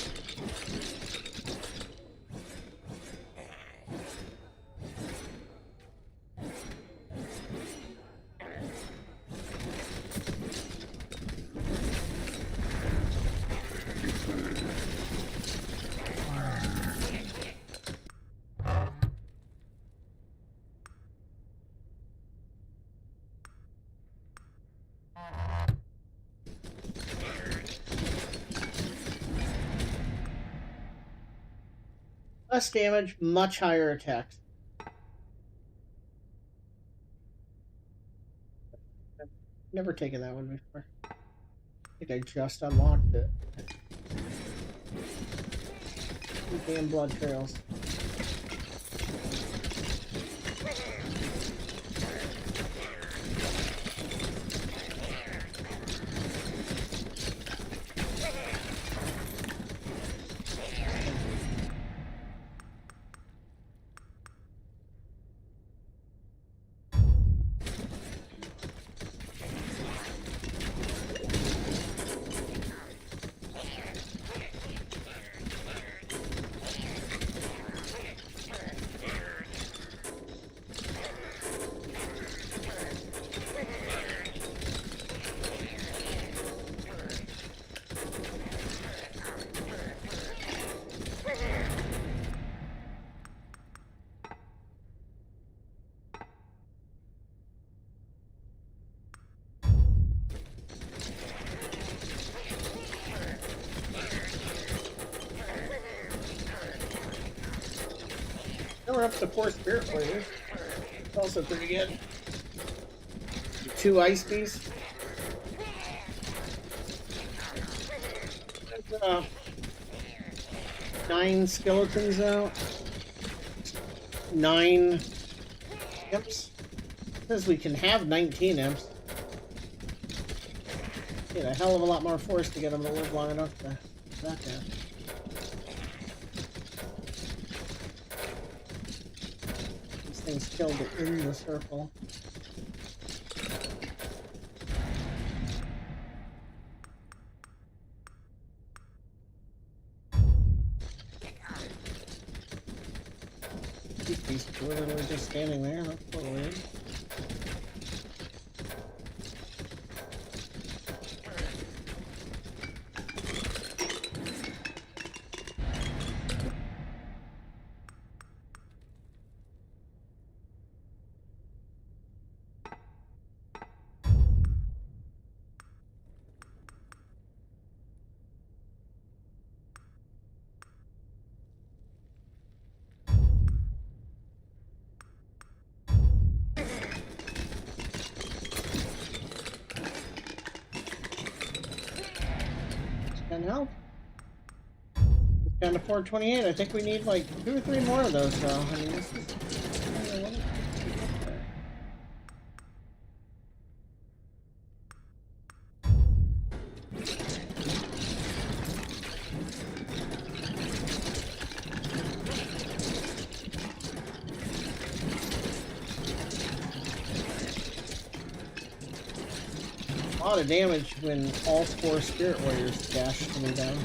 Less damage, much higher attacks. I've never taken that one before. I think I just unlocked it. Damn blood trails. we're up to 4 spirit warriors. It's also pretty good. 2 ice beasts. 9 skeletons out. 9 imps. It says we can have 19 imps. Need a hell of a lot more force to get them to live long enough to that down. These things killed in the circle. These two are literally just standing there. That's a little weird. Help. It's down to 428. I think we need like 2 or 3 more of those though. I mean, this is... A lot of damage when all 4 spirit warriors dash coming down.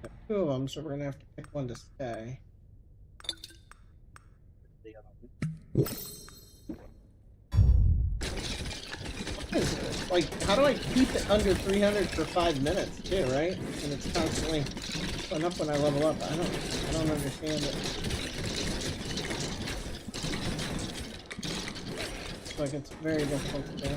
Got 2 of them, so we're gonna have to pick one to stay. Like, how do I keep it under 300 for 5 minutes too, right? And it's constantly going up when I level up. I don't understand it. It's like it's very difficult to do.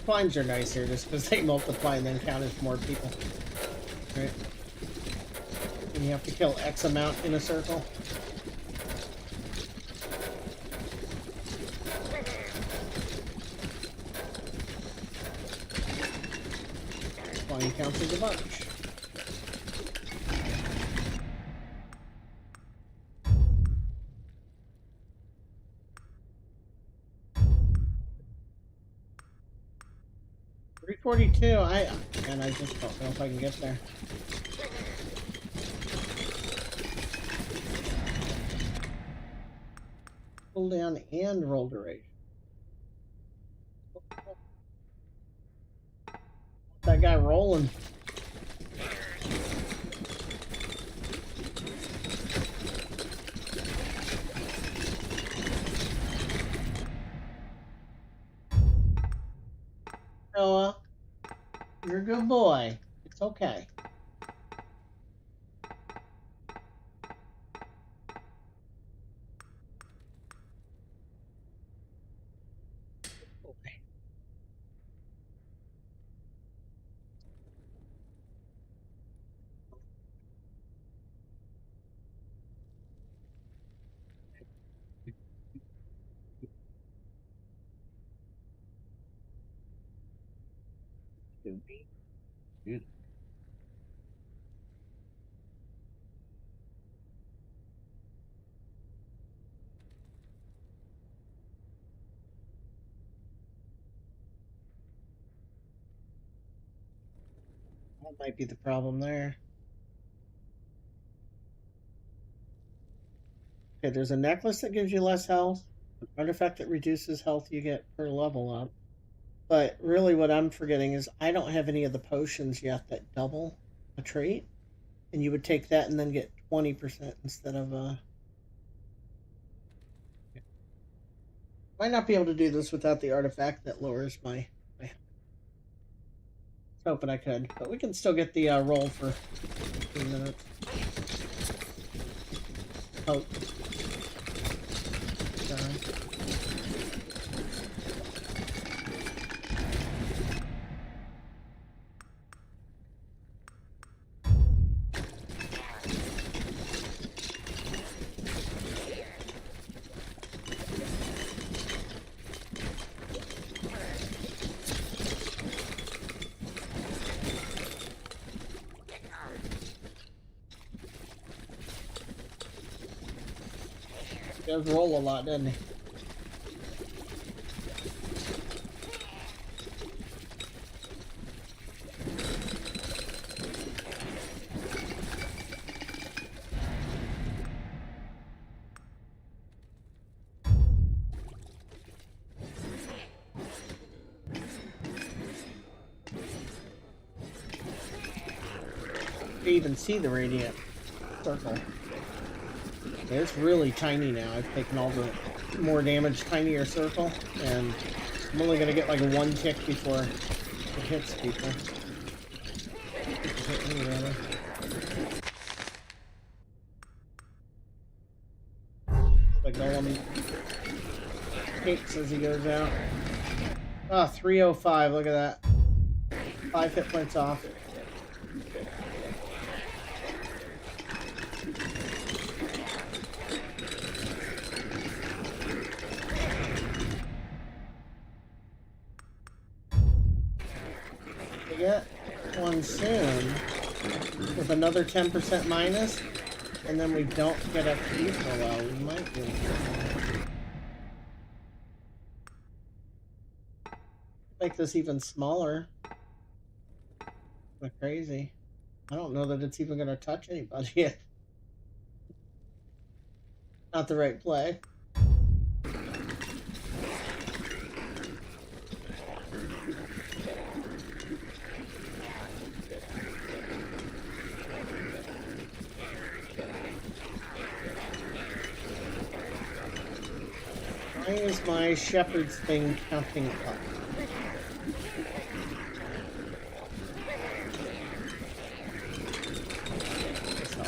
Climbs are nicer just because they multiply and then count as more people. Right? And you have to kill X amount in a circle. Flying counts as a bunch. And I just don't know if I can get there. cooldown and roll duration. That guy rolling. Noah, you're a good boy. It's okay. Dude. That might be the problem there. Okay, there's a necklace that gives you less health, an artifact that reduces health you get per level up. But really what I'm forgetting is I don't have any of the potions yet that double a trait. And you would take that and then get 20% instead of might not be able to do this without the artifact that lowers my I was hoping I could, but we can still get the roll for 15 minutes. Hope. He does roll a lot, doesn't he? You even see the radiant circle. It's really tiny now. I've taken all the more damage, tinier circle, and I'm only gonna get like one tick before it hits people. Hit me, rather. The golem kicks as he goes out. Ah, 305. Look at that. 5 hit points off. Get one soon with another 10% minus, and then we don't get XP for a while. We might do. Make this even smaller. Kind of crazy. I don't know that it's even going to touch anybody yet. Not the right play. Why is my shepherd's thing counting up? Oh,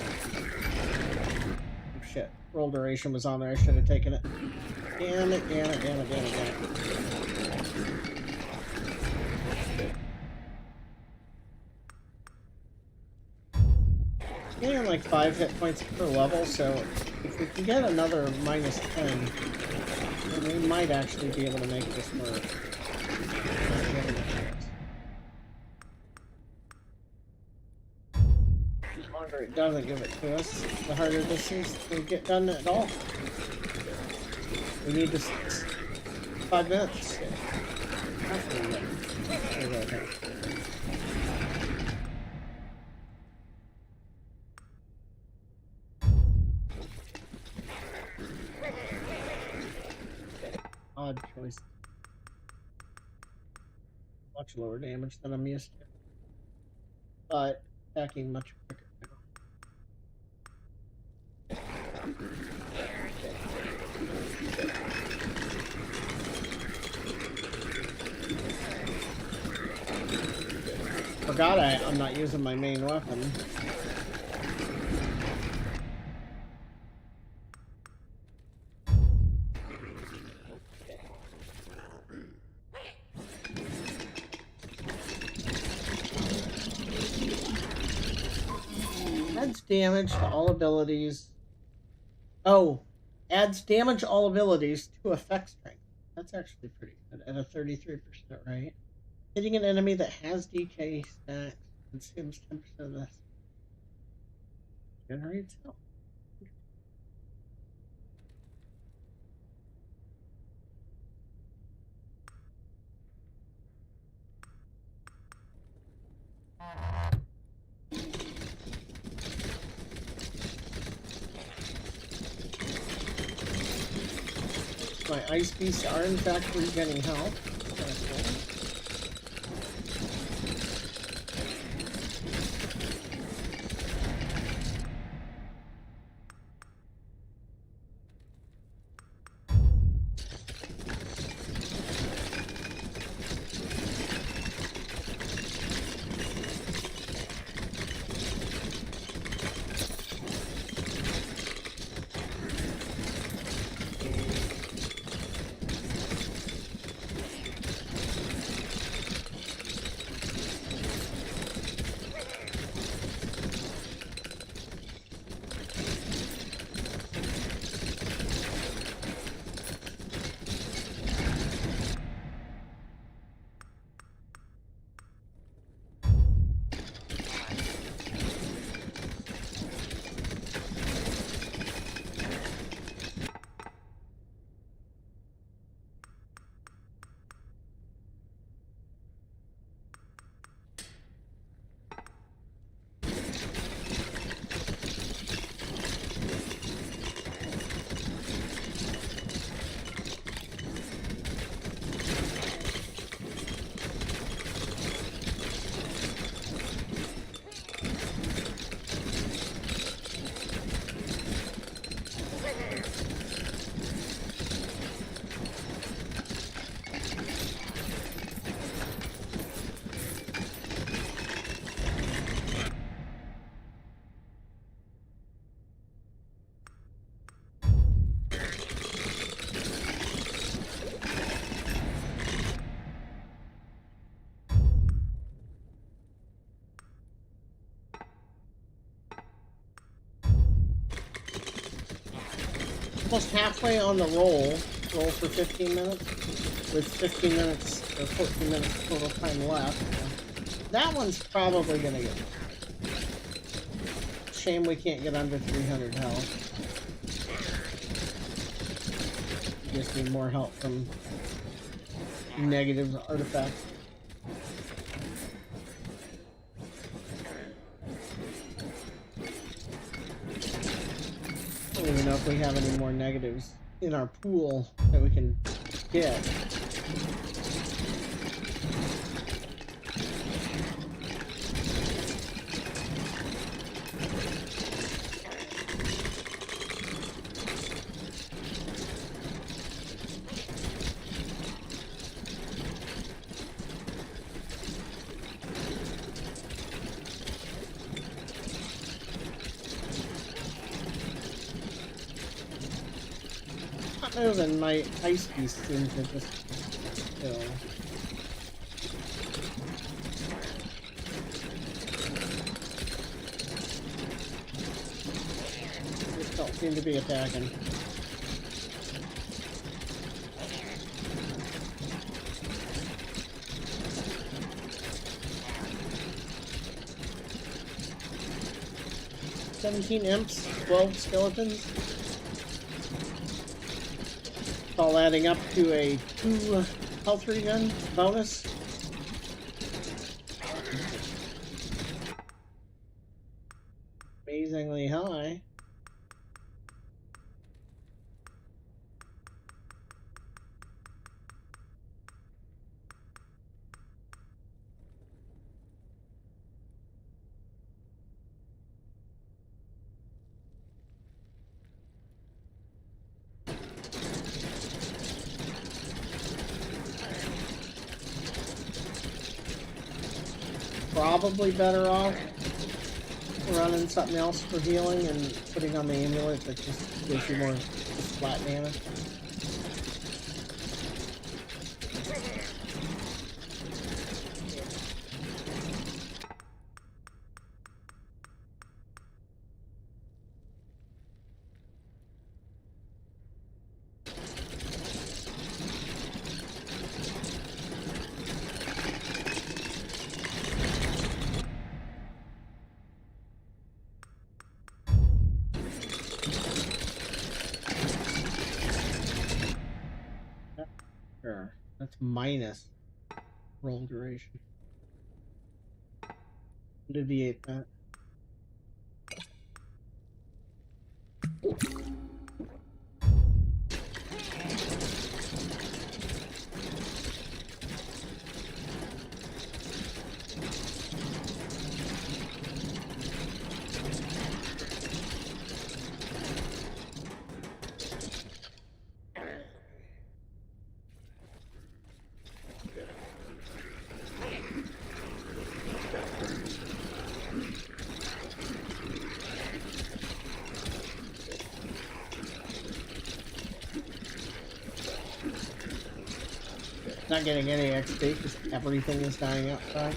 shit. Roll duration was on there. I should have taken it. Damn it, damn it, damn it, damn it, damn it. Getting like 5 hit points per level, so if we can get another minus 10, then we might actually be able to make this work. The longer it doesn't give it to us, the harder this is to get done at all. We need this 5 minutes. odd choice. Much lower damage than I'm used to, but attacking much quicker now. Forgot I'm not using my main weapon. Adds damage to all abilities. Oh, adds damage all abilities to effect strength. That's actually pretty good at a 33%, right? Hitting an enemy that has DK stacks consumes 10% of this. Generates health. My ice beasts are in fact regenerating health. That's cool. Almost halfway on the roll for 15 minutes, with 15 minutes or 14 minutes total time left. That one's probably gonna get. Shame we can't get under 300 health. Just need more help from negative artifacts. I don't even know if we have any more negatives in our pool that we can get. And my ice beast seem to just kill. Just don't seem to be attacking. "17 imps, 12 skeletons." All adding up to a 2 health regen bonus. Amazingly high. probably better off running something else for healing and putting on the amulet that just gives you more just flat damage. Sure. That's minus roll duration. Deviate that. Not getting any XP because everything is dying outside.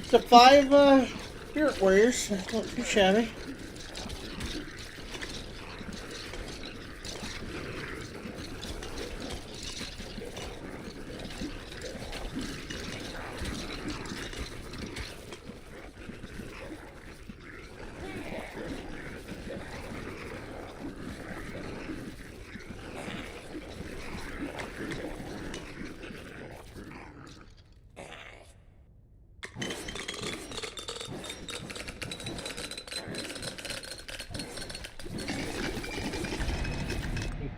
So 5 spirit warriors, not too shabby.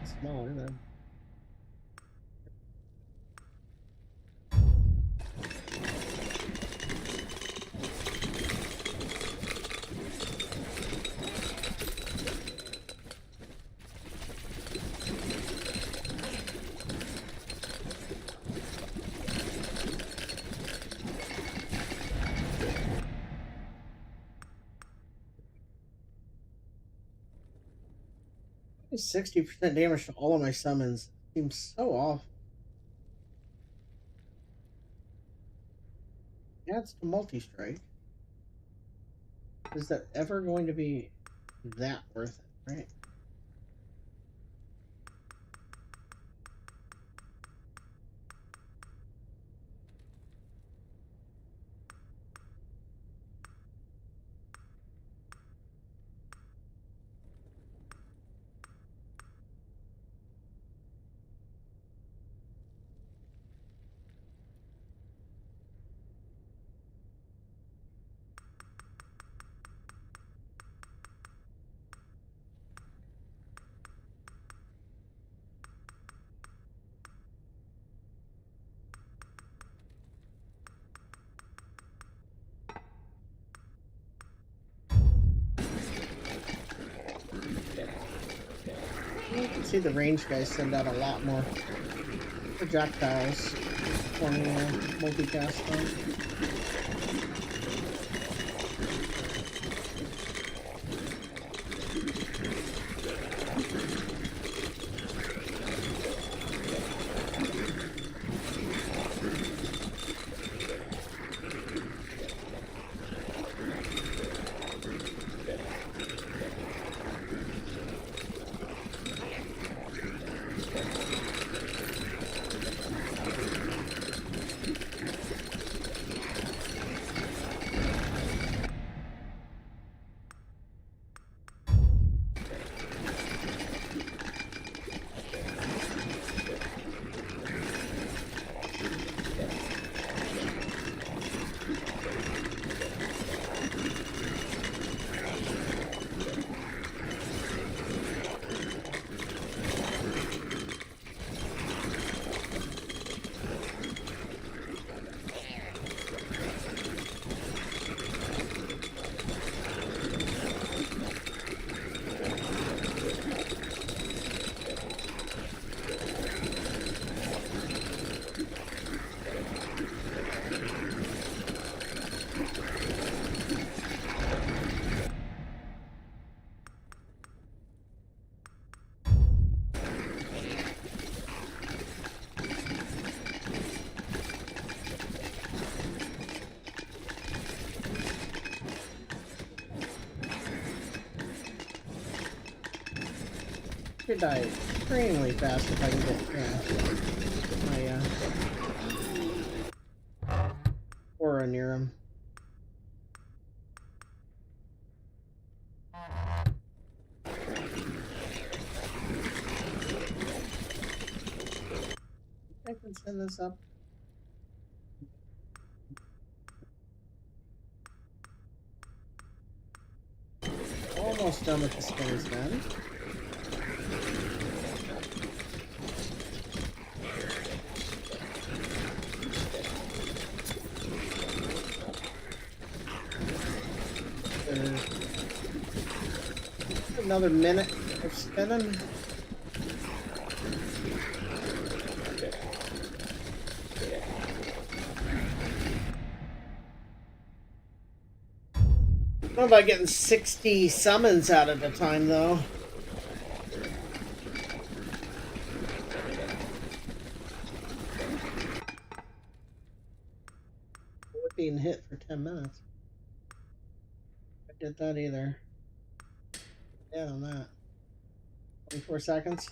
It's smaller then. It's 60% damage to all of my summons. Seems so off. Adds to multi-strike. Is that ever going to be that worth it, right? You can see the range guys send out a lot more projectiles when you multicast them. Should die extremely fast if I can get my aura near him. I can send this up. Almost done with the spinners then. Another minute of spinning. I don't know about getting 60 summons out at a time though. We're being hit for 10 minutes. I did that either. Yeah, on that. 24 seconds.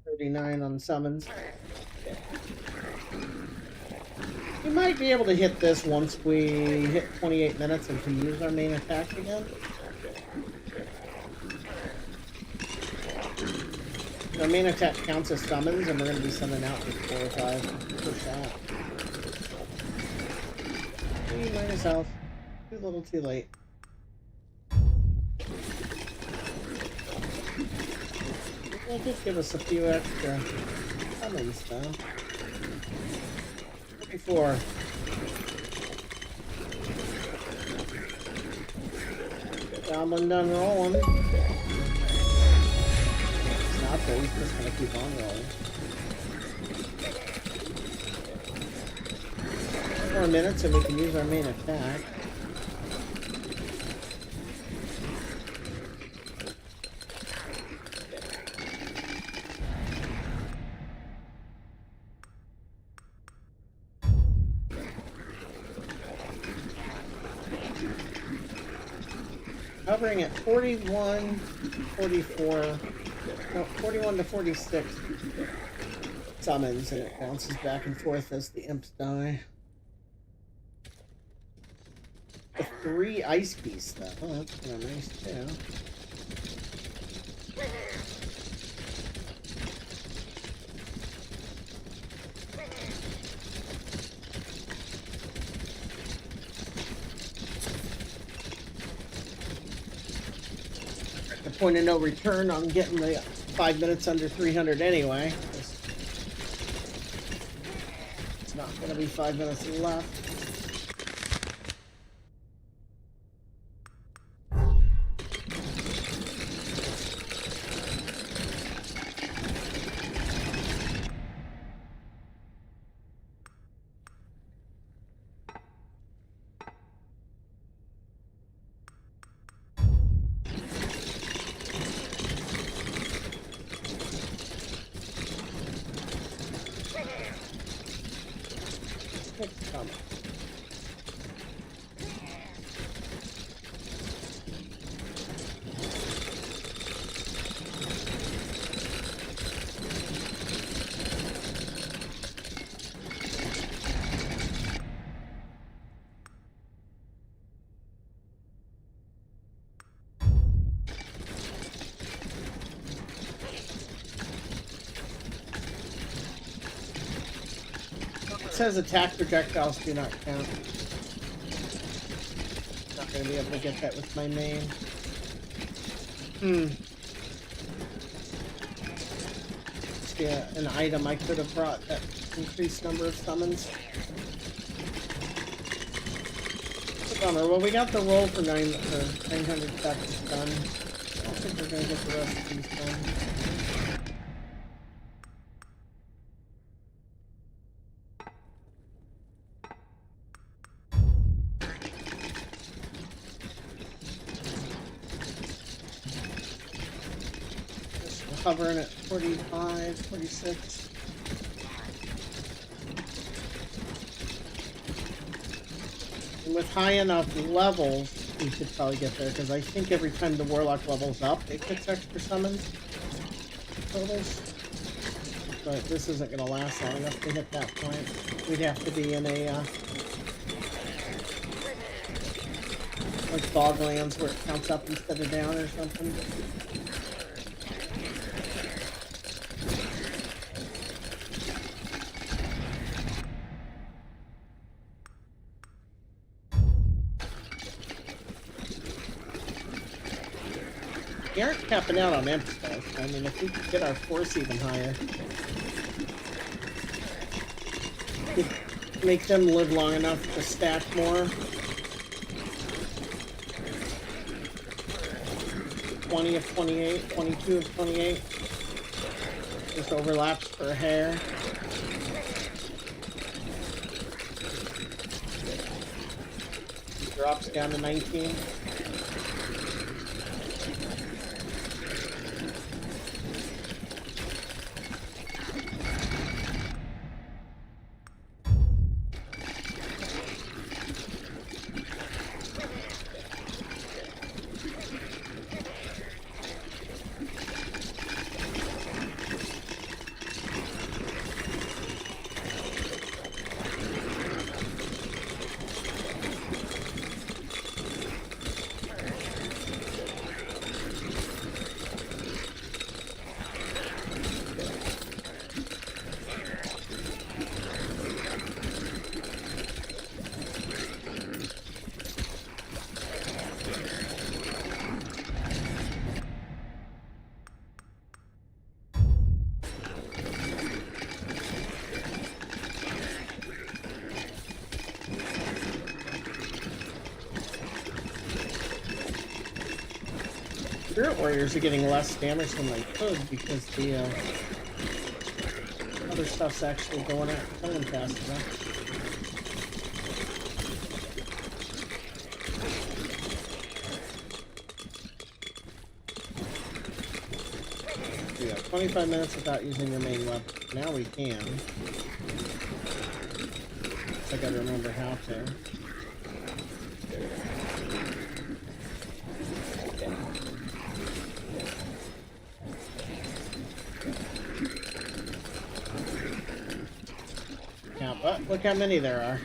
39 on summons. We might be able to hit this once we hit 28 minutes and can use our main attack again. Our main attack counts as summons, and we're going to be sending out with 4 or 5 per shot. 3 minus health. Too little, too late. It'll just give us a few extra summons, though. 34. Goblin done rolling. It's not though, he's just gonna keep on rolling. 4 minutes and we can use our main attack. Hovering at 41, 44, no, 41 to 46 summons, and it bounces back and forth as the imps die. The 3 ice beasts, though. Oh, that's kind of nice, too. Point of no return on getting the 5 minutes under 300 anyway. It's not going to be 5 minutes left. 6 summons. It says attack projectiles do not count. Not gonna be able to get that with my main. Yeah, an item I could have brought that increased number of summons. Bummer. Well, we got the roll for 900 seconds done. I don't think we're gonna get the rest of these done. Just hovering at 45, 46. And with high enough levels, we should probably get there, because I think every time the Warlock levels up, it gets extra summons totals. But this isn't going to last long enough to hit that point. We'd have to be in a, like Boglands, where it counts up instead of down or something. We aren't capping out on imp stuff. I mean, if we could get our force even higher, we could make them live long enough to stack more. 20 of 28, 22 of 28. Just overlaps for a hair. Drops down to 19. Spirit Warriors are getting less damage than they could because the other stuff's actually going at killing fast enough. So yeah, 25 minutes without using your main weapon. Now we can. I gotta remember how to. But look how many there are.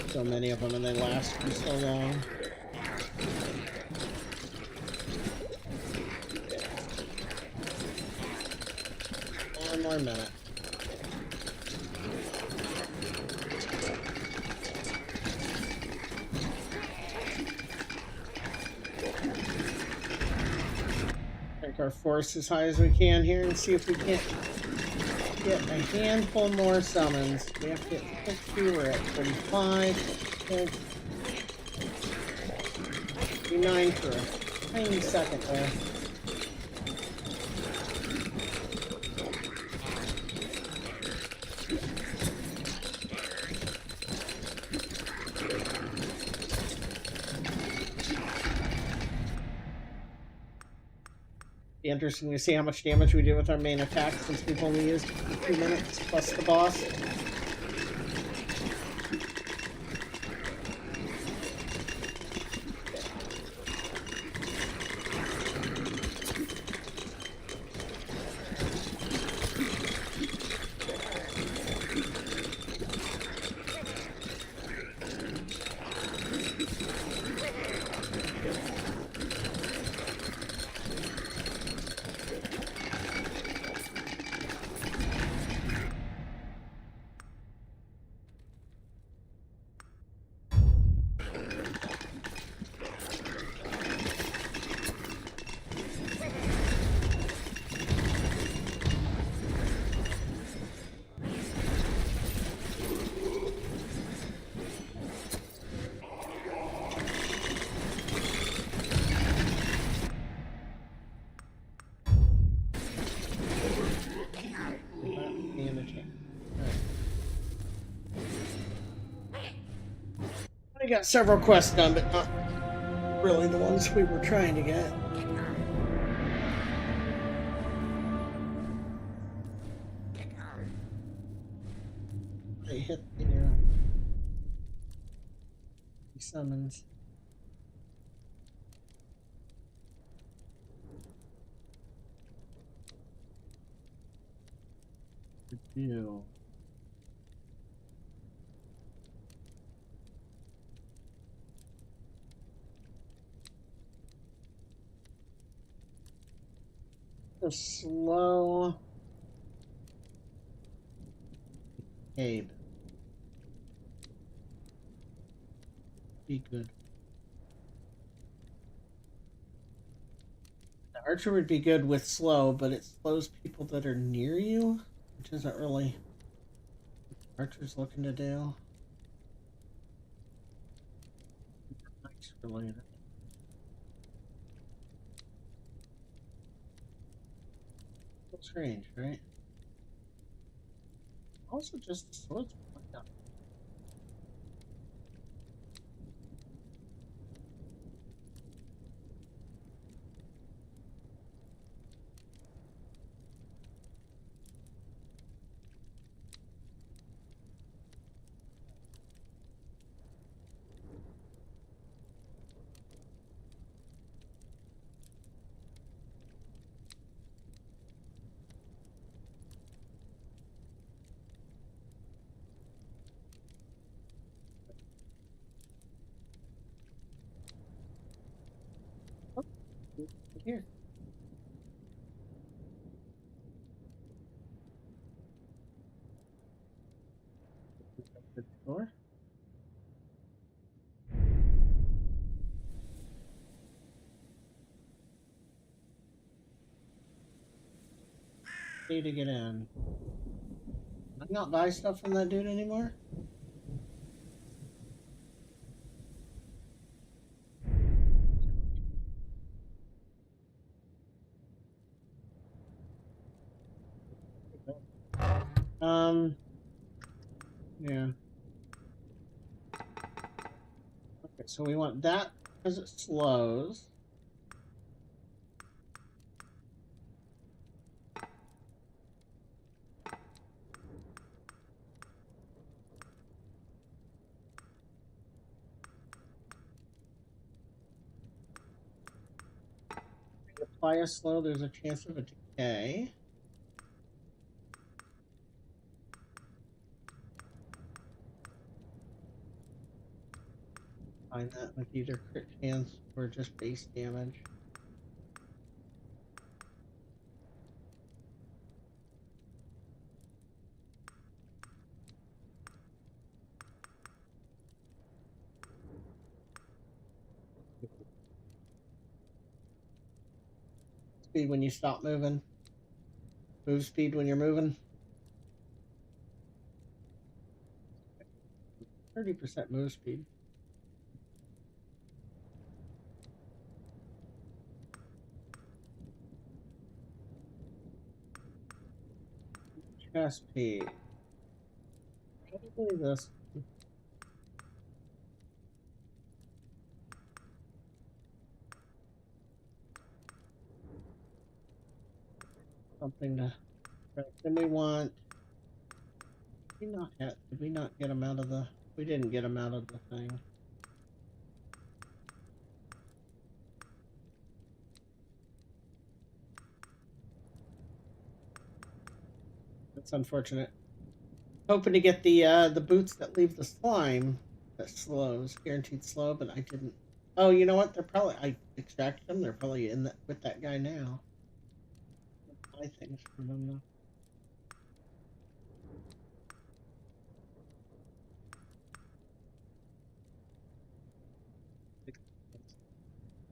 So many of them, and they last for so long. One more minute. Take our force as high as we can here and see if we can't get a handful more summons. We have to get 50, we're at 45, 59 for a tiny second there. Be interesting to see how much damage we do with our main attack since we've only used 2 minutes plus the boss. I got several quests done, but not really the ones we were trying to get. They hit the summons. Good deal. So slow. Abe. Be good. The archer would be good with slow, but it slows people that are near you, which isn't really what the archer's looking to do. Nice related. Looks range, right? Also, just the swords. Oh, here. Good door. Need to get in. Can I not buy stuff from that dude anymore? Yeah. Okay, so we want that because it slows. Apply a slow, there's a chance of a decay. Find that with either crit chance or just base damage. Speed when you stop moving. Move speed when you're moving. 30% move speed. Chest speed. Probably this. something to. Right, then we want. Did we not get him out of the? We didn't get him out of the thing. That's unfortunate. Hoping to get the boots that leave the slime that slows, guaranteed slow, but I didn't. Oh, you know what? They're probably I extracted them. They're probably in that with that guy now. Buy things from them though.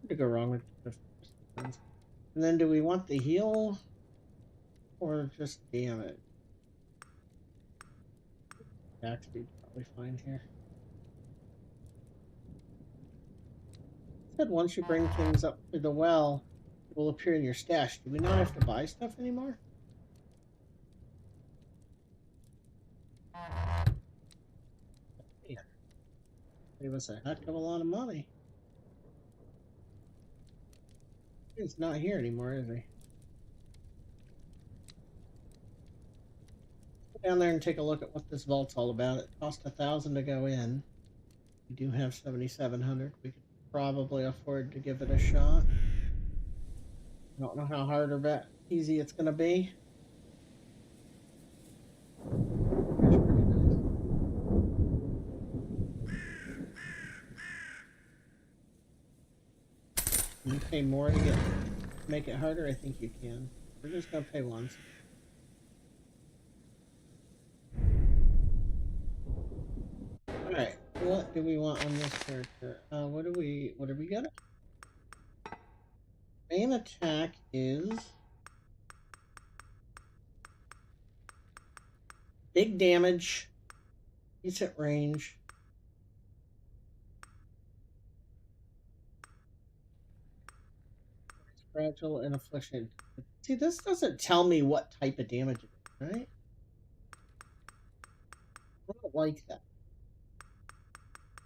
What could go wrong with this? And then do we want the heal or just damage? Attack speed's probably fine here. It said once you bring things up to the well, it will appear in your stash. Do we not have to buy stuff anymore? Yeah. Save us a heck of a lot of money. He's not here anymore, is he? Go down there and take a look at what this vault's all about. It cost 1,000 to go in. We do have 7,700. We could probably afford to give it a shot. I don't know how hard or easy it's going to be. Can you pay more to make it harder? I think you can. We're just going to pay once. Alright, what do we want on this character? What do we get? Main attack is big damage, decent range. Fragile and affliction. See, this doesn't tell me what type of damage it is, right? I don't like that.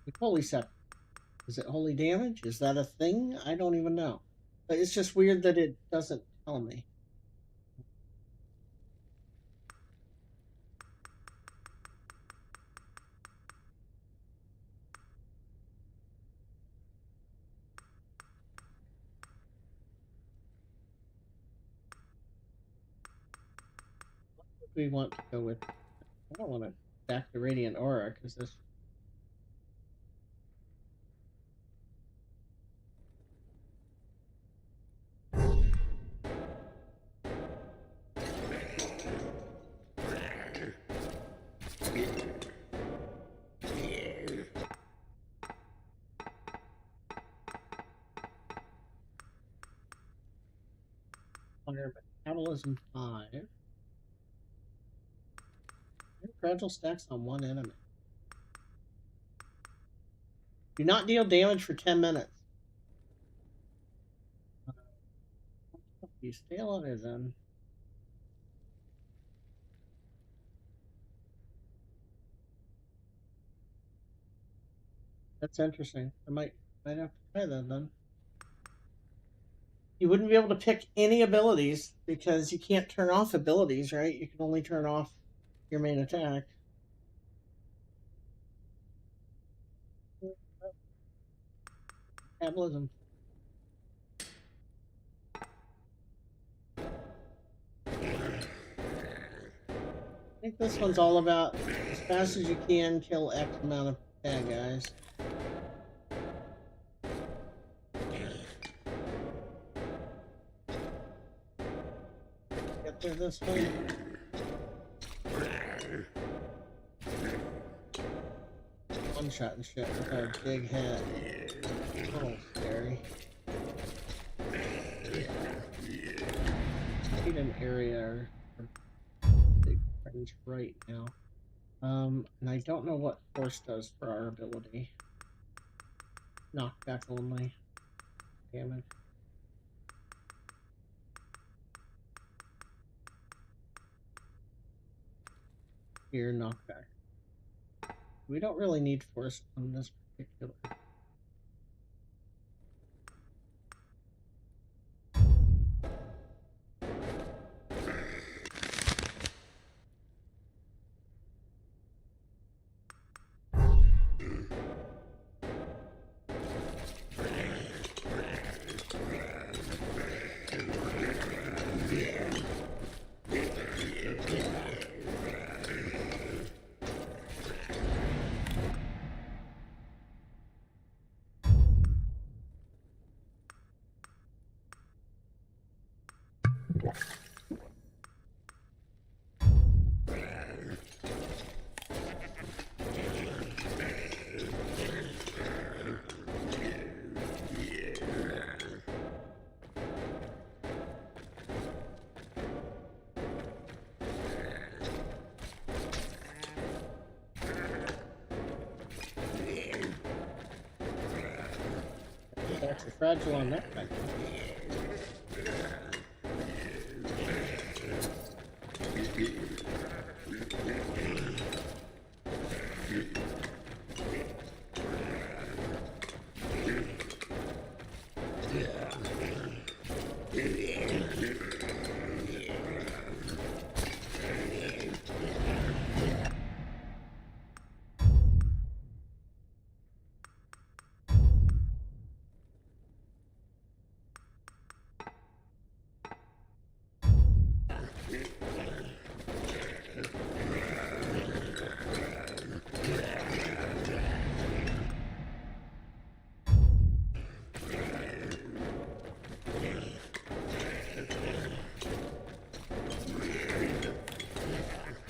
Like, holy septic. Is it holy damage? Is that a thing? I don't even know. But it's just weird that it doesn't tell me. What do we want to go with? I don't want to stack the radiant aura because this. Fire metabolism 5. Fragile stacks on one enemy. Do not deal damage for 10 minutes. You stay alive then. That's interesting. I might have to try that then. You wouldn't be able to pick any abilities because you can't turn off abilities, right? You can only turn off your main attack. Metabolism. I think this one's all about as fast as you can kill X amount of bad guys. Get there this way. One shot and shit with our big head. Oh, scary. Need an area or big friends right now. And I don't know what force does for our ability. Knockback only. Damage. Here, knockback. We don't really need force on this particular. Stacks are fragile on that guy.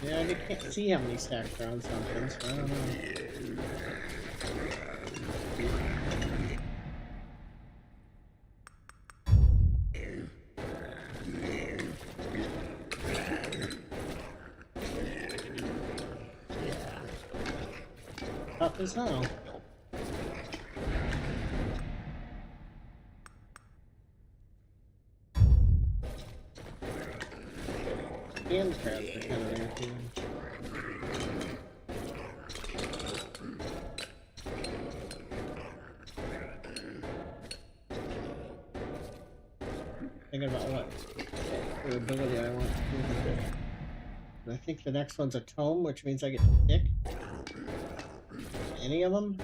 Yeah, they can't see how many stacks are on something, so I don't know. Tough as hell. Hand crabs are kind of irritating. Thinking about what ability I want to do with it. And I think the next one's a tome, which means I get to pick any of them.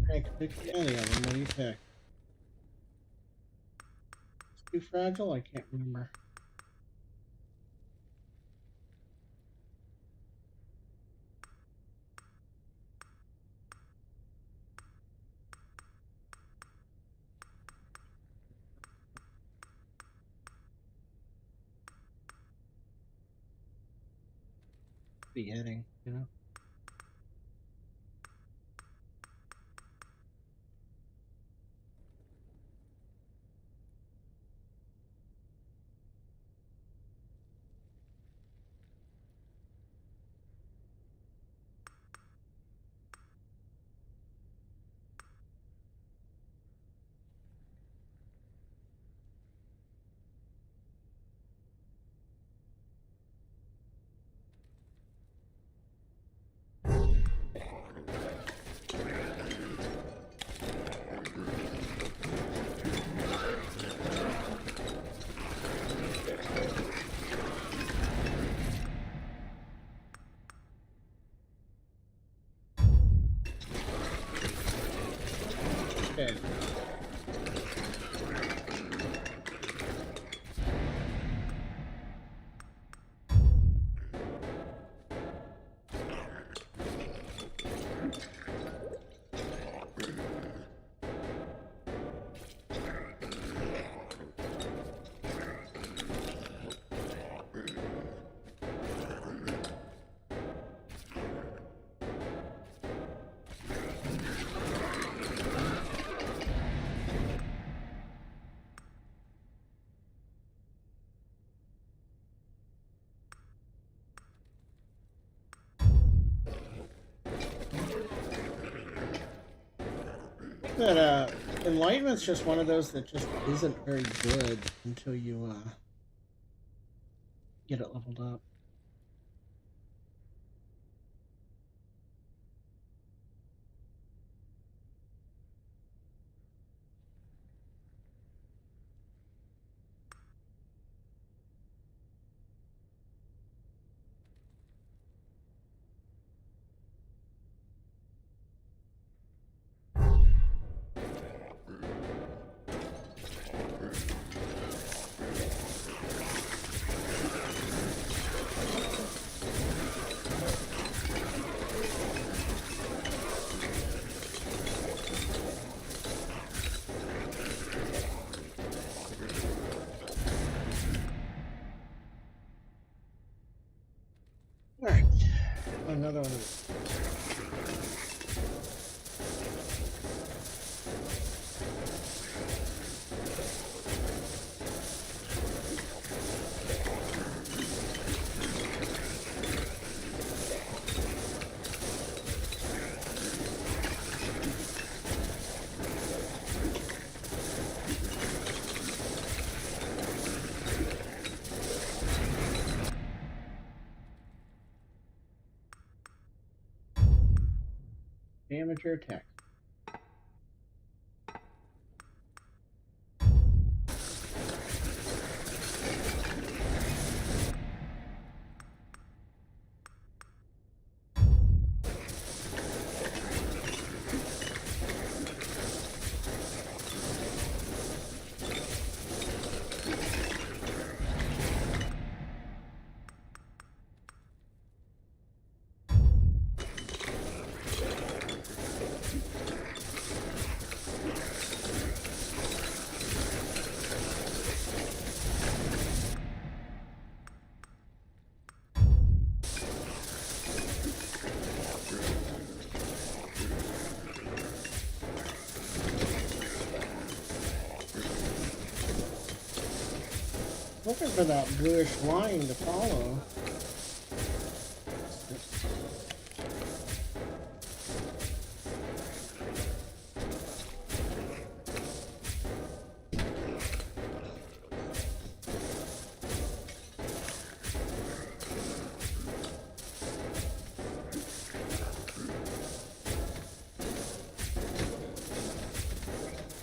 I can pick any of them. What do you pick? It's too fragile? I can't remember. Beheading, you know? Okay. That enlightenment's just one of those that just isn't very good until you get it leveled up. All right, another one of these. Damage or attack. Looking for that bluish line to follow.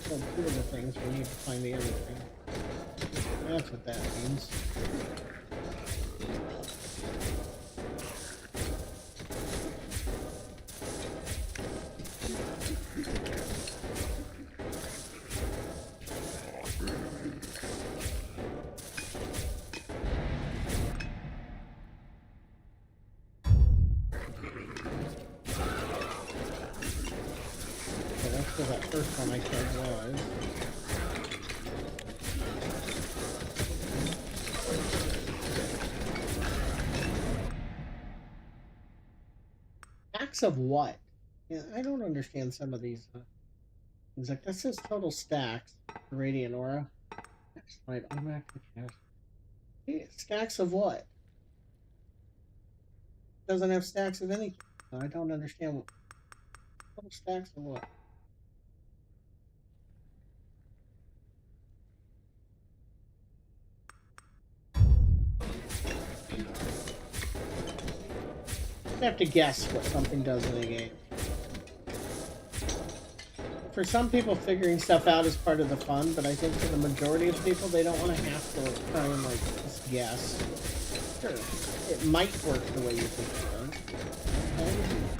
So two of the things, we need to find the other thing. That's what that means. So that's where that first one I killed was. Stacks of what? Yeah, I don't understand some of these. It's like, that says total stacks for Radiant Aura. Next slide, automatically cast. Hey, stacks of what? Doesn't have stacks of anything. I don't understand. Total stacks of what? I have to guess what something does in a game. For some people, figuring stuff out is part of the fun, but I think for the majority of people, they don't want to have to try and like just guess. Sure, it might work the way you think it does. Okay.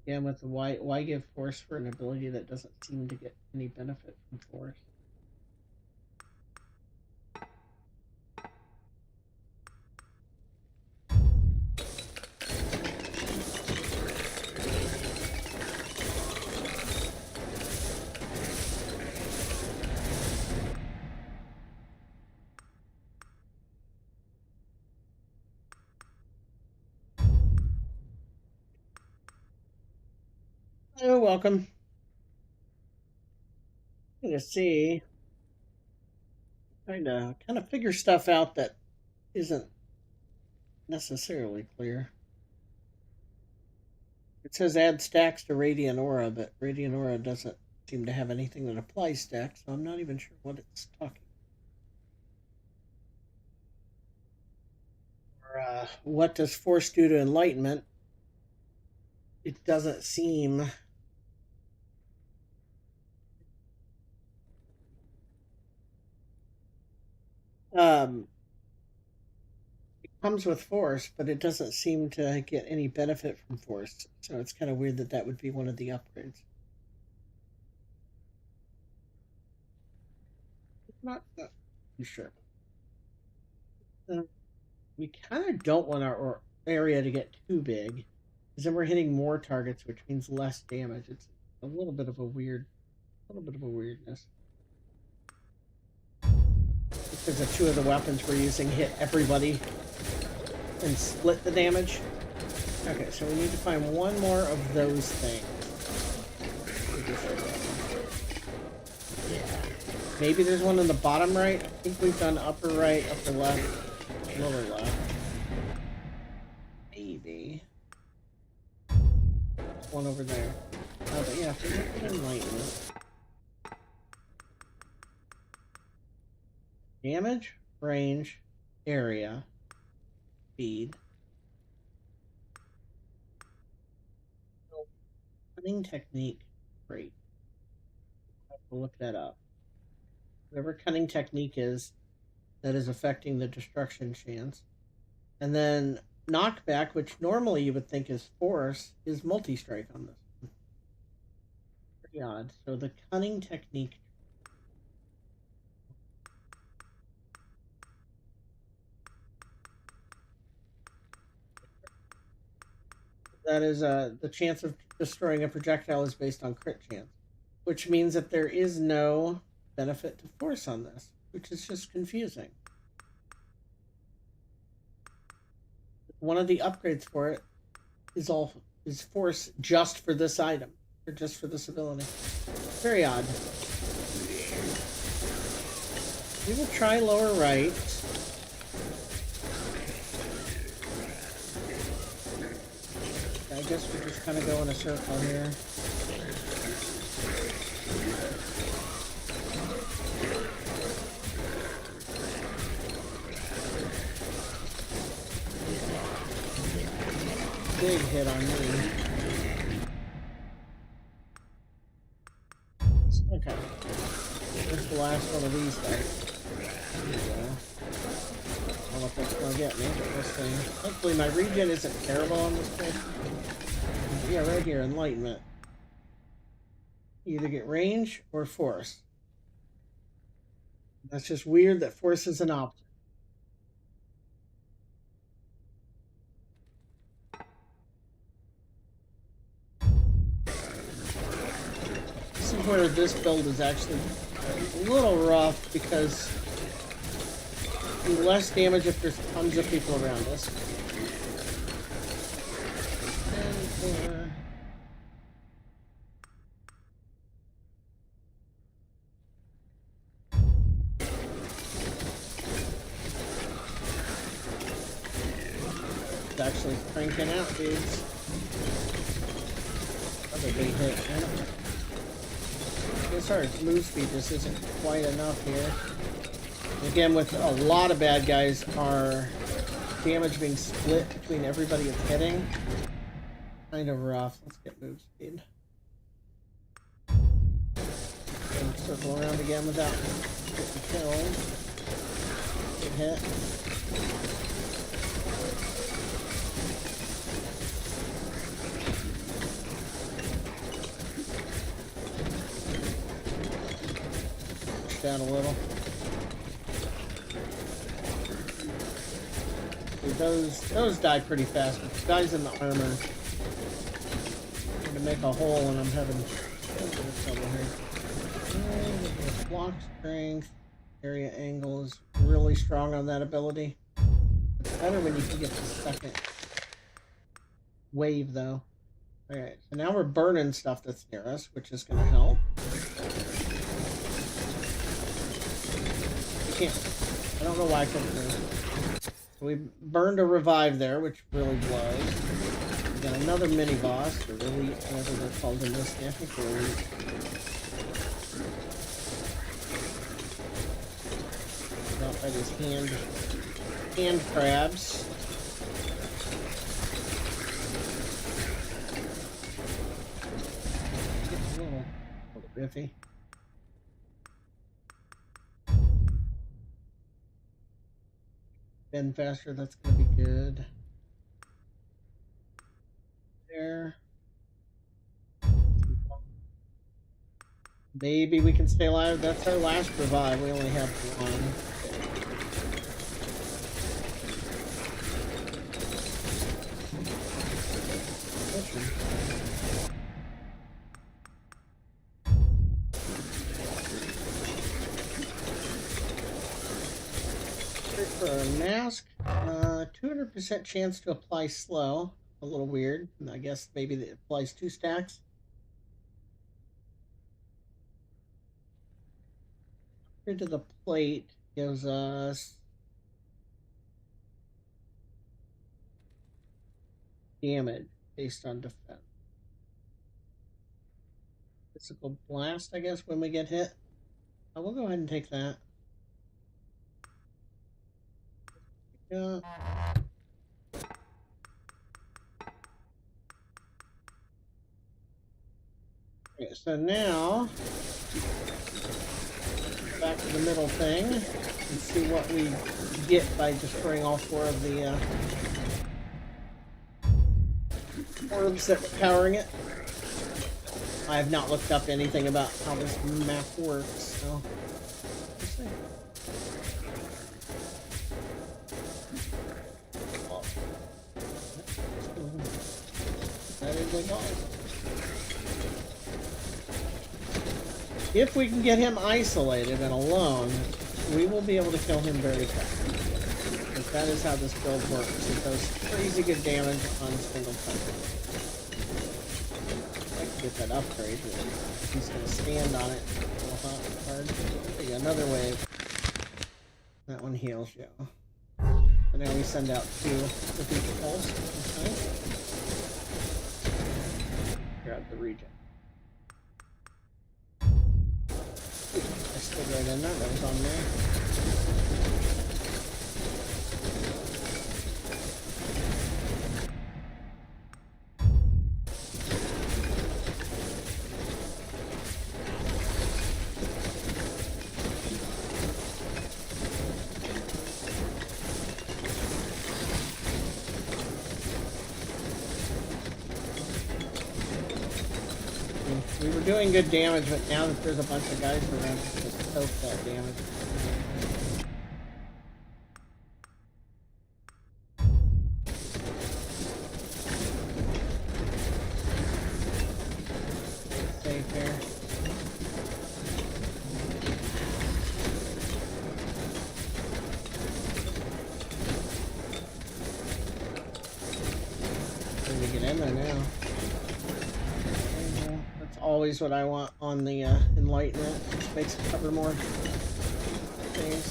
Yeah, with the why give force for an ability that doesn't seem to get any benefit from force? Oh, welcome. I'm gonna see, trying to kind of figure stuff out that isn't necessarily clear. It says add stacks to Radiant Aura, but Radiant Aura doesn't seem to have anything that applies stacks, so I'm not even sure what it's talking about. Or, what does Force do to Enlightenment? It doesn't seem... it comes with Force, but it doesn't seem to get any benefit from Force, so it's kind of weird that that would be one of the upgrades. Not too sure. We kind of don't want our area to get too big, because then we're hitting more targets, which means less damage. It's a little bit of a weirdness. Because the two of the weapons we're using hit everybody and split the damage. Okay, so we need to find one more of those things. Maybe there's one in the bottom right. I think we've done upper right, upper left, lower left. Maybe. There's one over there. Oh, but yeah, if we look at Enlightenment. Damage, range, area, speed. Cunning technique, great. I have to look that up. Whatever cunning technique is, that is affecting the destruction chance. And then knockback, which normally you would think is force, is multi-strike on this. Pretty odd. So the cunning technique. That is the chance of destroying a projectile is based on crit chance, which means that there is no benefit to force on this, which is just confusing. One of the upgrades for it is force just for this item, or just for this ability. Very odd. We will try lower right. I guess we just kind of go in a circle here. Big hit on me. Okay. Where's the last one of these guys? I don't know what that's going to get me, but we'll see. Hopefully my regen isn't terrible on this place. Yeah, right here, Enlightenment. You either get range or force. That's just weird that force is an option. This is where this build is actually a little rough because we do less damage if there's tons of people around us. And, it's actually cranking out, dudes. Another big hit. I guess our move speed just isn't quite enough here. Again, with a lot of bad guys, our damage being split between everybody it's hitting. Kind of rough. Let's get move speed. And circle around again without getting killed. Good hit. Push down a little. Those die pretty fast, but the guys in the armor to make a hole, and I'm having trouble here. Block strength, area angle is really strong on that ability. It's better when you can get the second wave, though. Alright, so now we're burning stuff that's near us, which is going to help. I can't. I don't know why I couldn't move. We burned a revive there, which really blows. We got another mini boss, or elite, whatever they're called in this game. I think they're elite. Out by these hand crabs. It's a little iffy. Bend faster, that's gonna be good. There. Maybe we can stay alive. That's our last revive. We only have one. For a mask, 200% chance to apply slow. A little weird. I guess maybe it applies 2 stacks. Here to the plate gives us damage based on defense. Physical blast, I guess, when we get hit. We'll go ahead and take that. Yeah. Okay, so now back to the middle thing and see what we get by destroying all 4 of the orbs that were powering it. I have not looked up anything about how this map works, so we'll see. That is a dog. If we can get him isolated and alone, we will be able to kill him very fast. Because that is how this build works. It does crazy good damage on single target. I can get that upgrade. He's going to stand on it. Hard. Okay, another wave. That one heals you. So now we send out 2 with each pulse. Okay. Grab the regen. I stood right in there. That was on me. We were doing good damage, but now that there's a bunch of guys around, it's just soak that damage. Safe here. Trying to get in there now. Always what I want on the Enlightenment. It makes it cover more things.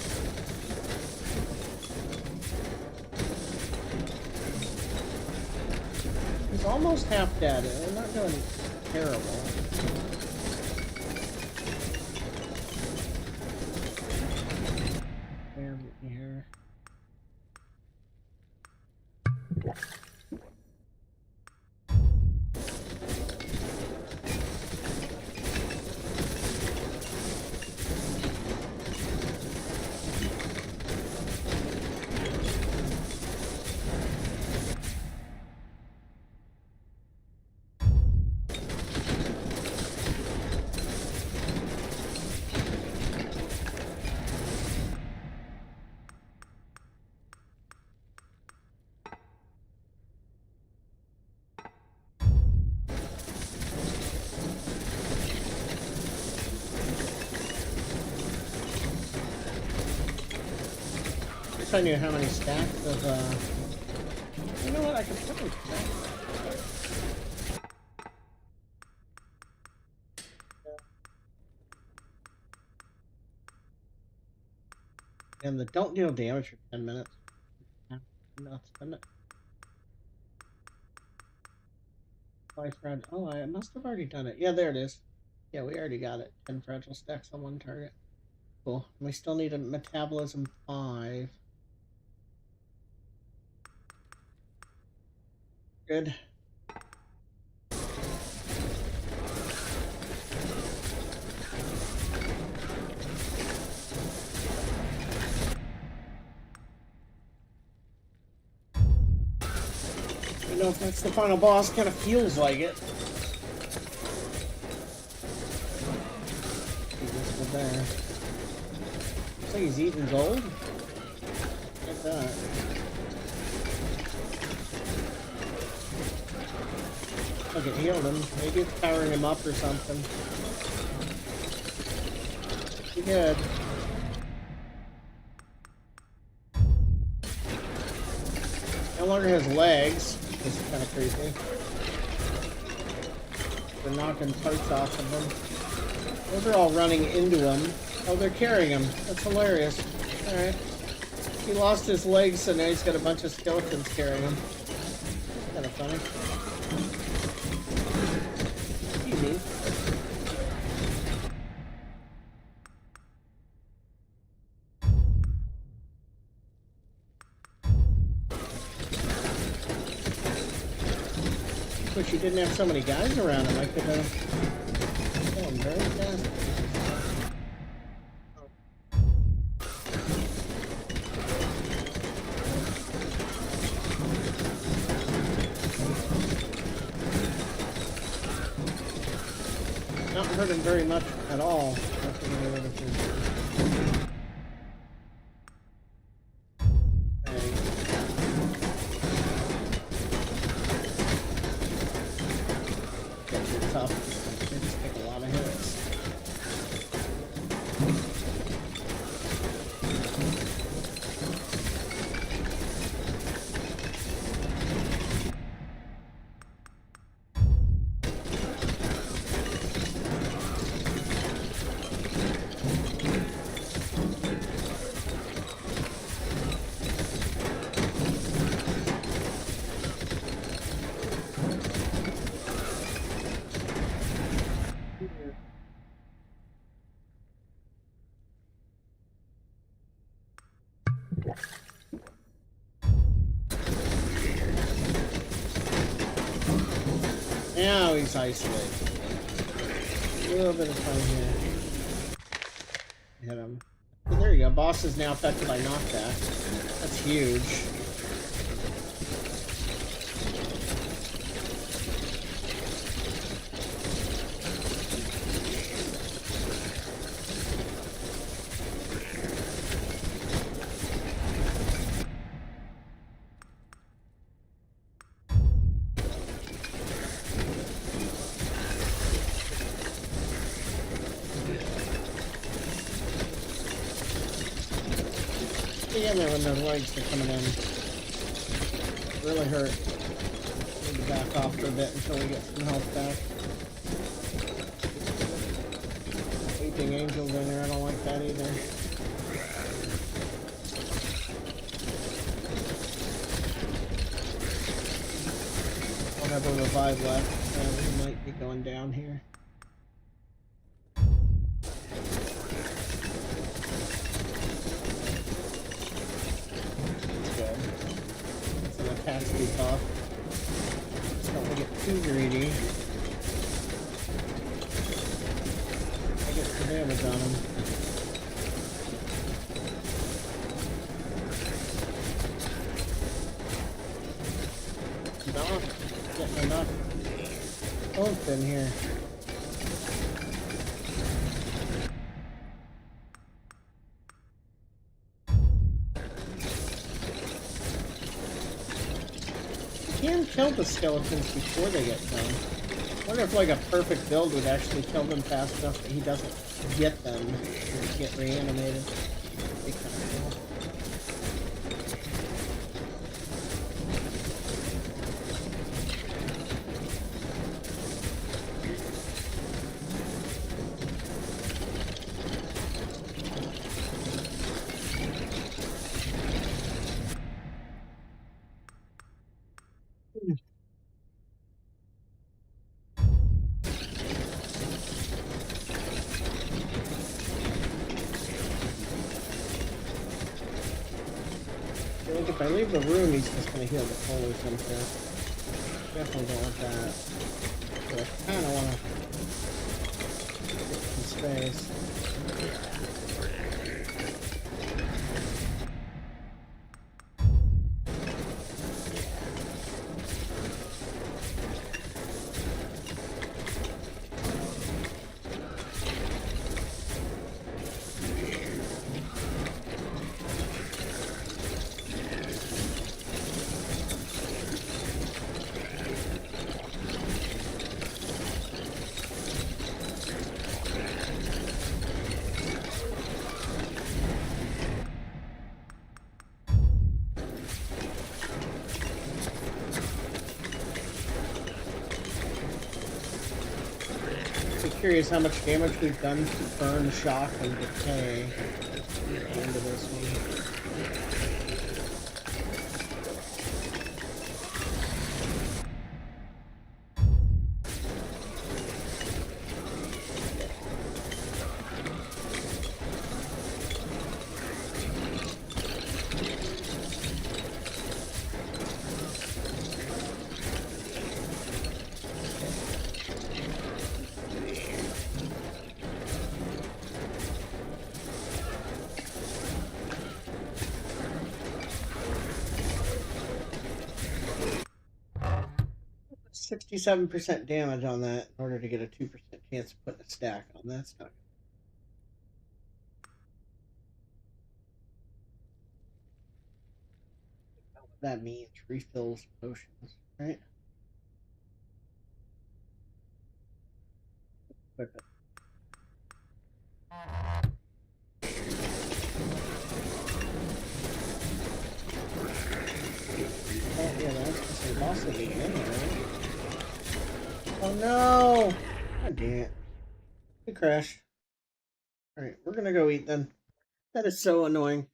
He's almost half dead. I'm not doing terrible. Bear with me here. If I knew how many stacks of, you know what, I could probably stack. And the don't deal damage for 10 minutes. nuts, isn't it? Oh, I must have already done it. Yeah, there it is. Yeah, we already got it. 10 fragile stacks on one target. Cool. We still need a metabolism 5. Good. You know, if that's the final boss, kind of feels like it. He's still there. Looks like he's eating gold. Look at that. Look, it healed him. Maybe it's powering him up or something. Pretty good. No longer has legs. This is kind of creepy. They're knocking parts off of him. Those are all running into him. Oh, they're carrying him. That's hilarious. Alright. He lost his legs, so now he's got a bunch of skeletons carrying him. Kind of funny. Easy. Wish he didn't have so many guys around him. I could kill him very fast. Not hurt him very much at all. Tough. They just take a lot of hits. Now he's isolated. A little bit of time here. Hit him. Oh, there you go. Boss is now affected by knockback. That's huge. Damn it when the legs are coming in. Really hurt. Need to back off for a bit until we get some health back. Weeping angels in there, I don't like that either. Don't have a revive left, so we might be going down here. Speed off. Just don't want to get too greedy. I get some damage on him. No, getting enough oomph in here. Can kill the skeletons before they get done. I wonder if like a perfect build would actually kill them fast enough that he doesn't get them to get reanimated. That'd be kind of cool. I think if I leave the room, he's just gonna heal the full or something. Definitely don't want that. So I kinda wanna get some space. 'Curious how much damage we've done to burn, shock, and decay at the end of this one. 67% damage on that in order to get a 2% chance of putting a stack on. That's not good. What that means refills potions, right? Equip it. Oh, yeah, that's just a boss at the end, right? Oh no! God damn it. We crashed. Alright, we're gonna go eat then. That is so annoying.